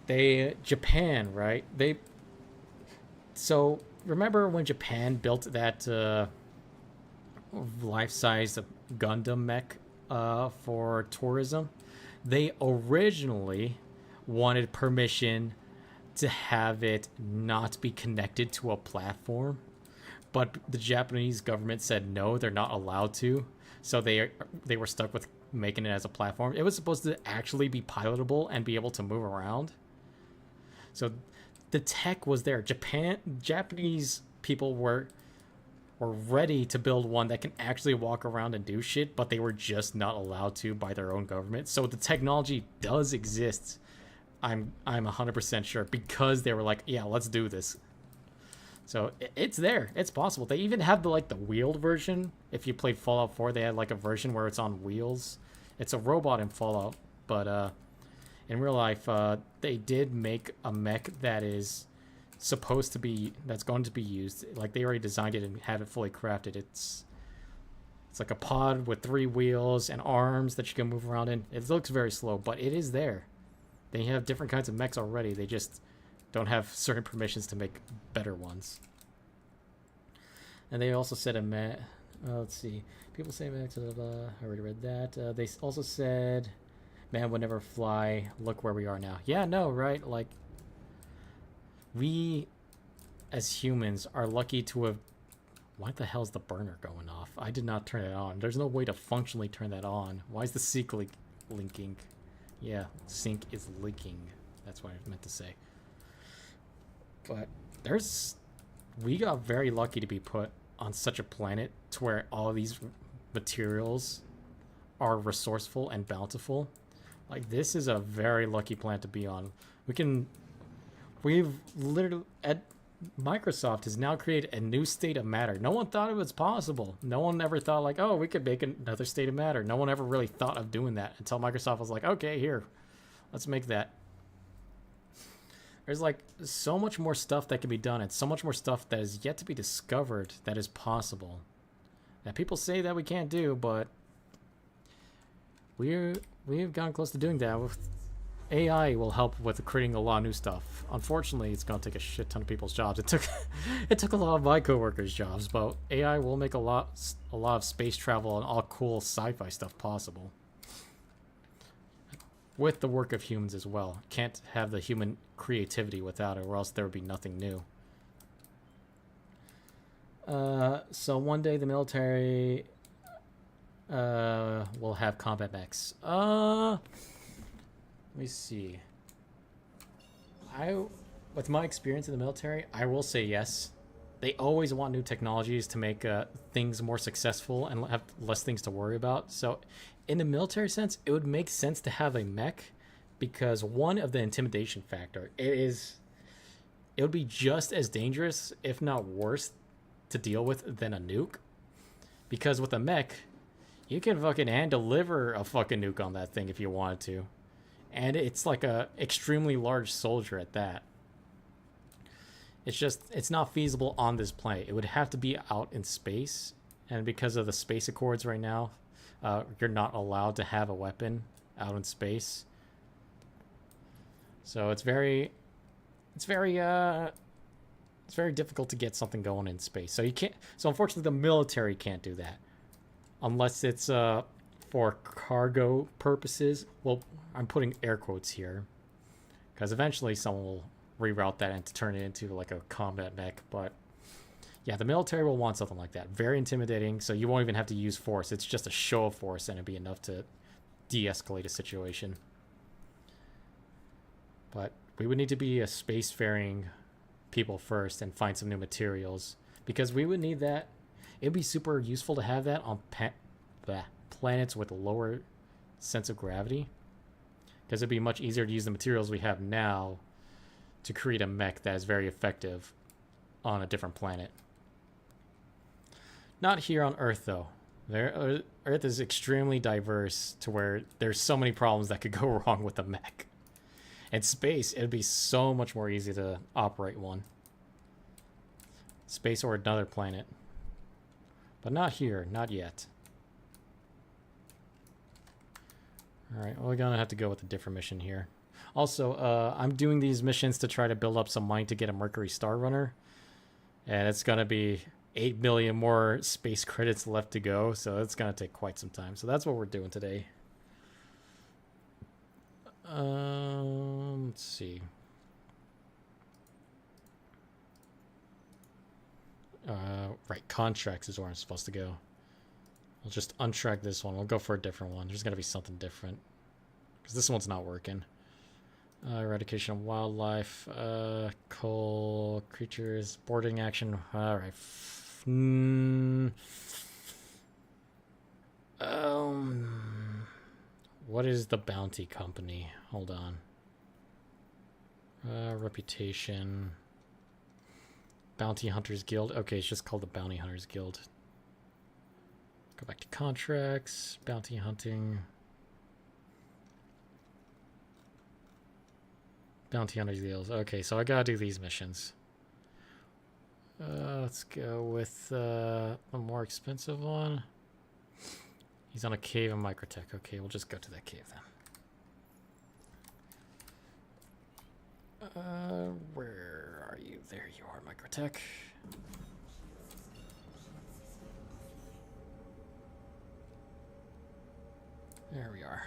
Japan, right? So, remember when Japan built that life-size Gundam mech for tourism? They originally wanted permission to have it not be connected to a platform. But the Japanese government said no, they're not allowed to. So they were stuck with making it as a platform. It was supposed to actually be pilotable and be able to move around. So the tech was there. Japanese people were ready to build one that can actually walk around and do shit, but they were just not allowed to by their own government. So the technology does exist. I'm 100% sure, because they were like, yeah, let's do this. So it's there. It's possible. They even have the wheeled version. If you played Fallout 4, they had like a version where it's on wheels. It's a robot in Fallout, but in real life, they did make a mech that is that's going to be used. Like, they already designed it and have it fully crafted. It's like a pod with 3 wheels and arms that you can move around in. It looks very slow, but it is there. They have different kinds of mechs already. They just don't have certain permissions to make better ones. And they also said a mech. Let's see. People say mech. I already read that. They also said, "Man would never fly. Look where we are now." Yeah, no, right? Like, we, as humans, are lucky to have. Why the hell is the burner going off? I did not turn it on. There's no way to functionally turn that on. Why is the sync linking? Yeah, sync is leaking. That's what I meant to say. But we got very lucky to be put on such a planet to where all these materials are resourceful and bountiful. Like, this is a very lucky planet to be on. We've literally, Microsoft has now created a new state of matter. No one thought it was possible. No one ever thought, like, oh, we could make another state of matter. No one ever really thought of doing that until Microsoft was like, okay, here, let's make that. There's like so much more stuff that can be done, and so much more stuff that is yet to be discovered that is possible. That people say that we can't do, but we've gotten close to doing that. AI will help with creating a lot of new stuff. Unfortunately, it's gonna take a shit ton of people's jobs. It took a lot of my coworkers' jobs, but AI will make a lot of space travel and all cool sci-fi stuff possible. With the work of humans as well. Can't have the human creativity without it, or else there would be nothing new. So one day the military will have combat mechs. Let me see. With my experience in the military, I will say yes. They always want new technologies to make things more successful and have less things to worry about. So in the military sense, it would make sense to have a mech, because one of the intimidation factor, it would be just as dangerous, if not worse, to deal with than a nuke. Because with a mech, you can fucking hand deliver a fucking nuke on that thing if you wanted to. And it's like a extremely large soldier at that. It's not feasible on this planet. It would have to be out in space. And because of the space accords right now, you're not allowed to have a weapon out in space. So it's very difficult to get something going in space. So unfortunately the military can't do that. Unless it's for cargo purposes. Well, I'm putting air quotes here, because eventually someone will reroute that and to turn it into like a combat mech. But yeah, the military will want something like that. Very intimidating, so you won't even have to use force. It's just a show of force, and it'd be enough to de-escalate a situation. But we would need to be a spacefaring people first and find some new materials, because we would need that. It'd be super useful to have that on planets with a lower sense of gravity, because it'd be much easier to use the materials we have now to create a mech that is very effective on a different planet. Not here on Earth, though. Earth is extremely diverse to where there's so many problems that could go wrong with the mech. In space, it'd be so much more easy to operate one. Space or another planet. But not here, not yet. Alright, well, we're gonna have to go with a different mission here. Also, I'm doing these missions to try to build up some money to get a Mercury Star Runner. And it's gonna be 8 million more space credits left to go, so it's gonna take quite some time. So that's what we're doing today. Let's see. Right, contracts is where I'm supposed to go. We'll just untrack this one. We'll go for a different one. There's gotta be something different. Because this one's not working. Eradication of wildlife, coal, creatures, boarding action. Alright. What is the bounty company? Hold on. Reputation. Bounty Hunters Guild. Okay, it's just called the Bounty Hunters Guild. Go back to contracts, bounty hunting. Bounty Hunters Guild. Okay, so I gotta do these missions. Let's go with the more expensive one. He's on a cave in Microtech. Okay, we'll just go to that cave then. Where are you? There you are, Microtech. There we are.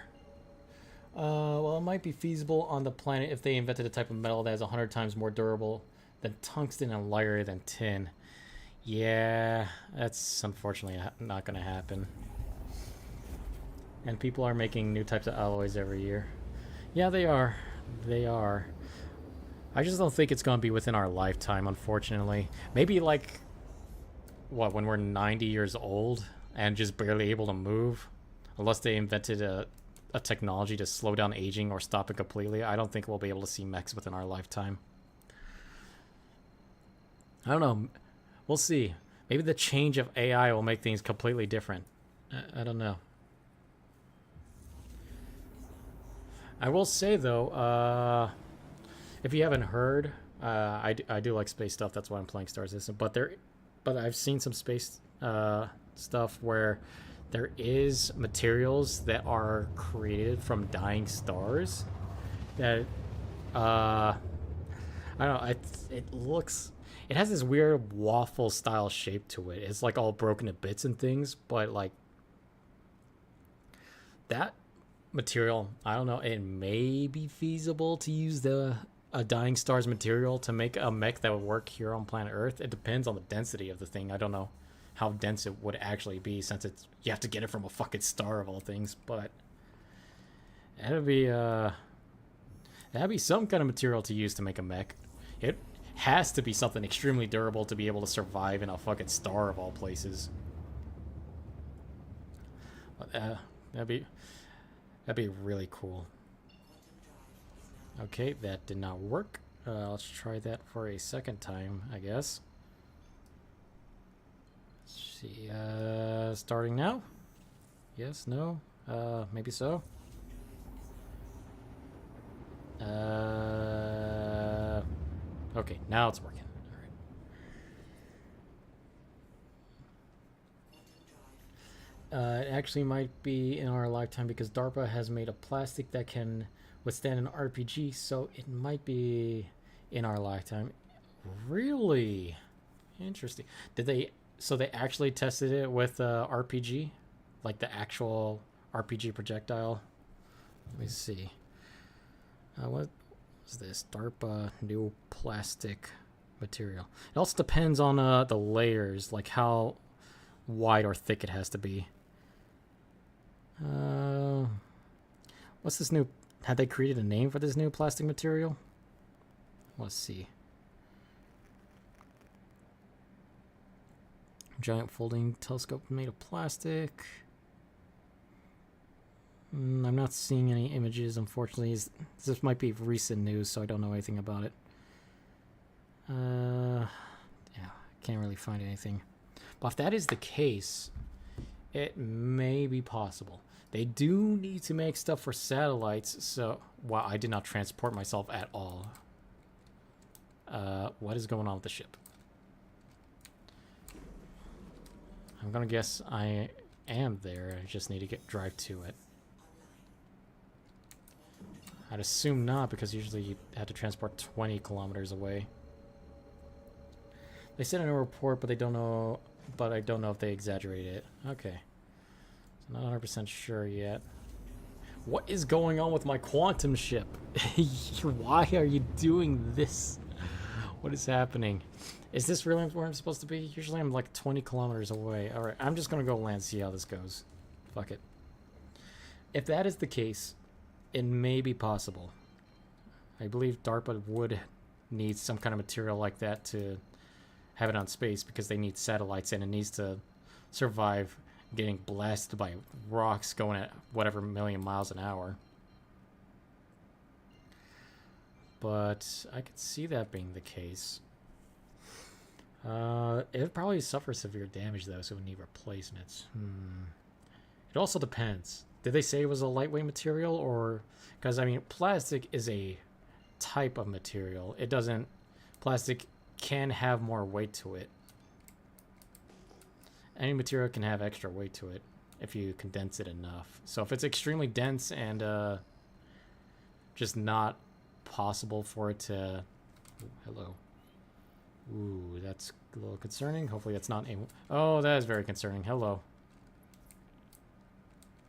Well, it might be feasible on the planet if they invented a type of metal that is 100 times more durable than tungsten and lighter than tin. Yeah, that's unfortunately not going to happen. And people are making new types of alloys every year. Yeah, they are. They are. I just don't think it's going to be within our lifetime, unfortunately. Maybe like, what, when we're 90 years old and just barely able to move? Unless they invented a technology to slow down aging or stop it completely, I don't think we'll be able to see mechs within our lifetime. I don't know. We'll see. Maybe the change of AI will make things completely different. I don't know. I will say, though, if you haven't heard, I do like space stuff. That's why I'm playing Star Citizen. But I've seen some space stuff where there is materials that are created from dying stars that I don't know, it has this weird waffle style shape to it. It's like all broken to bits and things, but like that material, I don't know, it may be feasible to use a dying star's material to make a mech that would work here on planet Earth. It depends on the density of the thing. I don't know how dense it would actually be, since you have to get it from a fucking star of all things, but that'd be some kind of material to use to make a mech. It has to be something extremely durable to be able to survive in a fucking star of all places. But, that'd be really cool. Okay, that did not work. Let's try that for a second time, I guess. Let's see, starting now? Yes, no? Maybe so? Okay, now it's working. Alright. It actually might be in our lifetime because DARPA has made a plastic that can withstand an RPG, so it might be in our lifetime. Really? Interesting. So they actually tested it with RPG? Like the actual RPG projectile? Let me see. What is this? DARPA new plastic material. It also depends on the layers, like how wide or thick it has to be. What's this new... Had they created a name for this new plastic material? Let's see. Giant folding telescope made of plastic. I'm not seeing any images, unfortunately. This might be recent news, so I don't know anything about it. Yeah, can't really find anything. But if that is the case, it may be possible. They do need to make stuff for satellites, so... Wow, I did not transport myself at all. What is going on with the ship? I'm gonna guess I am there. I just need to drive to it. I'd assume not, because usually you have to transport 20 kilometers away. They said in a report, but they don't know. But I don't know if they exaggerated it. Okay, so not 100% sure yet. What is going on with my quantum ship? Why are you doing this? What is happening? Is this really where I'm supposed to be? Usually I'm like 20 kilometers away. Alright, I'm just gonna go land, see how this goes. Fuck it. If that is the case, it may be possible. I believe DARPA would need some kind of material like that to have it on space, because they need satellites and it needs to survive getting blasted by rocks going at whatever million miles an hour. But I could see that being the case. It would probably suffer severe damage though, so it would need replacements. It also depends. Did they say it was a lightweight material, or... Because, I mean, plastic is a type of material. It doesn't... Plastic can have more weight to it. Any material can have extra weight to it if you condense it enough. So if it's extremely dense and just not possible for it to... Ooh, hello. Ooh, that's a little concerning. Hopefully that's not a... Oh, that is very concerning. Hello.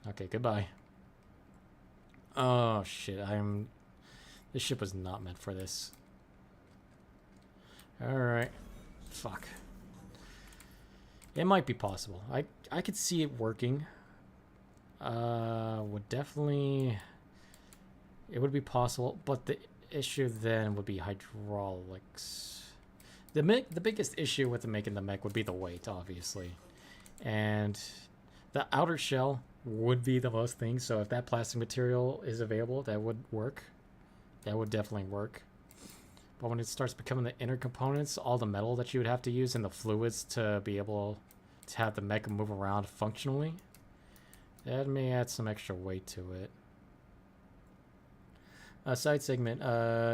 Okay, goodbye. Oh, shit. This ship was not meant for this. Alright. Fuck. It might be possible. I could see it working. Would definitely... It would be possible, but the issue then would be hydraulics. The biggest issue with making the mech would be the weight, obviously. And the outer shell would be the most thing, so if that plastic material is available, that would work. That would definitely work. But when it starts becoming the inner components, all the metal that you would have to use and the fluids to be able to have the mech move around functionally, that may add some extra weight to it. Side segment.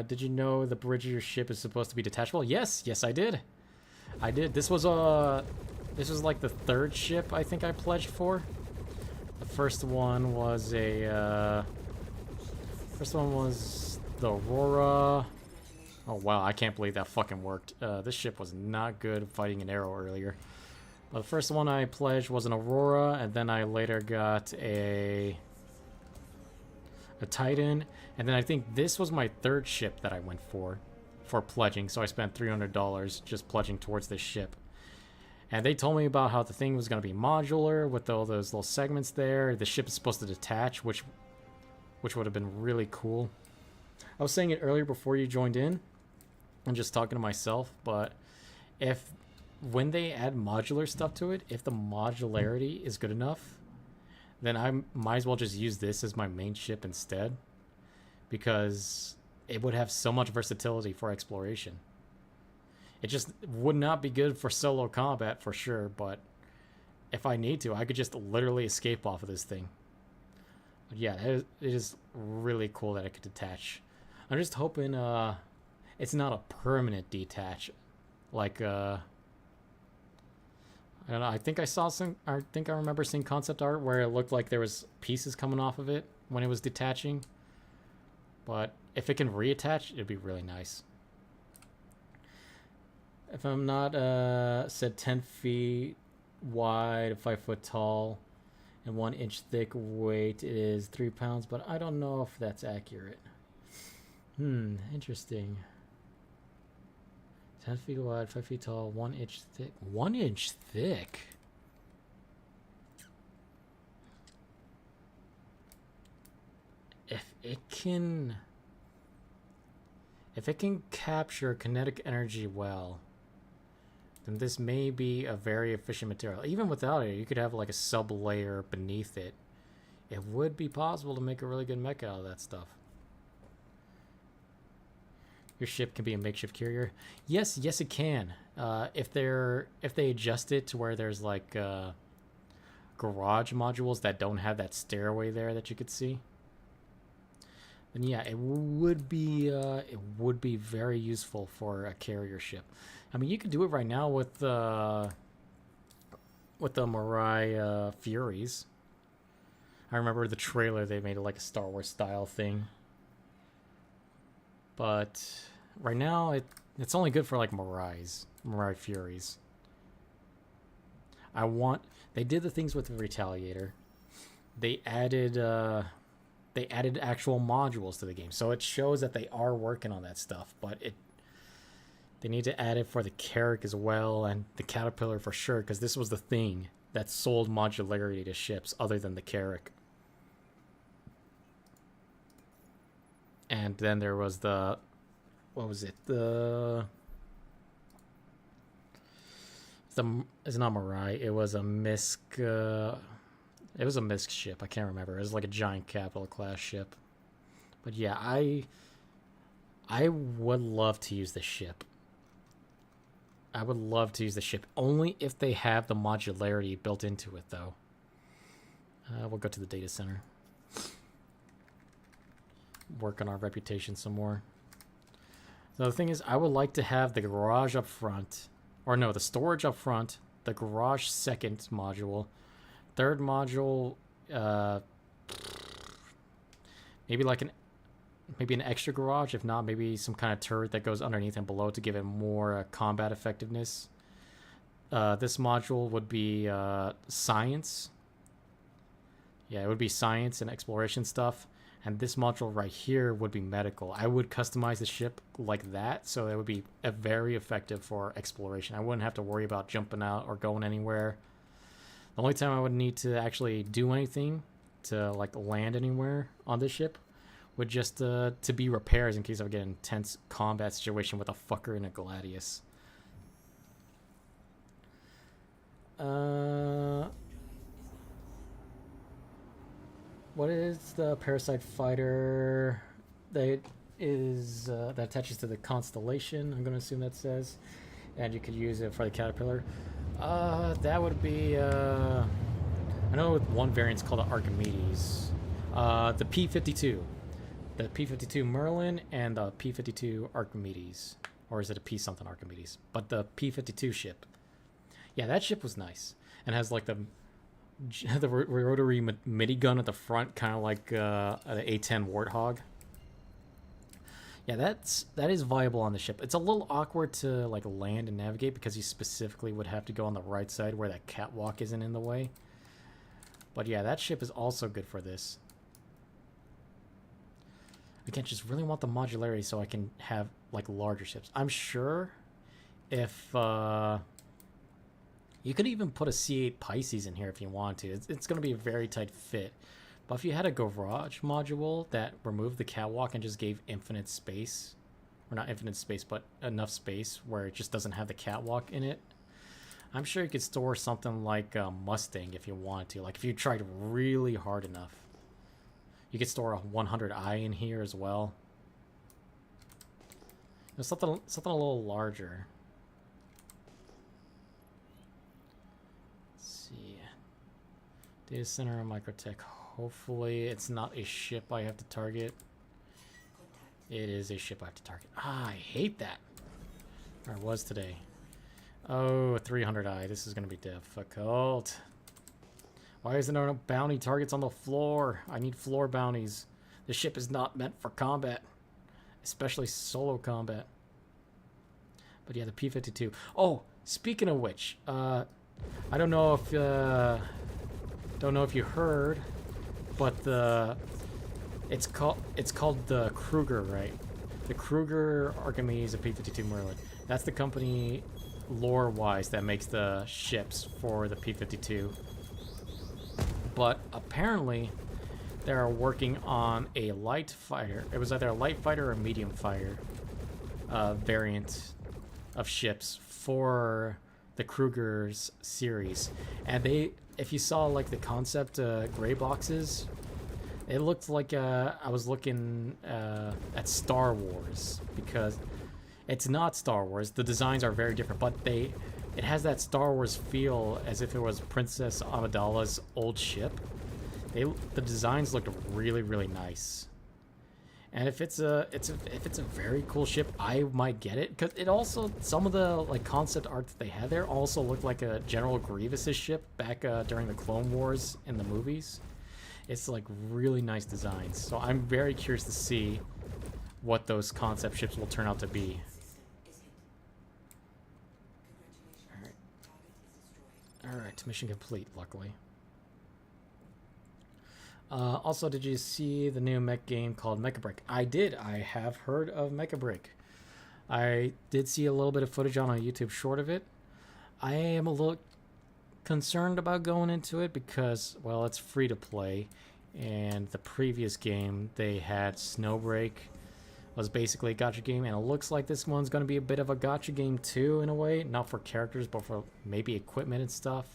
Did you know the bridge of your ship is supposed to be detachable? Yes, I did. This was like the third ship I think I pledged for. The first one was the Aurora. Oh wow, I can't believe that fucking worked. This ship was not good fighting an arrow earlier. But the first one I pledged was an Aurora, and then I later got a Titan, and then I think this was my third ship that I went for pledging, so I spent $300 just pledging towards this ship. And they told me about how the thing was going to be modular with all those little segments there. The ship is supposed to detach, which would have been really cool. I was saying it earlier before you joined in, I'm just talking to myself, but when they add modular stuff to it, if the modularity is good enough, then I might as well just use this as my main ship instead, because it would have so much versatility for exploration. It just would not be good for solo combat for sure, but if I need to, I could just literally escape off of this thing. But yeah, it is really cool that it could detach. I'm just hoping it's not a permanent detach, like I don't know. I think I remember seeing concept art where it looked like there was pieces coming off of it when it was detaching. But if it can reattach, it'd be really nice. If I'm not said 10 feet wide, 5 foot tall, and 1 inch thick weight, it is 3 pounds, but I don't know if that's accurate. Interesting. 10 feet wide, 5 feet tall, 1 inch thick. 1 inch thick? If it can capture kinetic energy well, then this may be a very efficient material. Even without it, you could have like a sub layer beneath it. It would be possible to make a really good mech out of that stuff. Your ship can be a makeshift carrier. Yes, it can. If they adjust it to where there's like garage modules that don't have that stairway there that you could see, then yeah, it would be very useful for a carrier ship. I mean, you could do it right now with the Mirai Furies. I remember the trailer, they made it like a Star Wars style thing. But right now, it's only good for like Mirai Furies. They did the things with the Retaliator. They added actual modules to the game, so it shows that they are working on that stuff. But they need to add it for the Carrack as well, and the Caterpillar for sure, because this was the thing that sold modularity to ships other than the Carrack. And then there was the, what was it? It's not Mirai. It was a Misk. It was a Misk ship. I can't remember. It was like a giant capital class ship. But yeah, I would love to use the ship. I would love to use the ship only if they have the modularity built into it, though. We'll go to the data center. Work on our reputation some more. So the thing is, I would like to have the garage up front, or no, the storage up front, the garage second module, third module, maybe an extra garage. If not, maybe some kind of turret that goes underneath and below to give it more combat effectiveness. This module would be science. Yeah, it would be science and exploration stuff. And this module right here would be medical. I would customize the ship like that, so it would be very effective for exploration. I wouldn't have to worry about jumping out or going anywhere. The only time I would need to actually do anything to like land anywhere on this ship would just to be repairs in case I would get an intense combat situation with a fucker in a Gladius. What is the parasite fighter that attaches to the constellation? I'm going to assume that says. And you could use it for the Caterpillar. That would be... I know one variant's called the Archimedes. The P-52. The P-52 Merlin and the P-52 Archimedes. Or is it a P-something Archimedes? But the P-52 ship. Yeah, that ship was nice. And has like the rotary minigun at the front, kind of like an A-10 Warthog. Yeah, that is viable on the ship. It's a little awkward to like land and navigate because you specifically would have to go on the right side where that catwalk isn't in the way. But yeah, that ship is also good for this. Again, just really want the modularity so I can have like larger ships. I'm sure if you could even put a C8 Pisces in here if you want to. It's going to be a very tight fit. But if you had a garage module that removed the catwalk and just gave infinite space, or not infinite space, but enough space where it just doesn't have the catwalk in it, I'm sure you could store something like a Mustang if you want to. Like if you tried really hard enough. You could store a 100i in here as well. There's something a little larger. Data center and microtech. Hopefully it's not a ship I have to target. It is a ship I have to target. Ah, I hate that. Or it was today. Oh, 300i. This is going to be difficult. Why isn't there no bounty targets on the floor? I need floor bounties. This ship is not meant for combat. Especially solo combat. But yeah, the P-52. Oh, speaking of which, I don't know if you heard, but it's called the Kruger, right? The Kruger Archimedes of P-52 Merlin. That's the company, lore-wise, that makes the ships for the P-52. But apparently, they're working on a light fighter. It was either a light fighter or a medium fighter variant of ships for the Kruger's series. And if you saw like the concept gray boxes, it looked like I was looking at Star Wars, because It's not Star Wars. The designs are very different, but it has that Star Wars feel as if it was Princess Amidala's old ship. The designs looked really, really nice. And if it's a very cool ship, I might get it, because it also, some of the like concept art that they had there also looked like a General Grievous's ship back during the Clone Wars in the movies. It's like really nice designs, so I'm very curious to see what those concept ships will turn out to be. All right, mission complete. Luckily. Also, did you see the new mech game called Mecha Break? I did. I have heard of Mecha Break. I did see a little bit of footage on a YouTube short of it. I am a little concerned about going into it because, well, it's free to play. And the previous game they had, Snowbreak, was basically a gacha game. And it looks like this one's going to be a bit of a gacha game too, in a way. Not for characters, but for maybe equipment and stuff.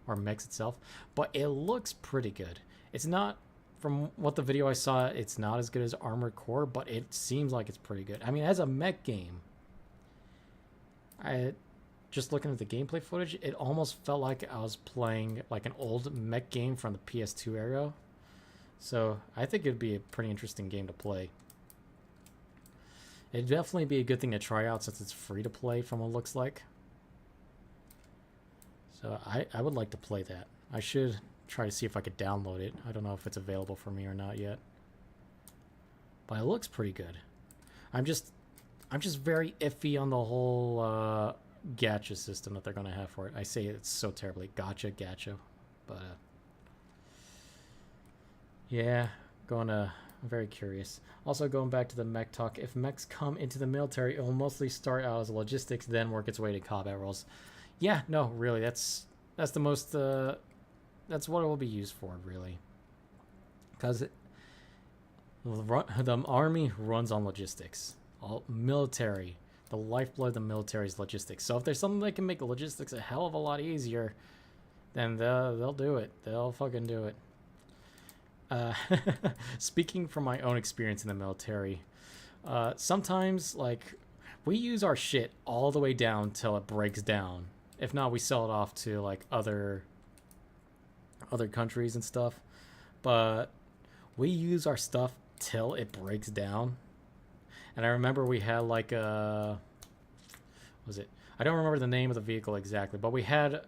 Or mechs itself. But it looks pretty good. It's not, from what the video I saw, it's not as good as Armored Core, but it seems like it's pretty good. I mean, as a mech game, just looking at the gameplay footage, it almost felt like I was playing like an old mech game from the PS2 era. So I think it'd be a pretty interesting game to play. It'd definitely be a good thing to try out since it's free to play from what it looks like. So I would like to play that. I should try to see if I could download it. I don't know if it's available for me or not yet. But it looks pretty good. I'm just very iffy on the whole gacha system that they're going to have for it. I say it's so terribly gacha. But yeah, I'm very curious. Also, going back to the mech talk, if mechs come into the military, it will mostly start out as logistics, then work its way to combat roles. Yeah, no, really, that's the most that's what it will be used for, really. Because the army runs on logistics. All military, the lifeblood of the military is logistics. So if there's something that can make logistics a hell of a lot easier, then they'll do it. They'll fucking do it. Speaking from my own experience in the military, sometimes, like, we use our shit all the way down till it breaks down. If not, we sell it off to, like, other countries and stuff. But we use our stuff till it breaks down. And I remember we had, like, what was it? I don't remember the name of the vehicle exactly, but we had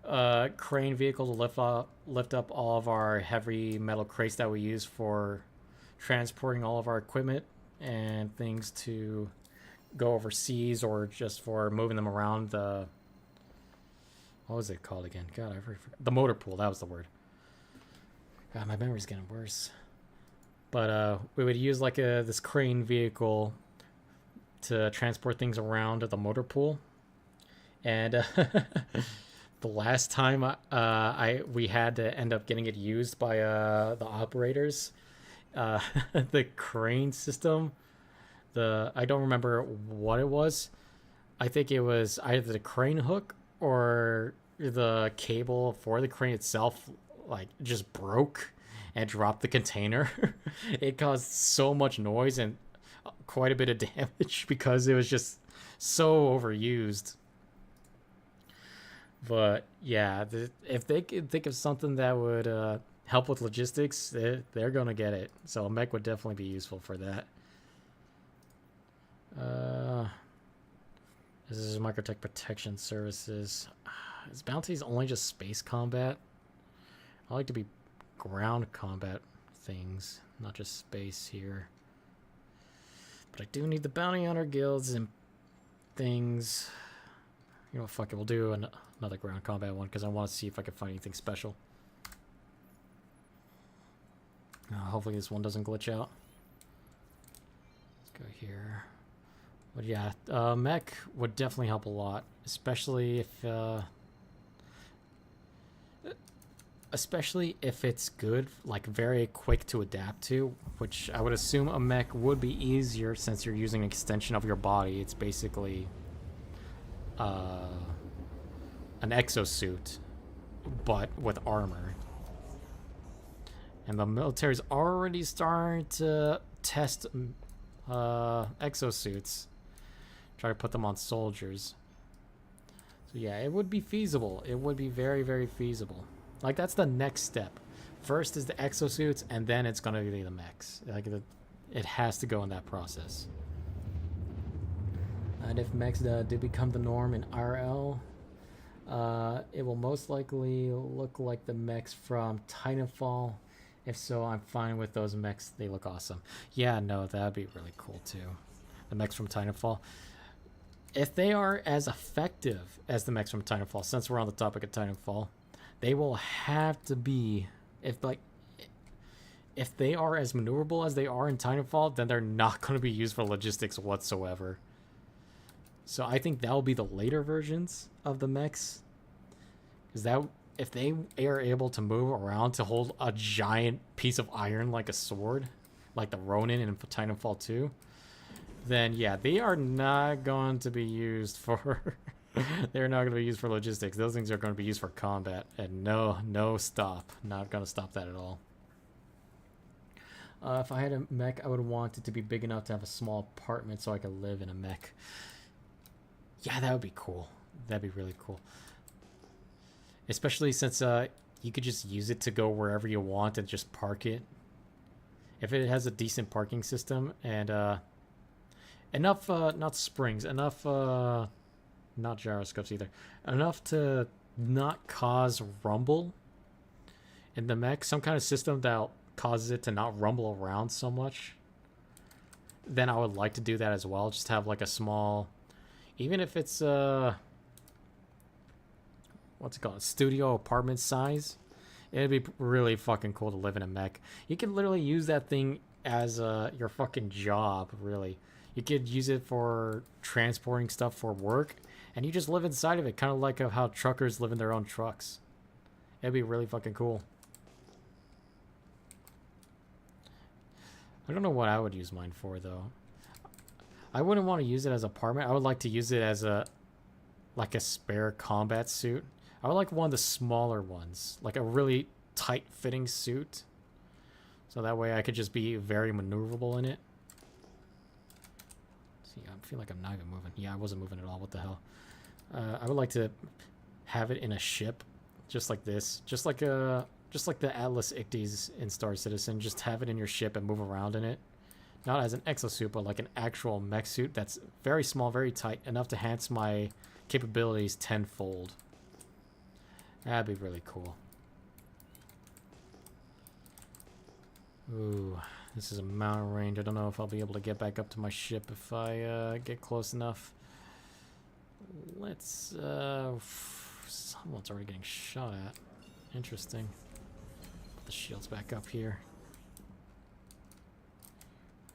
a crane vehicle to lift up all of our heavy metal crates that we use for transporting all of our equipment and things to go overseas, or just for moving them around the, what was it called again? God, I forgot. The motor pool, that was the word. God, my memory's getting worse. But we would use like this crane vehicle to transport things around the motor pool. And the last time we had to end up getting it used by the operators, the crane system, I don't remember what it was. I think it was either the crane hook or the cable for the crane itself, like, just broke and dropped the container. It caused so much noise and quite a bit of damage because it was just so overused. But yeah, if they could think of something that would help with logistics, they're gonna get it. So a mech would definitely be useful for that. This is Microtech Protection Services. Is bounties only just space combat? I like to be ground combat things, not just space here. But I do need the bounty hunter guilds and things. You know, fuck it, we'll do another ground combat one because I want to see if I can find anything special. Hopefully this one doesn't glitch out. Let's go here. But yeah, mech would definitely help a lot, especially if it's good, like very quick to adapt to, which I would assume a mech would be easier since you're using an extension of your body. It's basically an exosuit, but with armor. And the military's already starting to test exosuits. Try to put them on soldiers. So yeah, it would be feasible. It would be very, very feasible. Like, that's the next step. First is the exosuits, and then it's gonna be the mechs. Like, it has to go in that process. And if mechs do become the norm in RL, it will most likely look like the mechs from Titanfall. If so, I'm fine with those mechs. They look awesome. Yeah, no, that'd be really cool too. The mechs from Titanfall. If they are as effective as the mechs from Titanfall, since we're on the topic of Titanfall, they will have to be, if they are as maneuverable as they are in Titanfall, then they're not going to be used for logistics whatsoever. So I think that will be the later versions of the mechs. Because that, if they are able to move around to hold a giant piece of iron like a sword, like the Ronin in Titanfall 2, then yeah, they are not going to be used for they're not going to be used for logistics. Those things are going to be used for combat, and no stop. Not going to stop that at all. If I had a mech, I would want it to be big enough to have a small apartment so I could live in a mech. Yeah, that would be cool. That'd be really cool. Especially since you could just use it to go wherever you want and just park it. If it has a decent parking system and enough, not springs, enough, not gyroscopes either, enough to not cause rumble in the mech, some kind of system that causes it to not rumble around so much, then I would like to do that as well. Just have like a small, even if it's what's it called, studio apartment size, it'd be really fucking cool to live in a mech. You can literally use that thing as your fucking job, really. You could use it for transporting stuff for work, and you just live inside of it, kind of like how truckers live in their own trucks. It'd be really fucking cool. I don't know what I would use mine for, though. I wouldn't want to use it as an apartment. I would like to use it as like a spare combat suit. I would like one of the smaller ones, like a really tight-fitting suit, so that way I could just be very maneuverable in it. See, I feel like I'm not even moving. Yeah, I wasn't moving at all. What the hell? I would like to have it in a ship, just like this, just like the Atlas Ictes in Star Citizen. Just have it in your ship and move around in it. Not as an exosuit, but like an actual mech suit that's very small, very tight, enough to enhance my capabilities tenfold. That'd be really cool. Ooh, this is a mountain range. I don't know if I'll be able to get back up to my ship if I get close enough. Let's, someone's already getting shot at. Interesting. Put the shields back up here.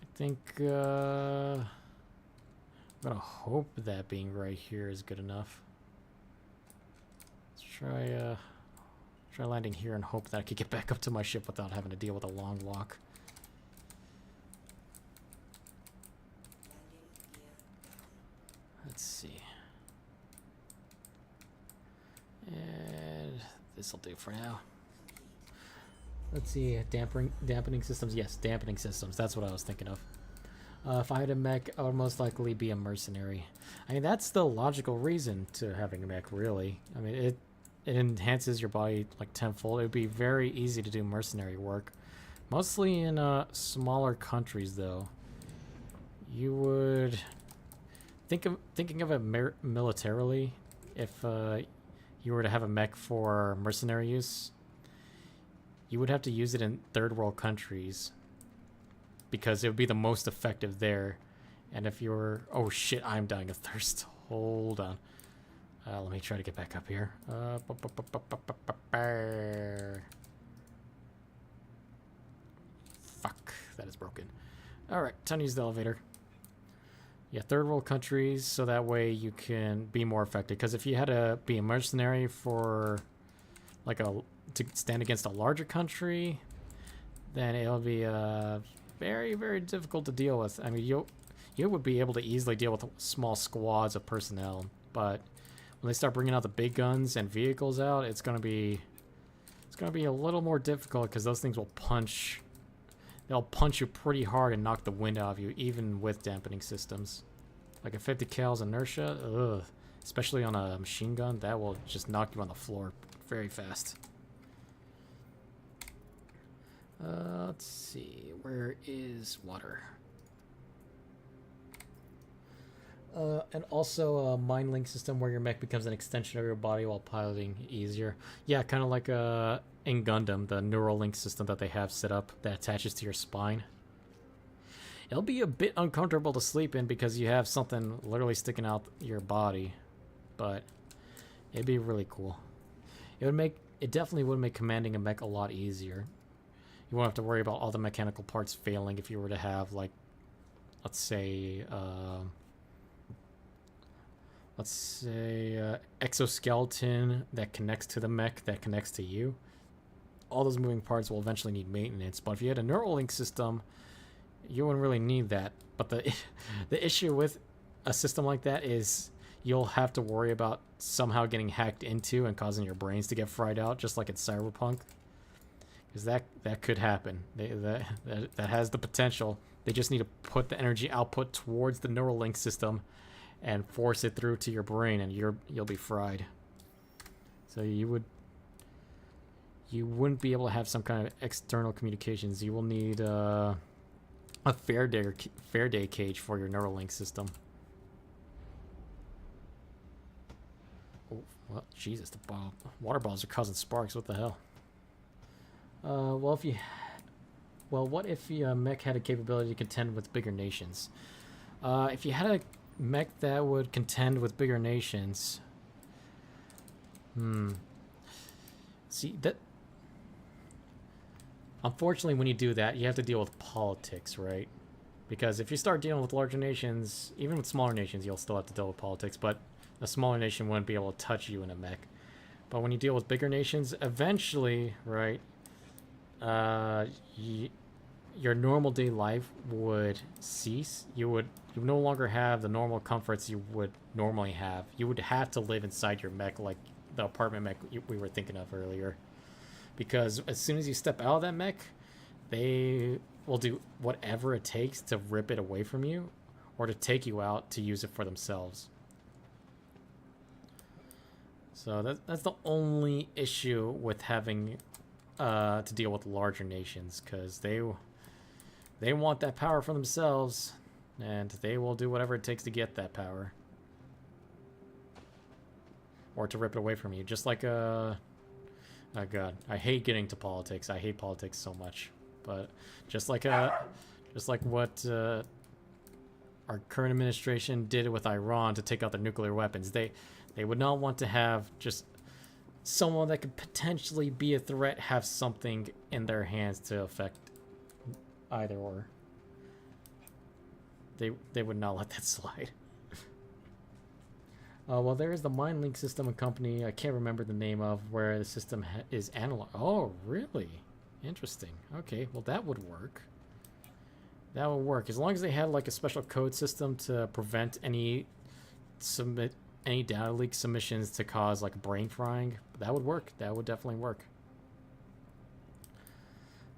I think, I'm gonna hope that being right here is good enough. Let's try landing here and hope that I could get back up to my ship without having to deal with a long walk. Let's see. And this'll do for now. Let's see, dampening systems. Yes, dampening systems. That's what I was thinking of. If I had a mech, I would most likely be a mercenary. I mean, that's the logical reason to having a mech, really. I mean, it enhances your body like tenfold. It would be very easy to do mercenary work. Mostly in smaller countries, though. You would... Thinking of it militarily, if you were to have a mech for mercenary use, you would have to use it in third world countries because it would be the most effective there. And if you're... Oh shit, I'm dying of thirst. Hold on. Let me try to get back up here. Fuck, that is broken. Alright, time to use the elevator. Yeah, third world countries, so that way you can be more effective. Because if you had to be a mercenary for, like, to stand against a larger country, then it'll be very, very difficult to deal with. I mean, you would be able to easily deal with small squads of personnel, but when they start bringing out the big guns and vehicles out, it's gonna be a little more difficult because those things will punch. They'll punch you pretty hard and knock the wind out of you, even with dampening systems. Like a 50 cals inertia, ugh. Especially on a machine gun, that will just knock you on the floor very fast. Let's see, where is water? And also a mind link system where your mech becomes an extension of your body while piloting easier. Yeah, kind of like in Gundam, the neural link system that they have set up that attaches to your spine. It'll be a bit uncomfortable to sleep in because you have something literally sticking out your body, but it'd be really cool. It definitely would make commanding a mech a lot easier. You won't have to worry about all the mechanical parts failing if you were to have, like, let's say exoskeleton that connects to the mech that connects to you. All those moving parts will eventually need maintenance, but if you had a neural link system, you wouldn't really need that. But the issue with a system like that is you'll have to worry about somehow getting hacked into and causing your brains to get fried out, just like in Cyberpunk. Because that could happen. That has the potential. They just need to put the energy output towards the neural link system and force it through to your brain, and you'll be fried. So you wouldn't be able to have some kind of external communications. You will need a Faraday cage for your neural link system. Oh, well, Jesus, the water bottles are causing sparks. What the hell? What if your mech had a capability to contend with bigger nations? If you had a mech that would contend with bigger nations, see that. Unfortunately, when you do that, you have to deal with politics, right? Because if you start dealing with larger nations, even with smaller nations, you'll still have to deal with politics, but a smaller nation wouldn't be able to touch you in a mech. But when you deal with bigger nations, eventually, right, your normal day life would cease. You would no longer have the normal comforts you would normally have. You would have to live inside your mech, like the apartment mech we were thinking of earlier. Because as soon as you step out of that mech, they will do whatever it takes to rip it away from you or to take you out to use it for themselves. So that's the only issue with having to deal with larger nations, because they want that power for themselves, and they will do whatever it takes to get that power or to rip it away from you. Just like oh god, I hate getting to politics. I hate politics so much. But just like what our current administration did with Iran to take out their nuclear weapons, they would not want to have just someone that could potentially be a threat have something in their hands to affect either or. They would not let that slide. Well, there is the Mind Link system and company I can't remember the name of, where the system is analog. Oh, really? Interesting. Okay, well that would work. That would work as long as they had like a special code system to prevent any data leak submissions to cause like brain frying. That would work. That would definitely work.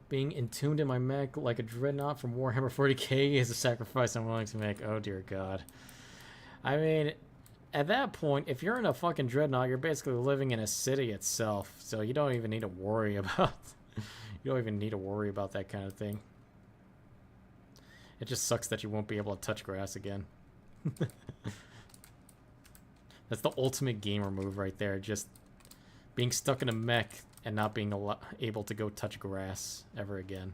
Being entombed in my mech like a dreadnought from Warhammer 40k is a sacrifice I'm willing to make. Oh dear God. I mean, at that point, if you're in a fucking dreadnought, you're basically living in a city itself, so you don't even need to worry about that kind of thing. It just sucks that you won't be able to touch grass again. That's the ultimate gamer move right there, just being stuck in a mech and not being able to go touch grass ever again.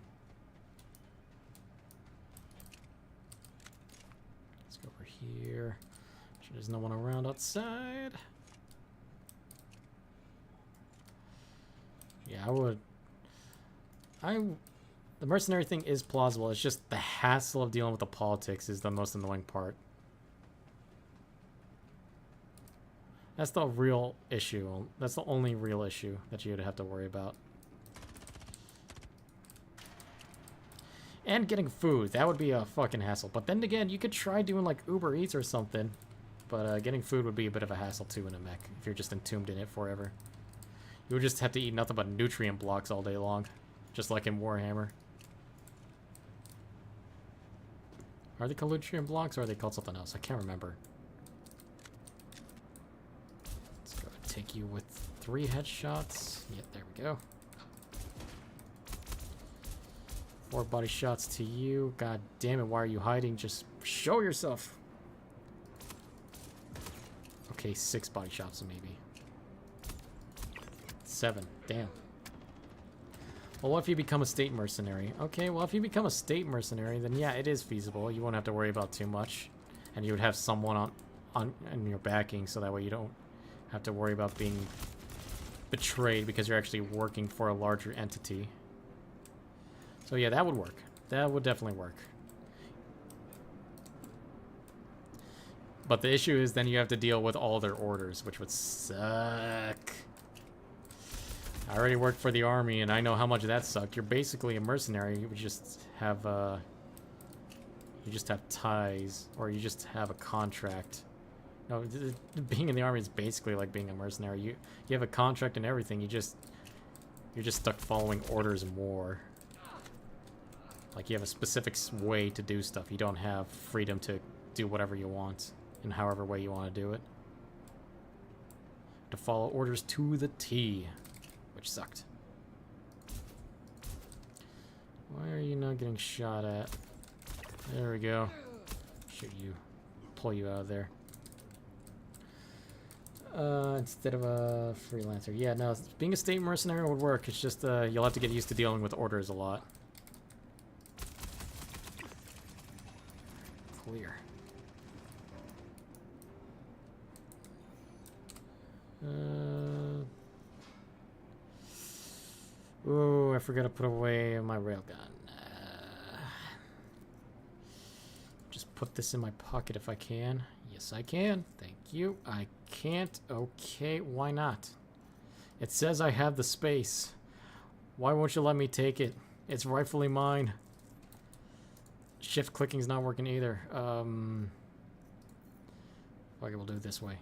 Let's go over here. There's no one around outside. Yeah, the mercenary thing is plausible. It's just the hassle of dealing with the politics is the most annoying part. That's the real issue. That's the only real issue that you'd have to worry about. And getting food. That would be a fucking hassle. But then again, you could try doing like Uber Eats or something. But getting food would be a bit of a hassle too in a mech if you're just entombed in it forever. You would just have to eat nothing but nutrient blocks all day long. Just like in Warhammer. Are they called nutrient blocks or are they called something else? I can't remember. Let's go and take you with 3 headshots. Yep, there we go. 4 body shots to you. God damn it, why are you hiding? Just show yourself. Okay, 6 body shots maybe. 7. Damn. Well, what if you become a state mercenary? Okay, well, if you become a state mercenary, then yeah, it is feasible. You won't have to worry about too much. And you would have someone on your backing, so that way you don't have to worry about being betrayed because you're actually working for a larger entity. So yeah, that would work. That would definitely work. But the issue is then you have to deal with all their orders, which would suck. I already worked for the army, and I know how much that sucked. You're basically a mercenary. You just have ties, or you just have a contract. No, being in the army is basically like being a mercenary. You have a contract and everything. You're just stuck following orders more. Like you have a specific way to do stuff. You don't have freedom to do whatever you want in however way you want to do it. To follow orders to the T. Which sucked. Why are you not getting shot at? There we go. Shoot you. Pull you out of there. Instead of a freelancer. Yeah, no, being a state mercenary would work. It's just you'll have to get used to dealing with orders a lot. Clear. Ooh, I forgot to put away my railgun. Just put this in my pocket if I can. Yes, I can. Thank you. I can't. Okay, why not? It says I have the space. Why won't you let me take it? It's rightfully mine. Shift clicking's not working either. Okay, we'll do it this way.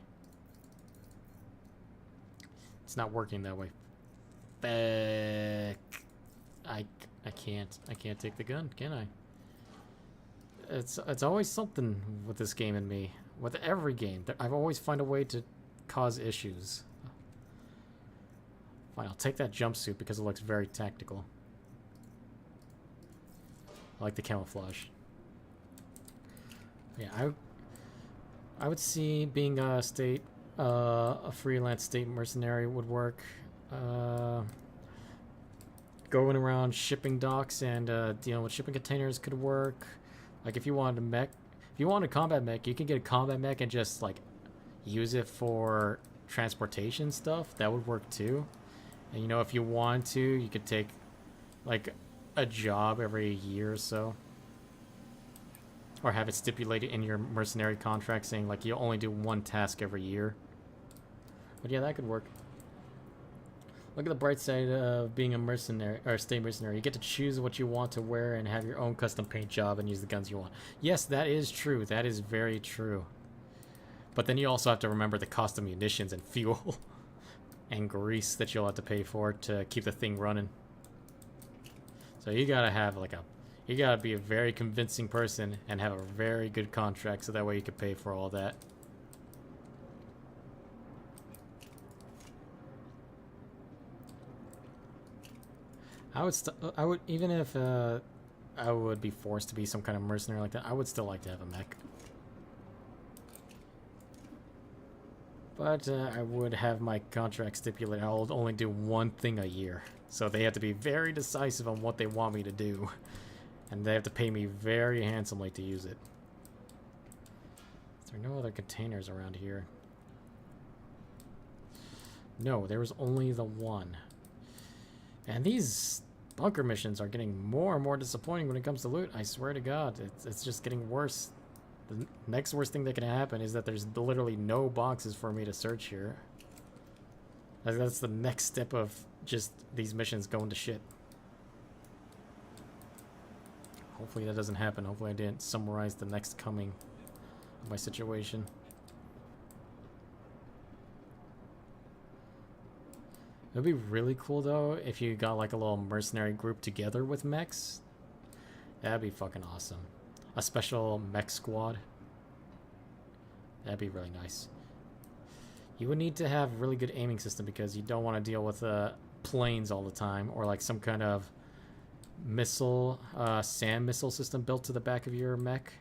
It's not working that way. I can't take the gun, can I? It's always something with this game and me. With every game, I've always find a way to cause issues. Fine, I'll take that jumpsuit because it looks very tactical. I like the camouflage. Yeah, I would see being a freelance state mercenary would work. Going around shipping docks and dealing with shipping containers could work. Like if you wanted a mech, if you want a combat mech, you can get a combat mech and just like use it for transportation stuff. That would work too. And you know, if you want to, you could take like a job every year or so, or have it stipulated in your mercenary contract saying like you'll only do 1 task every year. But yeah, that could work. Look at the bright side of being a mercenary or a state mercenary. You get to choose what you want to wear and have your own custom paint job and use the guns you want. Yes, that is true. That is very true. But then you also have to remember the cost of munitions and fuel and grease that you'll have to pay for to keep the thing running. So you gotta have like you gotta be a very convincing person and have a very good contract so that way you can pay for all that. I would even if I would be forced to be some kind of mercenary like that, I would still like to have a mech. But I would have my contract stipulate I'll only do 1 thing a year. So they have to be very decisive on what they want me to do. And they have to pay me very handsomely to use it. Is there no other containers around here? No, there was only the one. And these bunker missions are getting more and more disappointing when it comes to loot. I swear to God, it's just getting worse. The next worst thing that can happen is that there's literally no boxes for me to search here. That's the next step of just these missions going to shit. Hopefully that doesn't happen. Hopefully I didn't summarize the next coming of my situation. It'd be really cool though if you got like a little mercenary group together with mechs. That'd be fucking awesome. a special mech squad. That'd be really nice. You would need to have really good aiming system because you don't want to deal with planes all the time, or like some kind of missile, SAM missile system built to the back of your mech.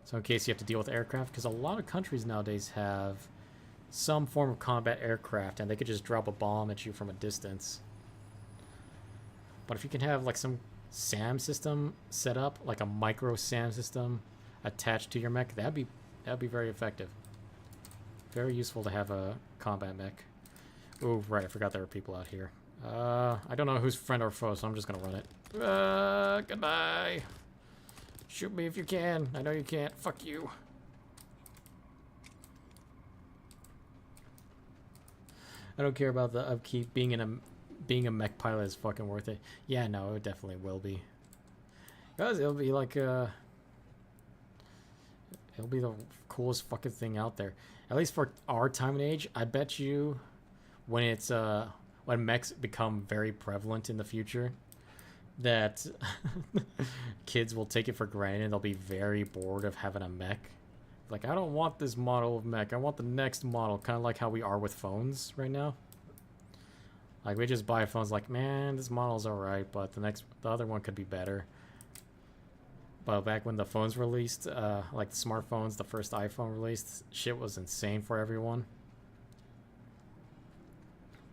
So in case you have to deal with aircraft, because a lot of countries nowadays have some form of combat aircraft, and they could just drop a bomb at you from a distance. But if you can have like some SAM system set up, like a micro SAM system attached to your mech, that'd be very effective. Very useful to have a combat mech. Oh, right, I forgot there were people out here. I don't know who's friend or foe, so I'm just gonna run it. Goodbye. Shoot me if you can. I know you can't. Fuck you. I don't care about the upkeep. Being a mech pilot is fucking worth it. Yeah, no, it definitely will be. Because it'll be like it'll be the coolest fucking thing out there. At least for our time and age, I bet you when it's when mechs become very prevalent in the future, that kids will take it for granted. They'll be very bored of having a mech. Like, I don't want this model of mech. I want the next model, kind of like how we are with phones right now. Like, we just buy phones like, man, this model's alright, but the other one could be better. But back when the phones released, like the smartphones, the first iPhone released, shit was insane for everyone.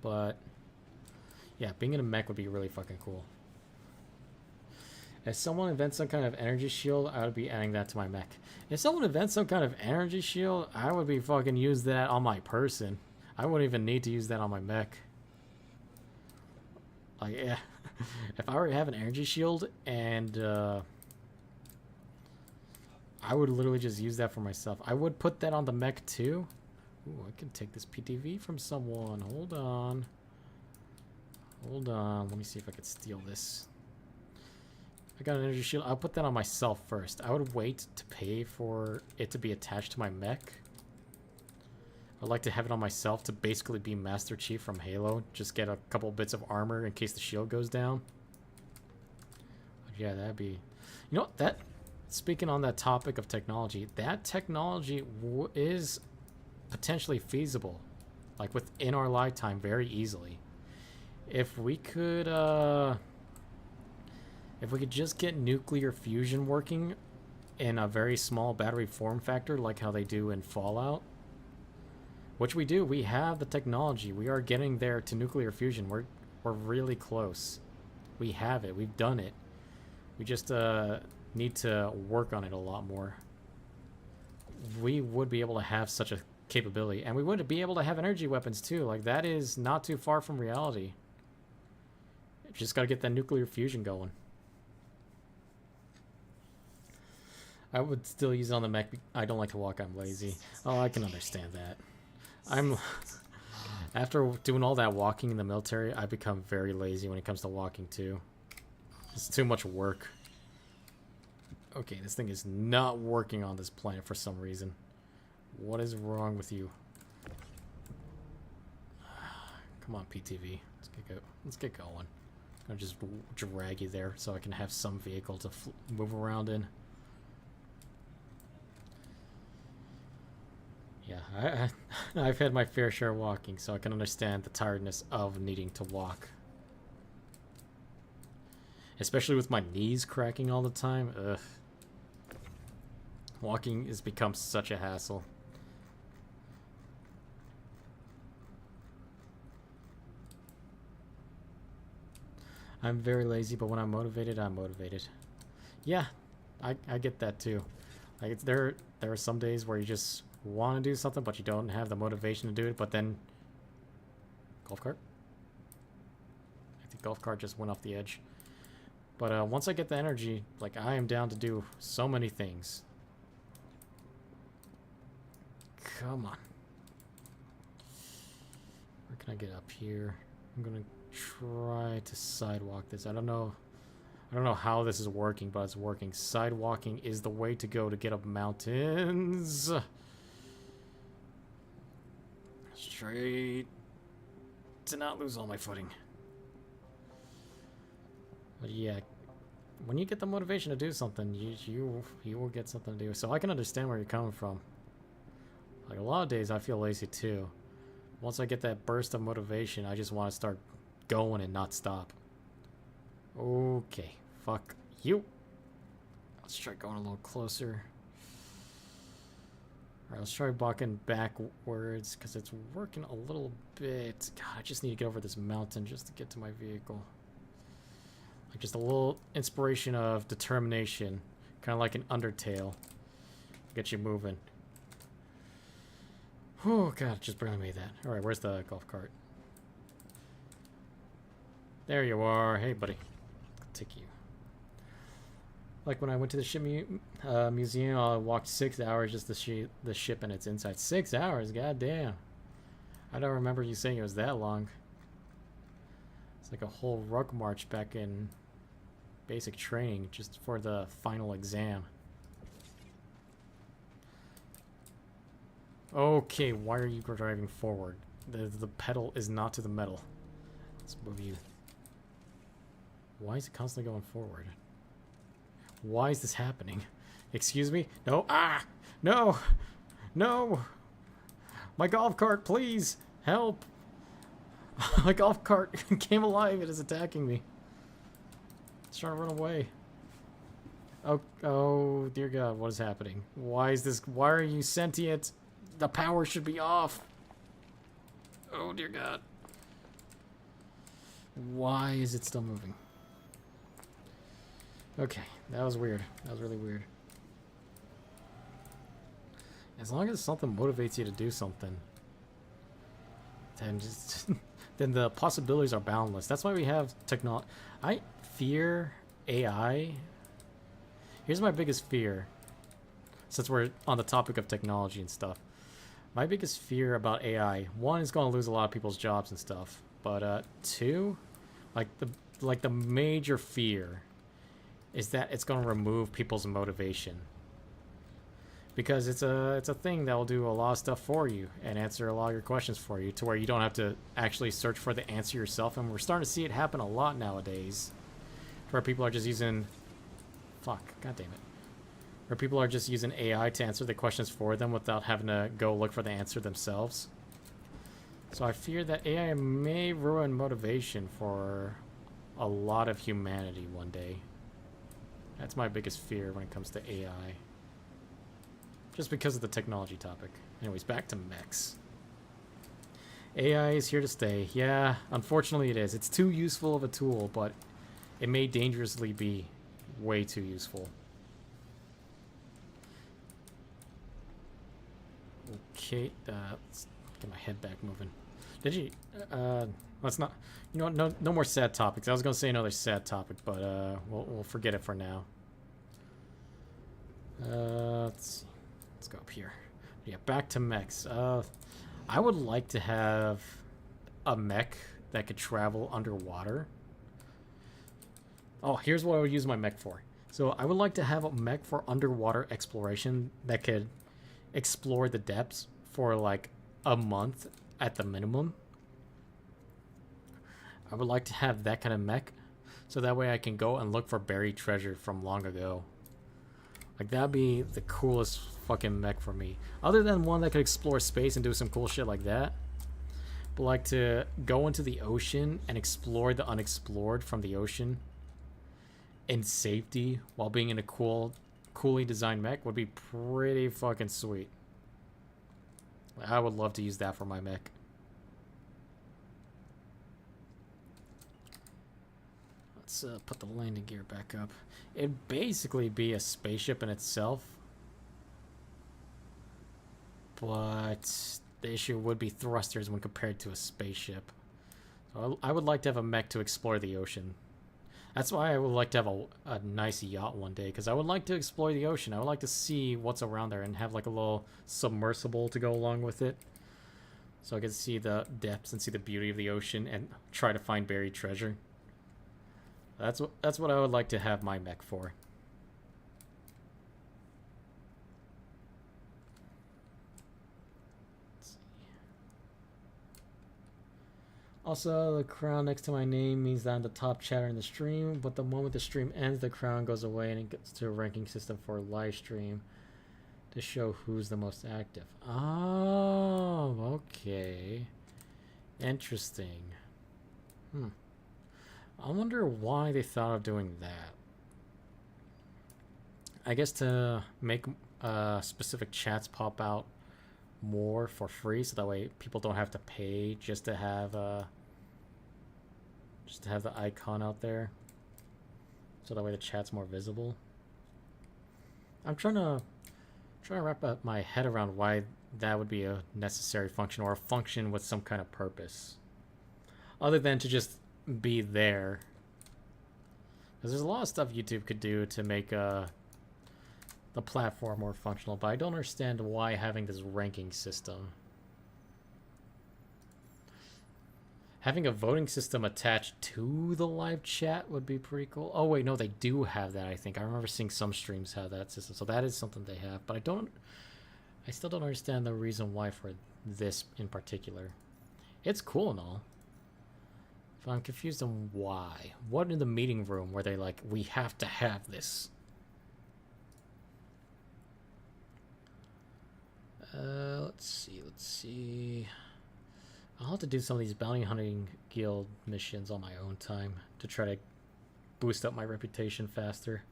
But yeah, being in a mech would be really fucking cool. If someone invents some kind of energy shield, I would be adding that to my mech. If someone invents some kind of energy shield, I would be fucking use that on my person. I wouldn't even need to use that on my mech. Like, yeah. If I were to have an energy shield and I would literally just use that for myself. I would put that on the mech too. Ooh, I can take this PTV from someone. Hold on. Hold on. Let me see if I could steal this. I got an energy shield. I'll put that on myself first. I would wait to pay for it to be attached to my mech. I'd like to have it on myself to basically be Master Chief from Halo. Just get a couple bits of armor in case the shield goes down. But yeah, that'd be... You know, that... Speaking on that topic of technology, that technology is potentially feasible. Like, within our lifetime, very easily. If we could just get nuclear fusion working in a very small battery form factor, like how they do in Fallout, which we do, we have the technology. We are getting there to nuclear fusion. We're really close. We have it. We've done it. We just need to work on it a lot more. We would be able to have such a capability, and we would be able to have energy weapons too. Like, that is not too far from reality. Just gotta get that nuclear fusion going. I would still use it on the mech. I don't like to walk. I'm lazy. Oh, I can understand that. After doing all that walking in the military, I become very lazy when it comes to walking too. It's too much work. Okay, this thing is not working on this planet for some reason. What is wrong with you? Come on, PTV. Let's get going. I'm just drag you there so I can have some vehicle to move around in. Yeah, I've had my fair share of walking, so I can understand the tiredness of needing to walk. Especially with my knees cracking all the time. Ugh. Walking has become such a hassle. I'm very lazy, but when I'm motivated, I'm motivated. Yeah, I get that too. Like, there are some days where you just want to do something, but you don't have the motivation to do it, but then... Golf cart? I think golf cart just went off the edge. But once I get the energy, like, I am down to do so many things. Come on. Where can I get up here? I'm gonna try to sidewalk this. I don't know how this is working, but it's working. Sidewalking is the way to go to get up mountains. Straight to not lose all my footing. But yeah, when you get the motivation to do something, you will get something to do. So I can understand where you're coming from. Like a lot of days I feel lazy too. Once I get that burst of motivation, I just want to start going and not stop. Okay, fuck you. Let's try going a little closer. Alright, let's try walking backwards because it's working a little bit. God, I just need to get over this mountain just to get to my vehicle. Like just a little inspiration of determination, kind of like an Undertale. Get you moving. Oh god, just barely made that. Alright, where's the golf cart? There you are. Hey, buddy. I'll take you. Like when I went to the ship museum, I walked 6 hours just to see the ship and its inside. 6 hours? God damn. I don't remember you saying it was that long. It's like a whole ruck march back in basic training just for the final exam. Okay, why are you driving forward? The pedal is not to the metal. Let's move you. Why is it constantly going forward? Why is this happening? Excuse me? No. Ah! No! No! My golf cart, please! Help! My golf cart came alive. It is attacking me. It's trying to run away. Oh, dear God, what is happening? Why is this? Why are you sentient? The power should be off. Oh, dear God. Why is it still moving? Okay, that was weird. That was really weird. As long as something motivates you to do something, then just then the possibilities are boundless. That's why we have technology. I fear AI. Here's my biggest fear. Since we're on the topic of technology and stuff, my biggest fear about AI, one, is going to lose a lot of people's jobs and stuff. But two, like the major fear is that it's going to remove people's motivation. Because it's a thing that will do a lot of stuff for you and answer a lot of your questions for you to where you don't have to actually search for the answer yourself. And we're starting to see it happen a lot nowadays. Where people are just using... Fuck, god damn it. Where people are just using AI to answer the questions for them without having to go look for the answer themselves. So I fear that AI may ruin motivation for a lot of humanity one day. That's my biggest fear when it comes to AI. Just because of the technology topic. Anyways, back to mechs. AI is here to stay. Yeah, unfortunately it is. It's too useful of a tool, but it may dangerously be way too useful. Okay, let's get my head back moving. Did you, let's not, you know what, no more sad topics. I was gonna say another sad topic, but, we'll forget it for now. Let's see. Let's go up here. Yeah, back to mechs. I would like to have a mech that could travel underwater. Oh, here's what I would use my mech for. So I would like to have a mech for underwater exploration that could explore the depths for like a month at the minimum. I would like to have that kind of mech so that way I can go and look for buried treasure from long ago. Like, that'd be the coolest fucking mech for me. Other than one that could explore space and do some cool shit like that. But like to go into the ocean and explore the unexplored from the ocean in safety while being in a coolly designed mech would be pretty fucking sweet. I would love to use that for my mech. Let's put the landing gear back up. It'd basically be a spaceship in itself. But the issue would be thrusters when compared to a spaceship. So I would like to have a mech to explore the ocean. That's why I would like to have a nice yacht one day, because I would like to explore the ocean. I would like to see what's around there and have like a little submersible to go along with it. So I can see the depths and see the beauty of the ocean and try to find buried treasure. That's what I would like to have my mech for. Also, the crown next to my name means that I'm the top chatter in the stream, but the moment the stream ends, the crown goes away and it gets to a ranking system for live stream to show who's the most active. Oh, okay. Interesting. I wonder why they thought of doing that. I guess to make specific chats pop out more for free, so that way people don't have to pay just to have the icon out there. So that way the chat's more visible. I'm trying to wrap up my head around why that would be a necessary function or a function with some kind of purpose, other than to just be there. Because there's a lot of stuff YouTube could do to make the platform more functional, but I don't understand why having this ranking system. Having a voting system attached to the live chat would be pretty cool. Oh wait, no, they do have that, I think. I remember seeing some streams have that system, so that is something they have. But I still don't understand the reason why for this in particular. It's cool and all. But I'm confused on why. What in the meeting room were they like, we have to have this? Let's see. I'll have to do some of these bounty hunting guild missions on my own time to try to boost up my reputation faster.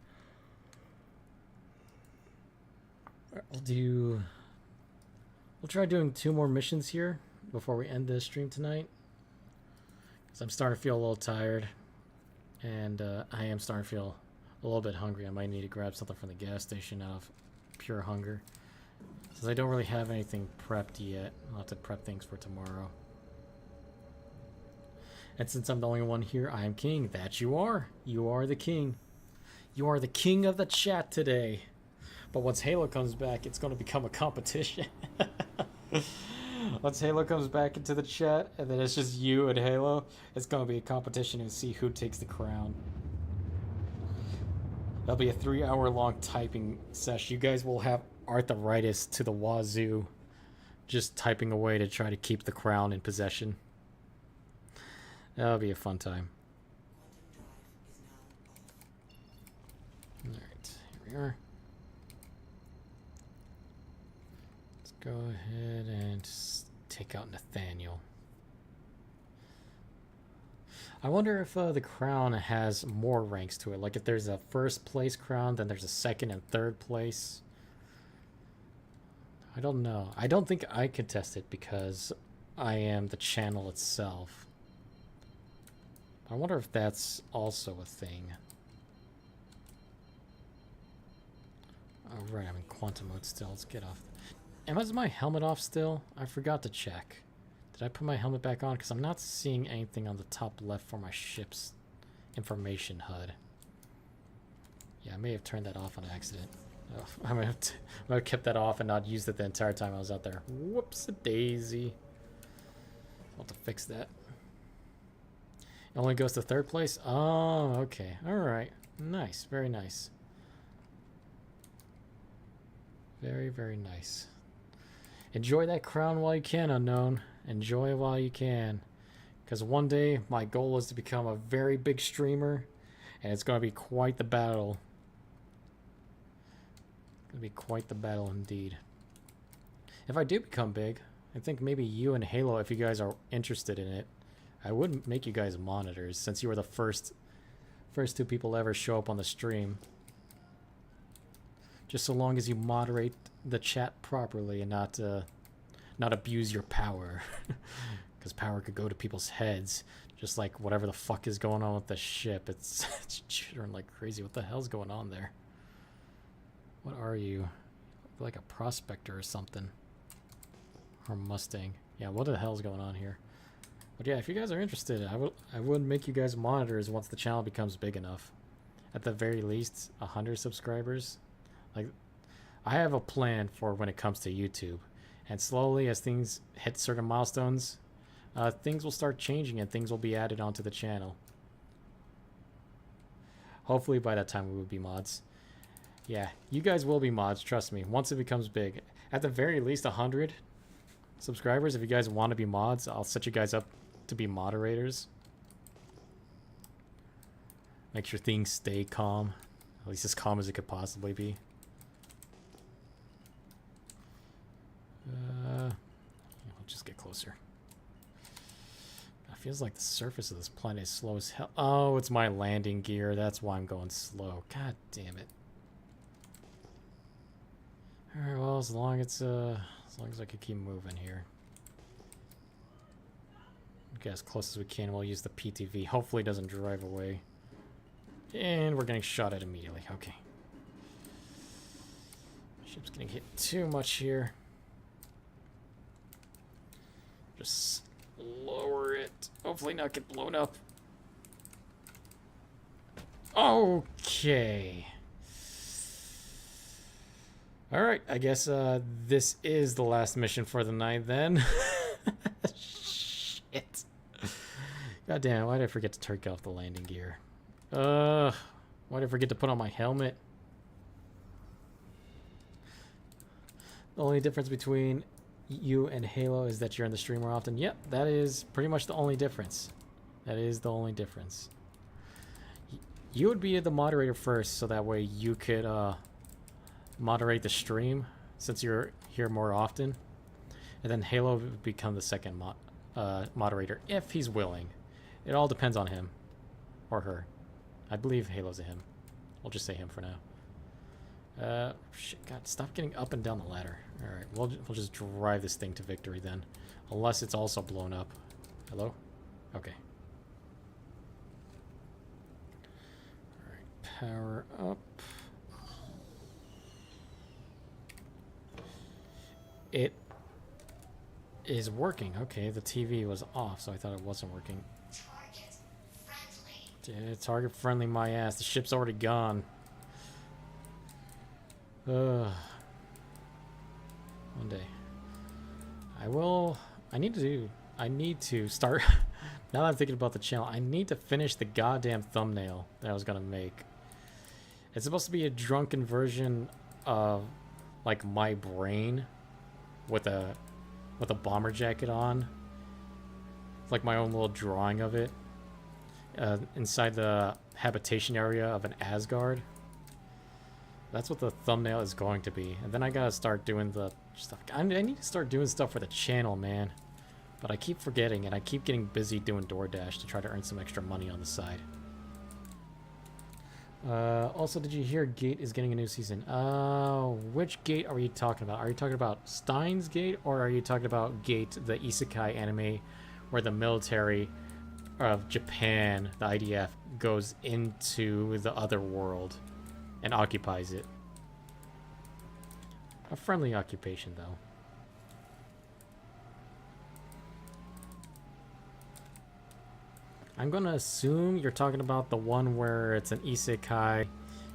We'll try doing 2 more missions here before we end the stream tonight. Because I'm starting to feel a little tired. And I am starting to feel a little bit hungry. I might need to grab something from the gas station out of pure hunger. Since I don't really have anything prepped yet, I'll have to prep things for tomorrow. And since I'm the only one here, I am king. That you are. You are the king. You are the king of the chat today. But once Halo comes back, it's going to become a competition. Once Halo comes back into the chat, and then it's just you and Halo, it's going to be a competition to see who takes the crown. That'll be a 3-hour-long typing session. You guys will have arthritis to the wazoo, just typing away to try to keep the crown in possession. That'll be a fun time. Alright, here we are. Let's go ahead and just take out Nathaniel. I wonder if the crown has more ranks to it. Like if there's a first place crown, then there's a second and third place. I don't know. I don't think I could test it because I am the channel itself. I wonder if that's also a thing. Alright, I'm in quantum mode still. Let's get off. Is my helmet off still? I forgot to check. Did I put my helmet back on? Because I'm not seeing anything on the top left for my ship's information HUD. Yeah, I may have turned that off on accident. Oh, I might have kept that off and not used it the entire time I was out there. Whoops-a-daisy. I'll have to fix that. It only goes to third place? Oh, okay. Alright. Nice. Very nice. Very, very nice. Enjoy that crown while you can, Unknown. Enjoy it while you can. Because one day, my goal is to become a very big streamer. And it's going to be quite the battle. It's going to be quite the battle indeed. If I do become big, I think maybe you and Halo, if you guys are interested in it, I would make you guys monitors, since you were the first 2 people to ever show up on the stream. Just so long as you moderate the chat properly and not abuse your power. Because power could go to people's heads. Just like whatever the fuck is going on with the ship. It's jittering like crazy. What the hell's going on there? What are you? Like a prospector or something. Or Mustang. Yeah, what the hell's going on here? But yeah, if you guys are interested, I would make you guys monitors once the channel becomes big enough. At the very least, 100 subscribers. Like, I have a plan for when it comes to YouTube. And slowly, as things hit certain milestones, things will start changing and things will be added onto the channel. Hopefully by that time we will be mods. Yeah, you guys will be mods, trust me, once it becomes big. At the very least 100 subscribers, if you guys want to be mods, I'll set you guys up to be moderators. Make sure things stay calm. At least as calm as it could possibly be. I'll just get closer. It feels like the surface of this planet is slow as hell. Oh, it's my landing gear. That's why I'm going slow. God damn it. Alright, well, as long as I can keep moving here. Get as close as we can. We'll use the PTV. Hopefully it doesn't drive away. And we're getting shot at immediately. Okay. Ship's getting hit too much here. Just lower it. Hopefully not get blown up. Okay. Alright, I guess this is the last mission for the night then. Shit. God damn, why did I forget to take off the landing gear? Why did I forget to put on my helmet? The only difference between you and Halo is that you're in the stream more often. Yep, that is pretty much the only difference. That is the only difference. You would be the moderator first, so that way you could moderate the stream, since you're here more often. And then Halo would become the second moderator, if he's willing. It all depends on him. Or her. I believe Halo's a him. We'll just say him for now. Shit, God, stop getting up and down the ladder. Alright, we'll just drive this thing to victory then. Unless it's also blown up. Hello? Okay. Alright, power up. It is working. Okay, the TV was off, so I thought it wasn't working. Target friendly. Yeah, target friendly my ass. The ship's already gone. One day. I need to start now that I'm thinking about the channel, I need to finish the goddamn thumbnail that I was gonna make. It's supposed to be a drunken version of like my brain with a bomber jacket on. It's like my own little drawing of it. Inside the habitation area of an Asgard. That's what the thumbnail is going to be. And then I gotta start doing the stuff. I need to start doing stuff for the channel, man. But I keep forgetting, and I keep getting busy doing DoorDash to try to earn some extra money on the side. Also, did you hear Gate is getting a new season? Which Gate are you talking about? Are you talking about Steins Gate, or are you talking about Gate, the isekai anime, where the military of Japan, the IDF, goes into the other world and occupies it? A friendly occupation, though. I'm gonna assume you're talking about the one where it's an isekai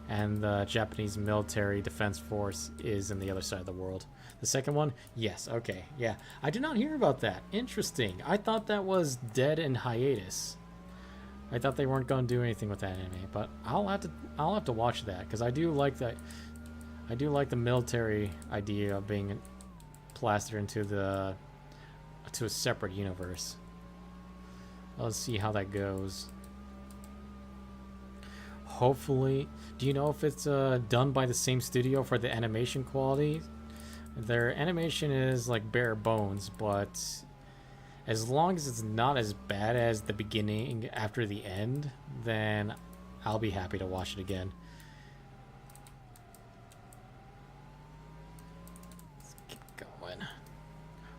and the Japanese military defense force is in the other side of the world. The second one? Yes, okay, yeah. I did not hear about that. Interesting. I thought that was dead in hiatus. I thought they weren't gonna do anything with that anime, but I'll have to watch that, because I do like that. I do like the military idea of being plastered into a separate universe. Let's see how that goes. Hopefully, do you know if it's done by the same studio for the animation quality? Their animation is like bare bones, but as long as it's not as bad as the beginning after the end, then I'll be happy to watch it again. Let's keep going.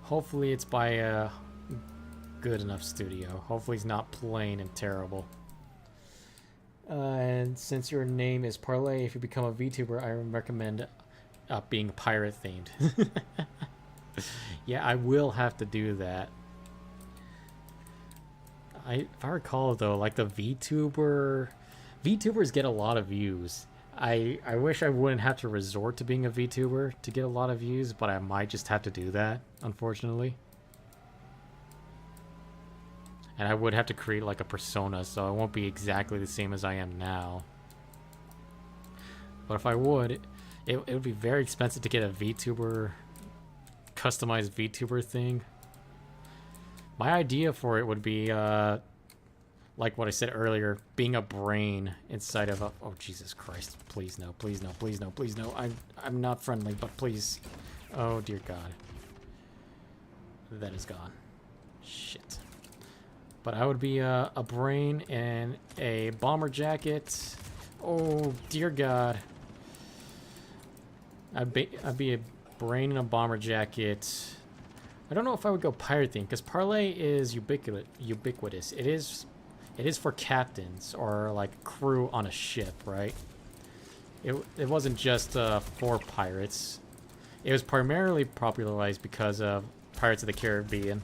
Hopefully it's by a good enough studio. Hopefully it's not plain and terrible. And since your name is Parlay, if you become a VTuber, I recommend being pirate themed. Yeah, I will have to do that. If I recall though, like the VTubers get a lot of views. I wish I wouldn't have to resort to being a VTuber to get a lot of views, but I might just have to do that, unfortunately. And I would have to create like a persona, so it won't be exactly the same as I am now. But if I would, it would be very expensive to get a VTuber, customized VTuber thing. My idea for it would be, like what I said earlier, being a brain inside of a... Oh, Jesus Christ. Please no, please no, please no, please no. I'm not friendly, but please. Oh, dear God. That is gone. Shit. But I would be a brain in a bomber jacket. Oh, dear God. I'd be a brain in a bomber jacket. I don't know if I would go pirate theme, because parlay is ubiquitous. It is for captains or like crew on a ship, right? It wasn't just for pirates. It was primarily popularized because of Pirates of the Caribbean.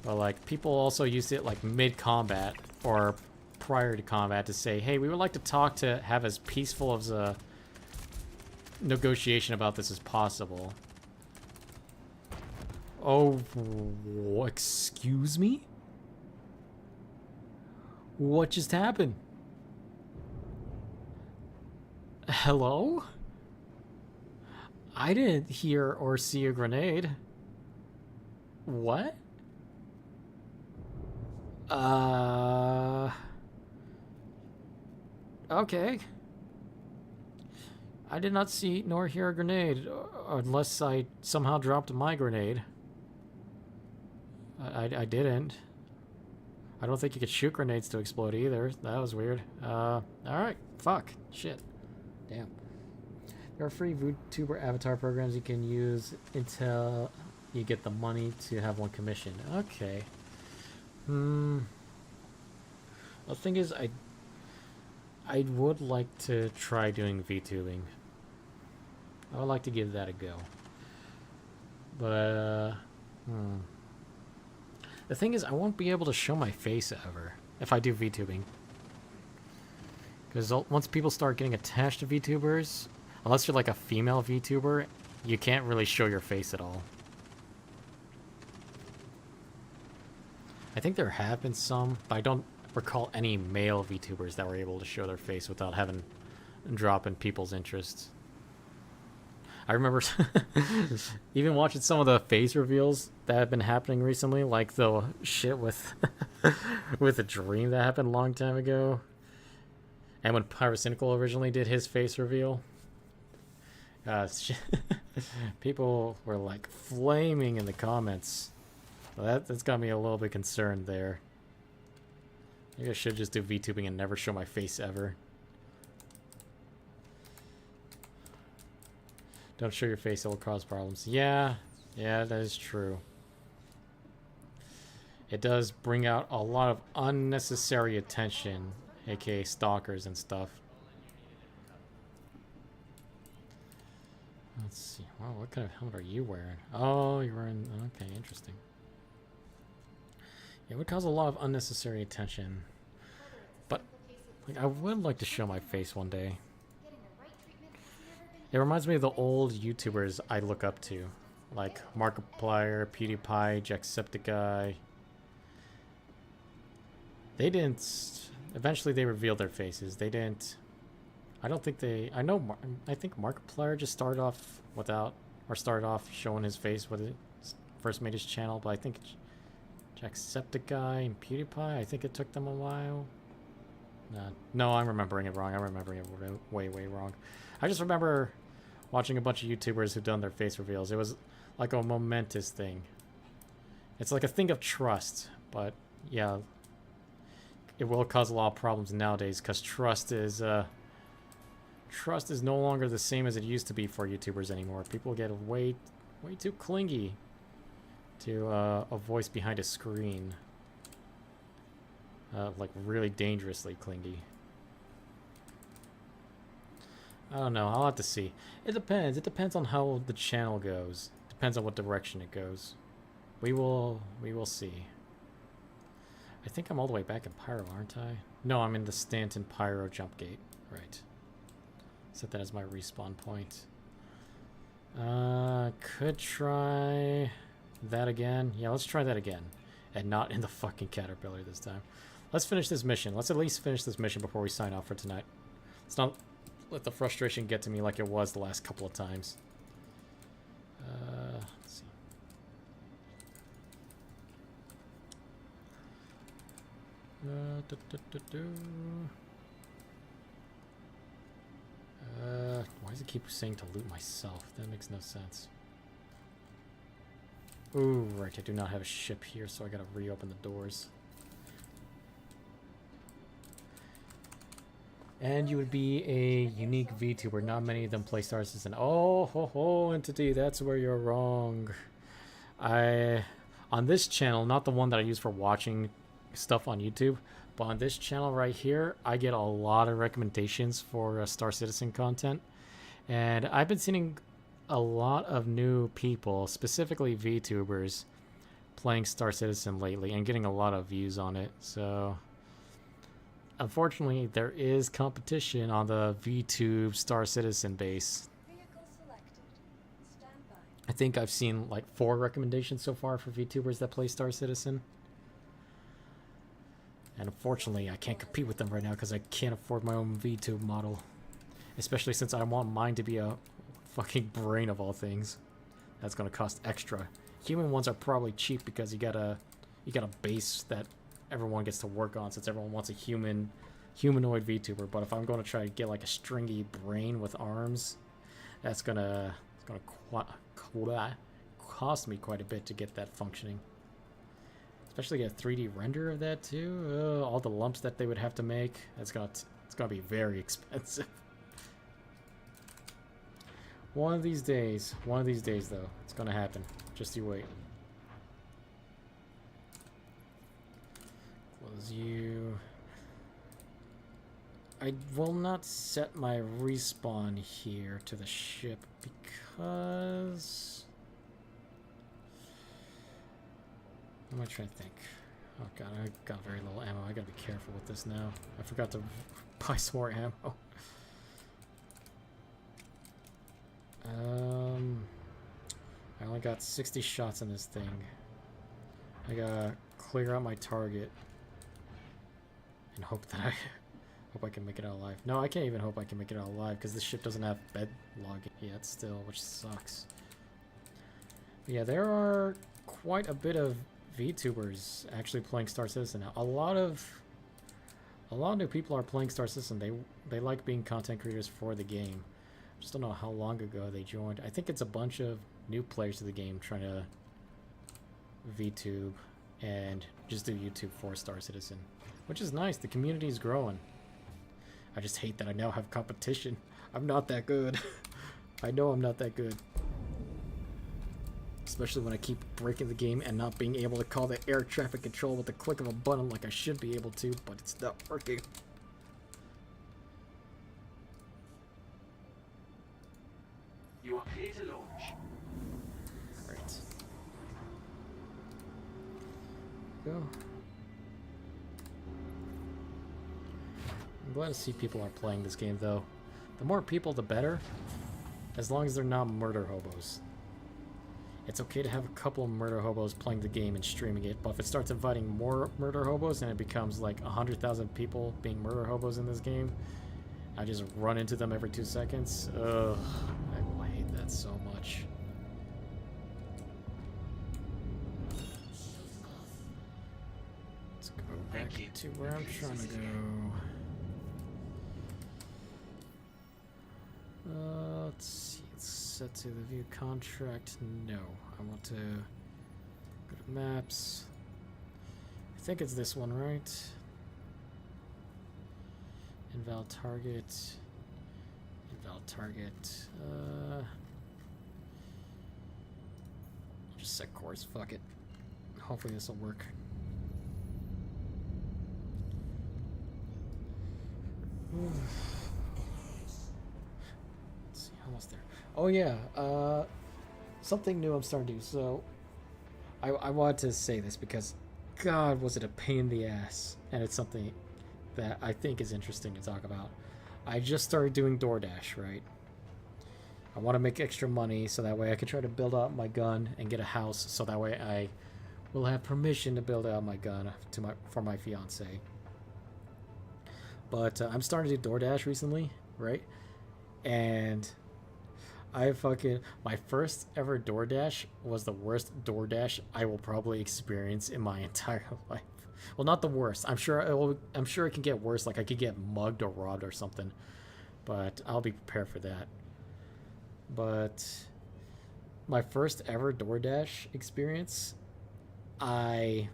But like people also used it like mid-combat or prior to combat to say, hey, we would like to have as peaceful of a negotiation about this as possible. Oh, excuse me? What just happened? Hello? I didn't hear or see a grenade. What? Okay. I did not see nor hear a grenade, unless I somehow dropped my grenade. I didn't. I don't think you could shoot grenades to explode either. That was weird. Alright. Fuck. Shit. Damn. There are free VTuber avatar programs you can use until you get the money to have one commissioned. Okay. The thing is, I would like to try doing VTubing. I would like to give that a go. But, the thing is, I won't be able to show my face ever if I do VTubing. Because once people start getting attached to VTubers, unless you're like a female VTuber, you can't really show your face at all. I think there have been some, but I don't recall any male VTubers that were able to show their face without having drop in people's interests. I remember even watching some of the face reveals that have been happening recently, like the shit with with a dream that happened a long time ago. And when Pyrocynical originally did his face reveal, people were like flaming in the comments. Well, that's got me a little bit concerned there. Maybe I should just do VTubing and never show my face ever. Don't show your face, it will cause problems. Yeah, that is true. It does bring out a lot of unnecessary attention, aka stalkers and stuff. Let's see. Wow, what kind of helmet are you wearing? Oh, you're wearing... Okay, interesting. It would cause a lot of unnecessary attention. But like, I would like to show my face one day. It reminds me of the old YouTubers I look up to. Like Markiplier, PewDiePie, Jacksepticeye. They didn't... Eventually they revealed their faces. They didn't... I don't think they... I think Markiplier just started off without... Or started off showing his face when he first made his channel. But I think Jacksepticeye and PewDiePie, I think it took them a while. No, I'm remembering it wrong. I'm remembering it way wrong. I just remember watching a bunch of YouTubers who've done their face reveals. It was like a momentous thing. It's like a thing of trust, but yeah, it will cause a lot of problems nowadays because trust is no longer the same as it used to be for YouTubers anymore. People get way too clingy to a voice behind a screen. Like really dangerously clingy. I don't know. I'll have to see. It depends. It depends on how the channel goes. Depends on what direction it goes. We will see. I think I'm all the way back in Pyro, aren't I? No, I'm in the Stanton Pyro jump gate. Right. Set that as my respawn point. Could try that again. Yeah, let's try that again. And not in the fucking Caterpillar this time. Let's finish this mission. Let's at least finish this mission before we sign off for tonight. Let's not let the frustration get to me like it was the last couple of times. Let's see. Why does it keep saying to loot myself? That makes no sense. Ooh, right, I do not have a ship here, so I gotta reopen the doors. And you would be a unique VTuber. Not many of them play Star Citizen. Oh, ho, ho, Entity, that's where you're wrong. On this channel, not the one that I use for watching stuff on YouTube, but on this channel right here, I get a lot of recommendations for Star Citizen content. And I've been seeing a lot of new people, specifically VTubers, playing Star Citizen lately and getting a lot of views on it. So unfortunately, there is competition on the VTube Star Citizen base. Vehicle selected. Stand by. I think I've seen like 4 recommendations so far for VTubers that play Star Citizen. And unfortunately, I can't compete with them right now because I can't afford my own VTube model. Especially since I want mine to be a fucking brain of all things. That's going to cost extra. Human ones are probably cheap because you got a base that everyone gets to work on, since everyone wants a humanoid VTuber. But if I'm going to try to get like a stringy brain with arms, that's gonna cost me quite a bit to get that functioning. Especially get a 3D render of that too. All the lumps that they would have to make. It's gonna be very expensive. One of these days though, it's gonna happen. Just you wait. Close you. I will not set my respawn here to the ship because I'm gonna try to think. Oh god, I got very little ammo. I gotta be careful with this now. I forgot to buy some more ammo. I only got 60 shots in this thing. I gotta clear out my target and hope that I can make it out alive. No, I can't even hope I can make it out alive because this ship doesn't have bed logging yet still, which sucks. But yeah, there are quite a bit of VTubers actually playing Star Citizen now. A lot of new people are playing Star Citizen. They like being content creators for the game. Just don't know how long ago they joined. I think it's a bunch of new players to the game trying to VTube and just do YouTube for Star Citizen, which is nice. The community is growing. I just hate that I now have competition. I'm not that good. I know I'm not that good. Especially when I keep breaking the game and not being able to call the air traffic control with the click of a button like I should be able to, but it's not working. You are clear to launch. Right. Go. I'm glad to see people are playing this game, though. The more people, the better. As long as they're not murder hobos. It's okay to have a couple of murder hobos playing the game and streaming it, but if it starts inviting more murder hobos and it becomes like 100,000 people being murder hobos in this game, I just run into them every 2 seconds. Ugh, I hate that so much. Let's go back to where I'm trying to go. Let's see. It's set to the view contract. No, I want to go to maps. I think it's this one, right? Invalid target. Invalid target. I'll just set course. Fuck it. Hopefully this will work. Almost there. Oh yeah, something new I'm starting to do. So I wanted to say this because God, was it a pain in the ass, and it's something that I think is interesting to talk about. I just started doing DoorDash, right? I want to make extra money so that way I can try to build out my gun and get a house, so that way I will have permission to build out my gun for my fiance. But I'm starting to do DoorDash recently, right? And my first ever DoorDash was the worst DoorDash I will probably experience in my entire life. Well, not the worst. I'm sure it can get worse. Like I could get mugged or robbed or something. But I'll be prepared for that. But my first ever DoorDash experience, I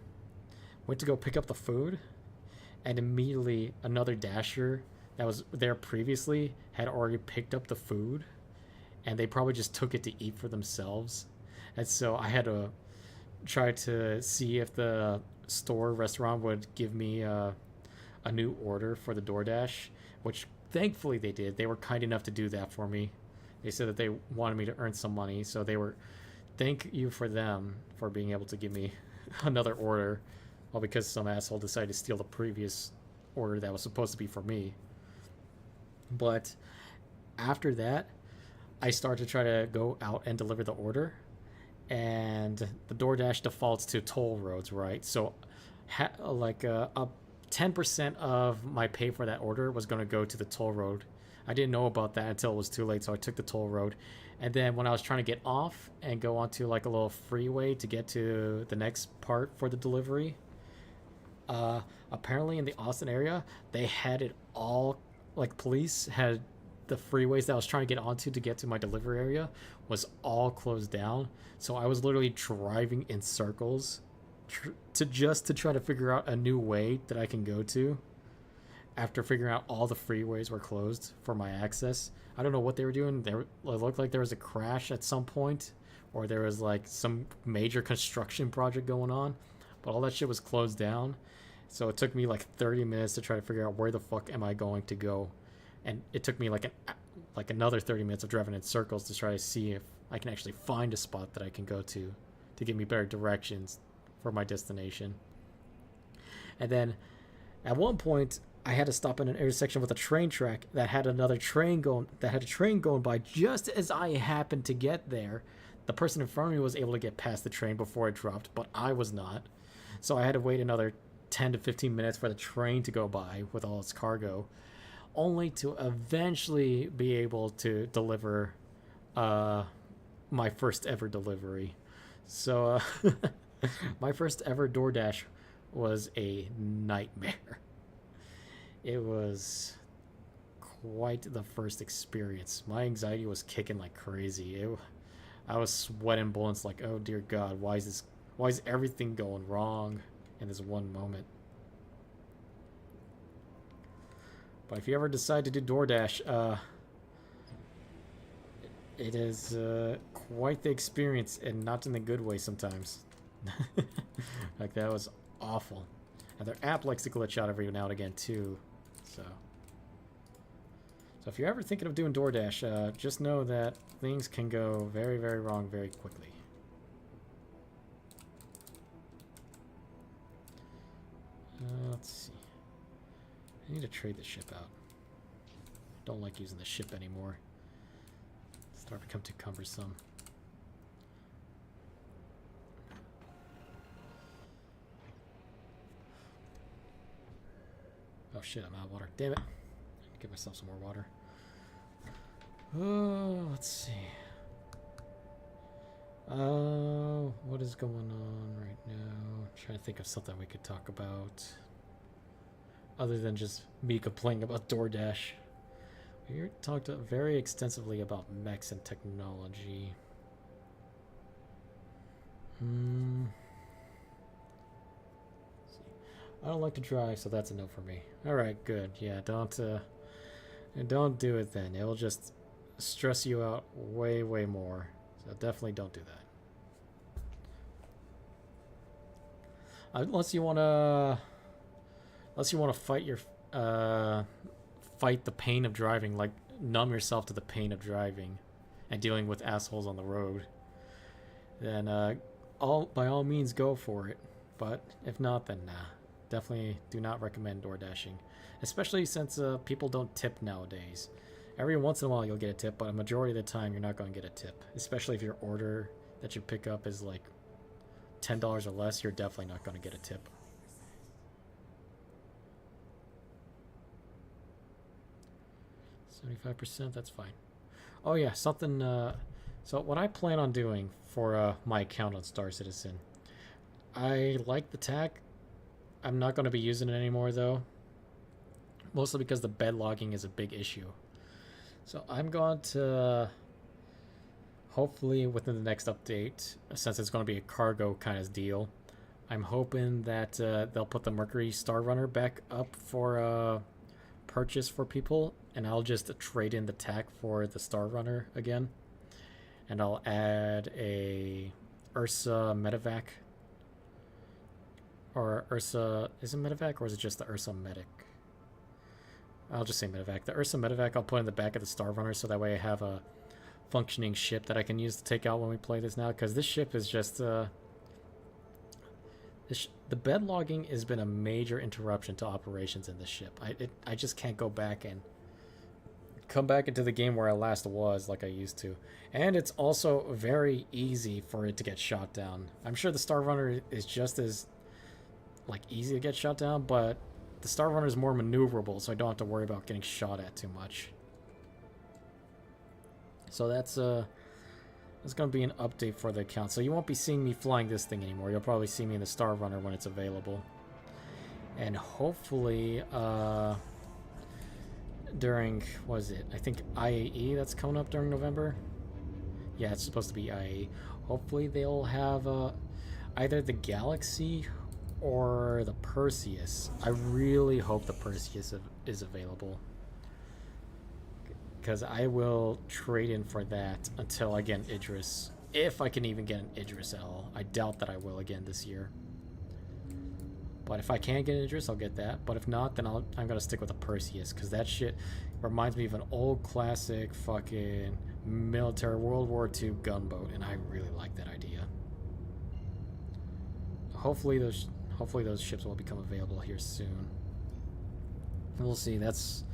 went to go pick up the food, and immediately another dasher that was there previously had already picked up the food, and they probably just took it to eat for themselves. And so I had to try to see if the store restaurant would give me a new order for the DoorDash, which thankfully they did. They were kind enough to do that for me. They said that they wanted me to earn some money, so they were thank you for them for being able to give me another order, all because some asshole decided to steal the previous order that was supposed to be for me. But after that, I started to try to go out and deliver the order, and the DoorDash defaults to toll roads, right? So, 10% of my pay for that order was going to go to the toll road. I didn't know about that until it was too late, so I took the toll road. And then when I was trying to get off and go onto like a little freeway to get to the next part for the delivery, apparently in the Austin area, they had it all, like police had the freeways that I was trying to get onto to get to my delivery area was all closed down. So I was literally driving in circles to try to figure out a new way that I can go to after figuring out all the freeways were closed for my access. I don't know what they were doing. It looked like there was a crash at some point, or there was like some major construction project going on, but all that shit was closed down. So it took me like 30 minutes to try to figure out where the fuck am I going to go. And it took me like another 30 minutes of driving in circles to try to see if I can actually find a spot that I can go to give me better directions for my destination. And then at one point I had to stop in an intersection with a train track that had a train going by. Just as I happened to get there, the person in front of me was able to get past the train before it dropped, but I was not. So I had to wait another 10 to 15 minutes for the train to go by with all its cargo, only to eventually be able to deliver my first ever delivery. So my first ever DoorDash was a nightmare. It was quite the first experience. My anxiety was kicking like crazy. I was sweating bullets like, oh dear God, why is everything going wrong in this one moment? But if you ever decide to do DoorDash, it is quite the experience, and not in the good way sometimes. Like, that was awful. And their app likes to glitch out every now and again too. So if you're ever thinking of doing DoorDash, just know that things can go very, very wrong very quickly. Let's see. I need to trade this ship out. Don't like using the ship anymore. It's starting to become too cumbersome. Oh shit, I'm out of water. Damn it. I need to get myself some more water. Oh, let's see. Oh, what is going on right now? I'm trying to think of something we could talk about. Other than just me complaining about DoorDash. We talked very extensively about mechs and technology. I don't like to drive, so that's a no for me. Alright, good. Yeah, don't do it then. It'll just stress you out way, way more. So definitely don't do that. Unless you wanna fight the pain of driving, like numb yourself to the pain of driving and dealing with assholes on the road, then by all means go for it. But if not, then nah. Definitely do not recommend DoorDashing, especially since people don't tip nowadays. Every once in a while you'll get a tip, but a majority of the time you're not going to get a tip. Especially if your order that you pick up is like $10 or less, you're definitely not going to get a tip. $75%, that's fine. Oh yeah, something. So what I plan on doing for my account on Star Citizen, I like the tag. I'm not going to be using it anymore though. Mostly because the bed logging is a big issue. So I'm going to hopefully within the next update, since it's going to be a cargo kind of deal, I'm hoping that they'll put the Mercury Star Runner back up for purchase for people, and I'll just trade in the tack for the Star Runner again, and I'll add a Ursa Medevac, or Ursa, is it Medevac or is it just the Ursa Medic? I'll just say Medevac. The Ursa Medevac I'll put in the back of the Star Runner so that way I have a functioning ship that I can use to take out when we play this now, because this ship is just the bed logging has been a major interruption to operations in this ship. I just can't go back and come back into the game where I last was like I used to. And it's also very easy for it to get shot down. I'm sure the Star Runner is just as like easy to get shot down, but the Star Runner is more maneuverable, so I don't have to worry about getting shot at too much. So that's going to be an update for the account. So you won't be seeing me flying this thing anymore. You'll probably see me in the Star Runner when it's available. And hopefully, during, what is it? I think IAE that's coming up during November. Yeah, it's supposed to be IAE. Hopefully they'll have either the Galaxy or the Perseus. I really hope the Perseus is available, because I will trade in for that until I get an Idris. If I can even get an Idris at all. I doubt that I will again this year. But if I can get an Idris, I'll get that. But if not, then I'm going to stick with the Perseus, because that shit reminds me of an old classic fucking military World War II gunboat, and I really like that idea. Hopefully those ships will become available here soon. We'll see. That's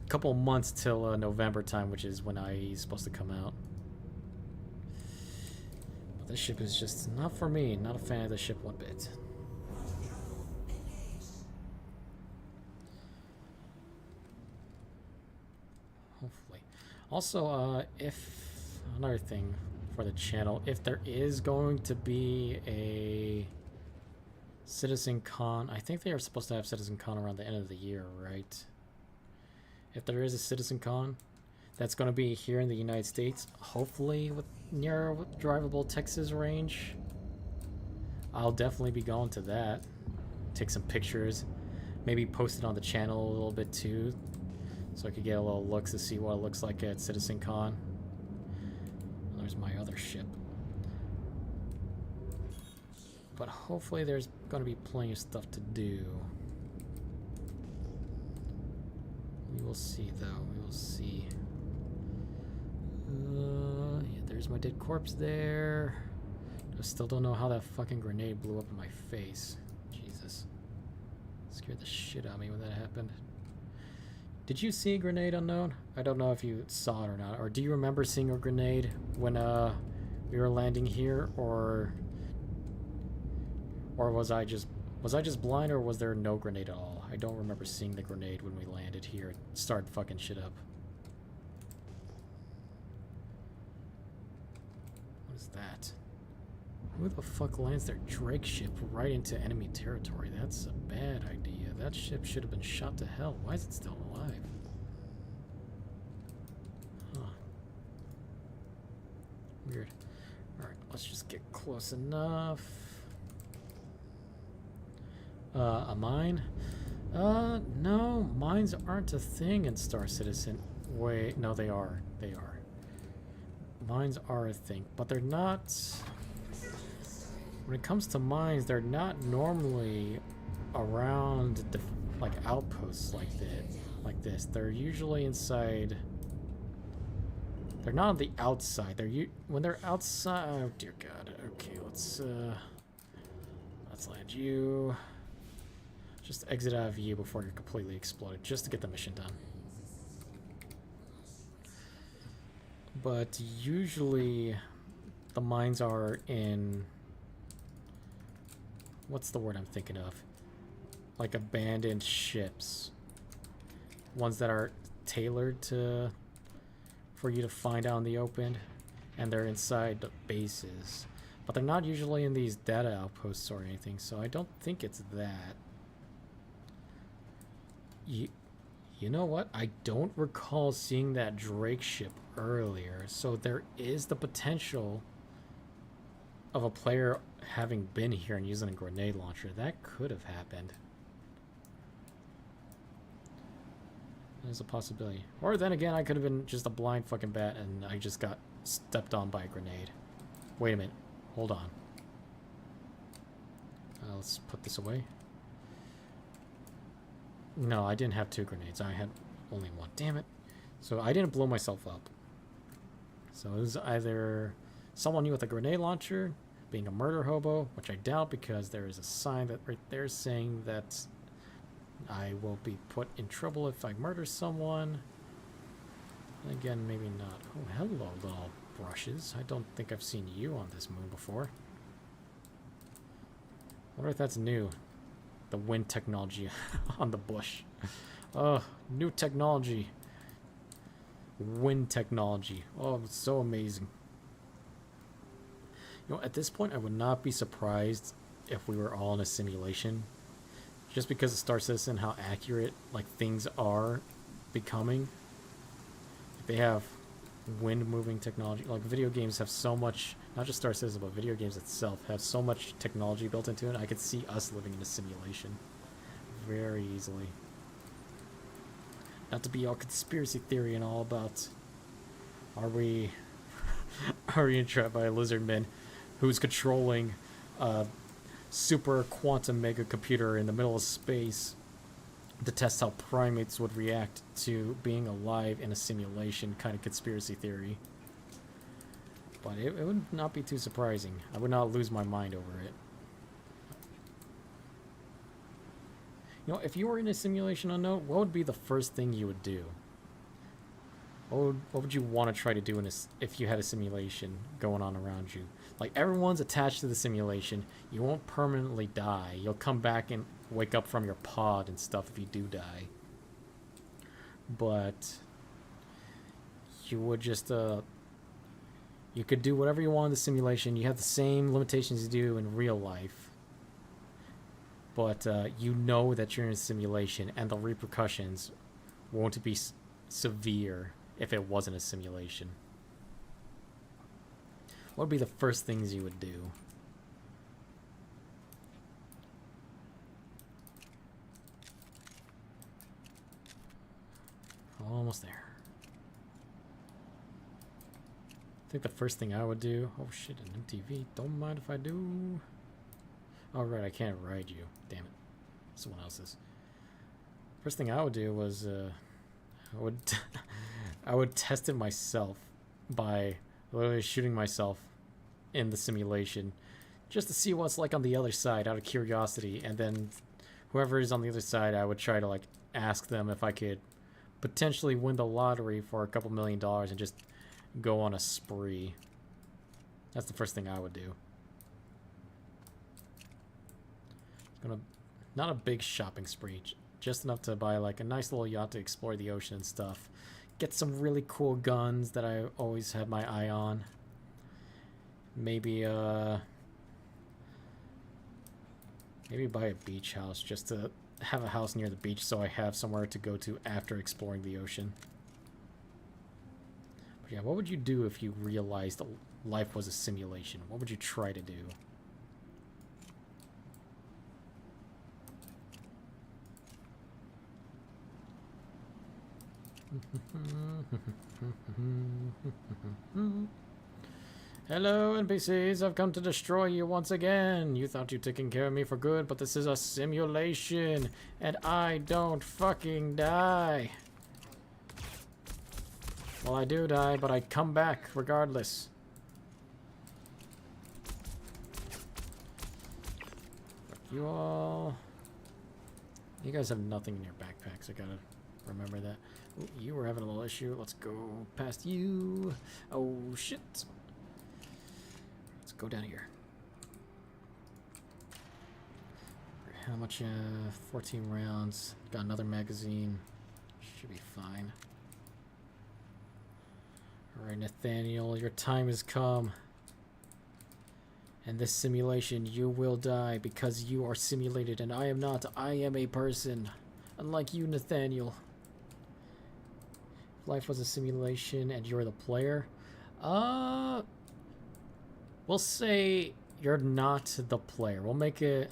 a couple months till November time, which is when IE is supposed to come out. But this ship is just not for me. Not a fan of the ship one bit. Hopefully. Also, if another thing for the channel, if there is going to be a Citizen Con, I think they are supposed to have Citizen Con around the end of the year, right? If there is a Citizen Con that's going to be here in the United States, hopefully near drivable Texas range, I'll definitely be going to that. Take some pictures, maybe post it on the channel a little bit too, so I could get a little looks to see what it looks like at Citizen Con. There's my other ship. But hopefully there's going to be plenty of stuff to do. We will see, though. We will see. Yeah, there's my dead corpse there. I still don't know how that fucking grenade blew up in my face. Jesus. Scared the shit out of me when that happened. Did you see a grenade, Unknown? I don't know if you saw it or not. Or do you remember seeing a grenade when we were landing here? Or was I just blind, or was there no grenade at all? I don't remember seeing the grenade when we landed here. It started fucking shit up. What is that? Who the fuck lands their Drake ship right into enemy territory? That's a bad idea. That ship should have been shot to hell. Why is it still alive? Huh. Weird. Alright, let's just get close enough. A mine? No, mines aren't a thing in Star Citizen. Wait, no, they are. They are. Mines are a thing, but they're not... When it comes to mines, they're not normally around like outposts like this. They're usually inside. They're not on the outside. When they're outside. Oh dear God. Okay, let's land you. Just exit out of view before you're completely exploded, just to get the mission done. But usually, the mines are in. What's the word I'm thinking of? Like abandoned ships. Ones that are tailored for you to find out in the open, and they're inside the bases. But they're not usually in these data outposts or anything, so I don't think it's that. You, you know what? I don't recall seeing that Drake ship earlier, so there is the potential of a player having been here and using a grenade launcher. That could have happened. There's a possibility. Or then again, I could have been just a blind fucking bat and I just got stepped on by a grenade. Wait a minute. Hold on. Let's put this away. No, I didn't have 2 grenades. I had only 1. Damn it. So I didn't blow myself up. So it was either someone new with a grenade launcher, being a murder hobo, which I doubt because there is a sign that right there saying that I will be put in trouble if I murder someone. Again, maybe not. Oh, hello, little brushes. I don't think I've seen you on this moon before. Wonder if that's new. The wind technology on the bush. Oh, new technology. Wind technology. Oh, it's so amazing. You know, at this point, I would not be surprised if we were all in a simulation. Just because of Star Citizen, how accurate like things are becoming. They have wind moving technology. Like video games have so much, not just Star Citizen, but video games itself have so much technology built into it. I could see us living in a simulation very easily. Not to be all conspiracy theory and all about, are we entrapped by a lizard man who's controlling a super quantum mega computer in the middle of space to test how primates would react to being alive in a simulation, kind of conspiracy theory. But it would not be too surprising. I would not lose my mind over it. You know, if you were in a simulation unknown, what would be the first thing you would do? What would you want to try to do in this if you had a simulation going on around you? Like, everyone's attached to the simulation. You won't permanently die. You'll come back and wake up from your pod and stuff if you do die. But you would just you could do whatever you want in the simulation. You have the same limitations you do in real life. But you know that you're in a simulation and the repercussions won't be severe if it wasn't a simulation. What would be the first things you would do? Almost there. I think the first thing I would do... Oh shit, an MTV. Don't mind if I do. Oh right, I can't ride you. Damn it. Someone else's. First thing I would do was... I would test it myself by literally shooting myself in the simulation just to see what's like on the other side out of curiosity, and then whoever is on the other side, I would try to like ask them if I could potentially win the lottery for a couple $1 million and just go on a spree. That's the first thing I would do. Not a big shopping spree, just enough to buy like a nice little yacht to explore the ocean and stuff. Get some really cool guns that I always have my eye on. Maybe buy a beach house just to have a house near the beach so I have somewhere to go to after exploring the ocean. But yeah, what would you do if you realized life was a simulation? What would you try to do? Hello, NPCs. I've come to destroy you once again. You thought you'd taken care of me for good, but this is a simulation, and I don't fucking die. Well, I do die, but I come back regardless. Fuck you all. You guys have nothing in your backpacks. I gotta remember that. Ooh, you were having a little issue. Let's go past you. Oh, shit. Let's go down here. How much? 14 rounds. Got another magazine. Should be fine. Alright, Nathaniel, your time has come. In this simulation, you will die because you are simulated and I am not. I am a person. Unlike you, Nathaniel. If life was a simulation and you're the player, we'll say you're not the player. We'll make it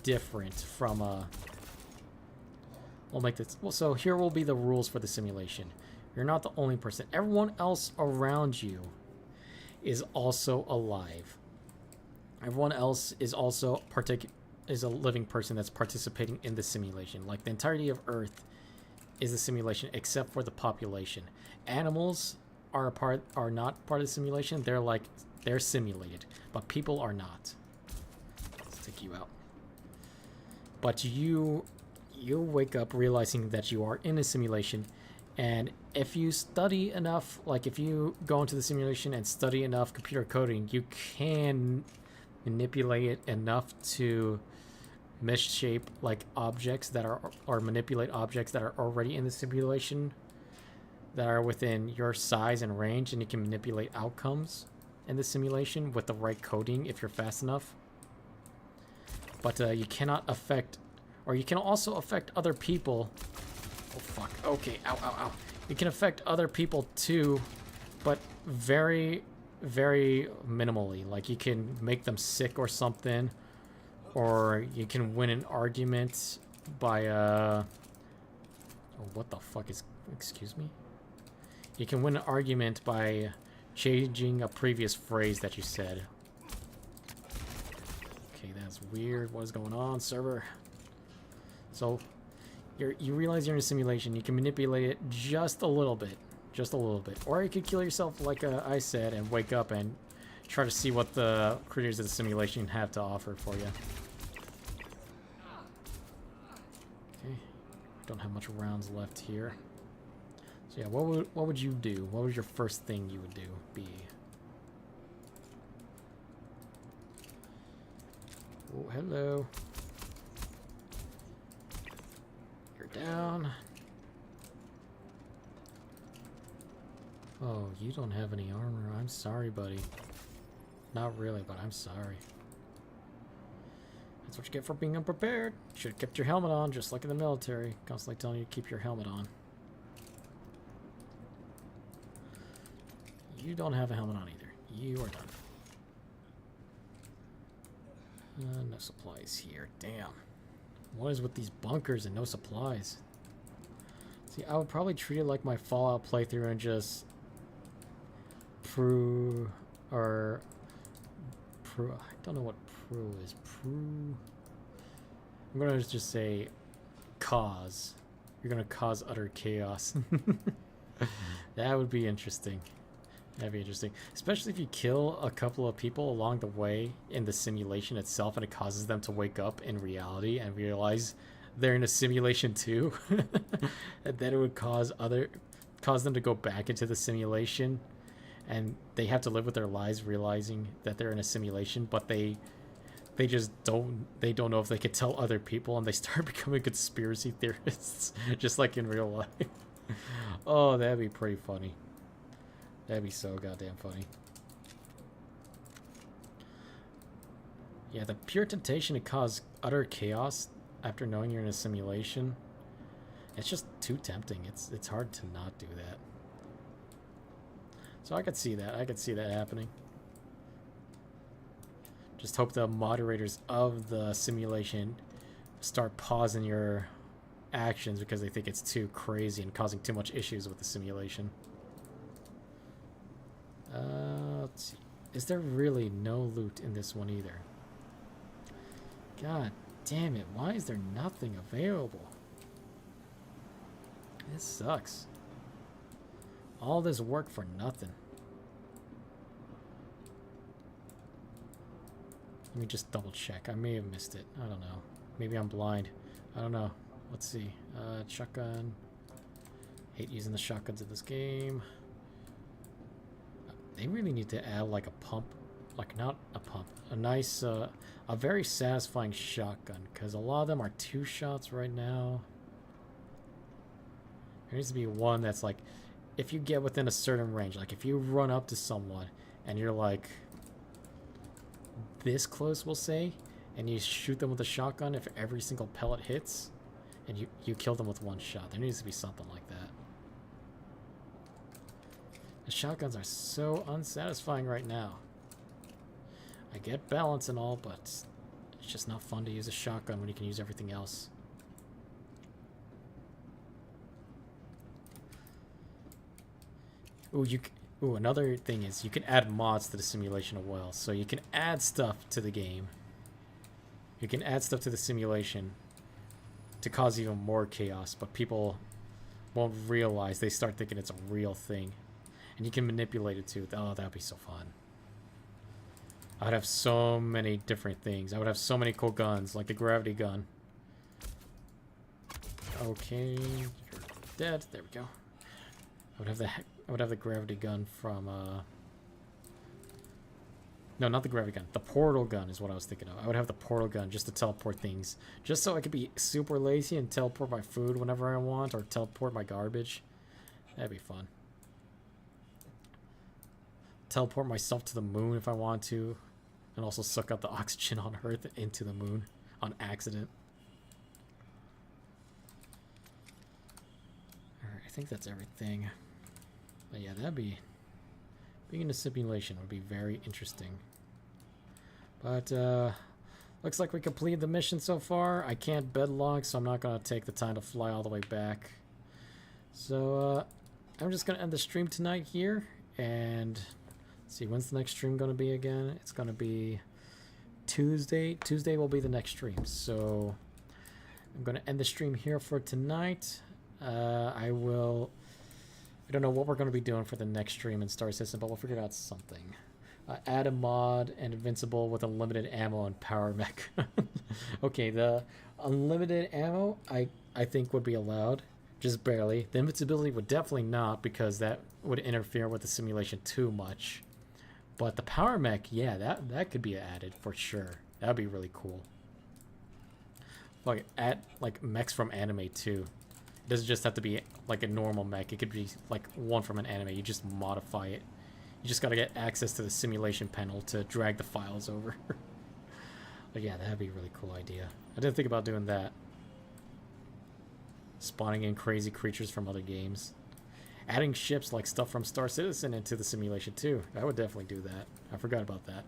different from we'll make this. Well, so here will be the rules for the simulation. You're not the only person. Everyone else around you is also alive. Everyone else is also is a living person that's participating in the simulation. Like the entirety of Earth is a simulation except for the population. Animals are not part of the simulation. They're simulated, but people are not. Let's take you out. But you wake up realizing that you are in a simulation, and if you study enough, like if you go into the simulation and study enough computer coding, you can manipulate it enough to misshape like objects that are, or manipulate objects that are already in the simulation that are within your size and range, and you can manipulate outcomes in the simulation with the right coding if you're fast enough. But you cannot affect, or you can also affect other people. Oh fuck, okay, ow, ow, ow. You can affect other people too, but very, very minimally. Like you can make them sick or something, or you can win an argument by oh, what the fuck is, excuse me? You can win an argument by changing a previous phrase that you said. Okay, that's weird. What is going on, server? So you realize you're in a simulation. You can manipulate it just a little bit, or you could kill yourself like I said and wake up and try to see what the creators of the simulation have to offer for you. Okay, don't have much rounds left here. So yeah, what would you do? What would your first thing you would do be? Oh, hello. You're down. Oh, you don't have any armor. I'm sorry, buddy. Not really, but I'm sorry. That's what you get for being unprepared. Should have kept your helmet on, just like in the military. Constantly telling you to keep your helmet on. You don't have a helmet on either. You are done. No supplies here. Damn. What is with these bunkers and no supplies? See, I would probably treat it like my Fallout playthrough and just I don't know what is. I'm gonna just say cause. You're gonna cause utter chaos. That would be interesting. That'd be interesting. Especially if you kill a couple of people along the way in the simulation itself and it causes them to wake up in reality and realize they're in a simulation too. And then it would cause them to go back into the simulation, and they have to live with their lives realizing that they're in a simulation, but they just don't know if they could tell other people, and they start becoming conspiracy theorists just like in real life. Oh, that'd be pretty funny. That'd be so goddamn funny. Yeah, the pure temptation to cause utter chaos after knowing you're in a simulation, it's just too tempting. It's hard to not do that. So I could see that. I could see that happening. Just hope the moderators of the simulation start pausing your actions because they think it's too crazy and causing too much issues with the simulation. Let's see. Is there really no loot in this one either? God damn it. Why is there nothing available? This sucks. All this work for nothing. Let me just double check. I may have missed it. I don't know. Maybe I'm blind. I don't know. Let's see. Shotgun. Hate using the shotguns in this game. They really need to add like a pump. Like not a pump. A nice, a very satisfying shotgun. Because a lot of them are 2 shots right now. There needs to be one that's like, if you get within a certain range, like if you run up to someone and you're like this close, we'll say, and you shoot them with a shotgun, if every single pellet hits, And you killed them with one shot. There needs to be something like that. The shotguns are so unsatisfying right now. I get balance and all, but it's just not fun to use a shotgun when you can use everything else. Ooh, another thing is you can add mods to the simulation as well. So you can add stuff to the game. You can add stuff to the simulation to cause even more chaos, but people won't realize. They start thinking it's a real thing. And you can manipulate it too. Oh, that'd be so fun. I would have so many different things. I would have so many cool guns, like the gravity gun. Okay, you're dead. There we go. I would have the gravity gun from no, not the gravity gun. The portal gun is what I was thinking of. I would have the portal gun just to teleport things, just so I could be super lazy and teleport my food whenever I want, or teleport my garbage. That'd be fun. Teleport myself to the moon if I want to, and also suck up the oxygen on Earth into the moon on accident. Alright, I think that's everything. But yeah, that'd be... being in a simulation would be very interesting. But, looks like we completed the mission so far. I can't bed log, so I'm not going to take the time to fly all the way back. So, I'm just going to end the stream tonight here, and... let's see, when's the next stream going to be again? It's going to be Tuesday. Tuesday will be the next stream. So I'm going to end the stream here for tonight. I don't know what we're going to be doing for the next stream in Star Citizen, but we'll figure out something. Add a mod and Invincible with unlimited ammo and power mech. Okay, the unlimited ammo I think would be allowed. Just barely. The invincibility would definitely not, because that would interfere with the simulation too much. But the power mech, yeah, that could be added for sure. That'd be really cool. Like add like mechs from anime too. It doesn't just have to be like a normal mech. It could be like one from an anime. You just modify it. You just gotta get access to the simulation panel to drag the files over. But yeah, that'd be a really cool idea. I didn't think about doing that. Spawning in crazy creatures from other games. Adding ships like stuff from Star Citizen into the simulation too. I would definitely do that. I forgot about that.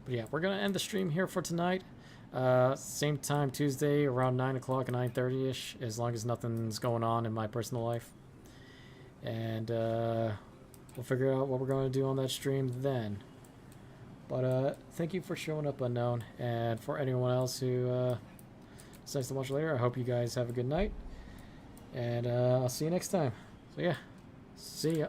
But yeah, we're going to end the stream here for tonight. Same time Tuesday around 9 o'clock, 9:30ish, as long as nothing's going on in my personal life. And we'll figure out what we're going to do on that stream then. But thank you for showing up, Unknown. And for anyone else who decides to watch later, I hope you guys have a good night. And I'll see you next time. So yeah, see ya.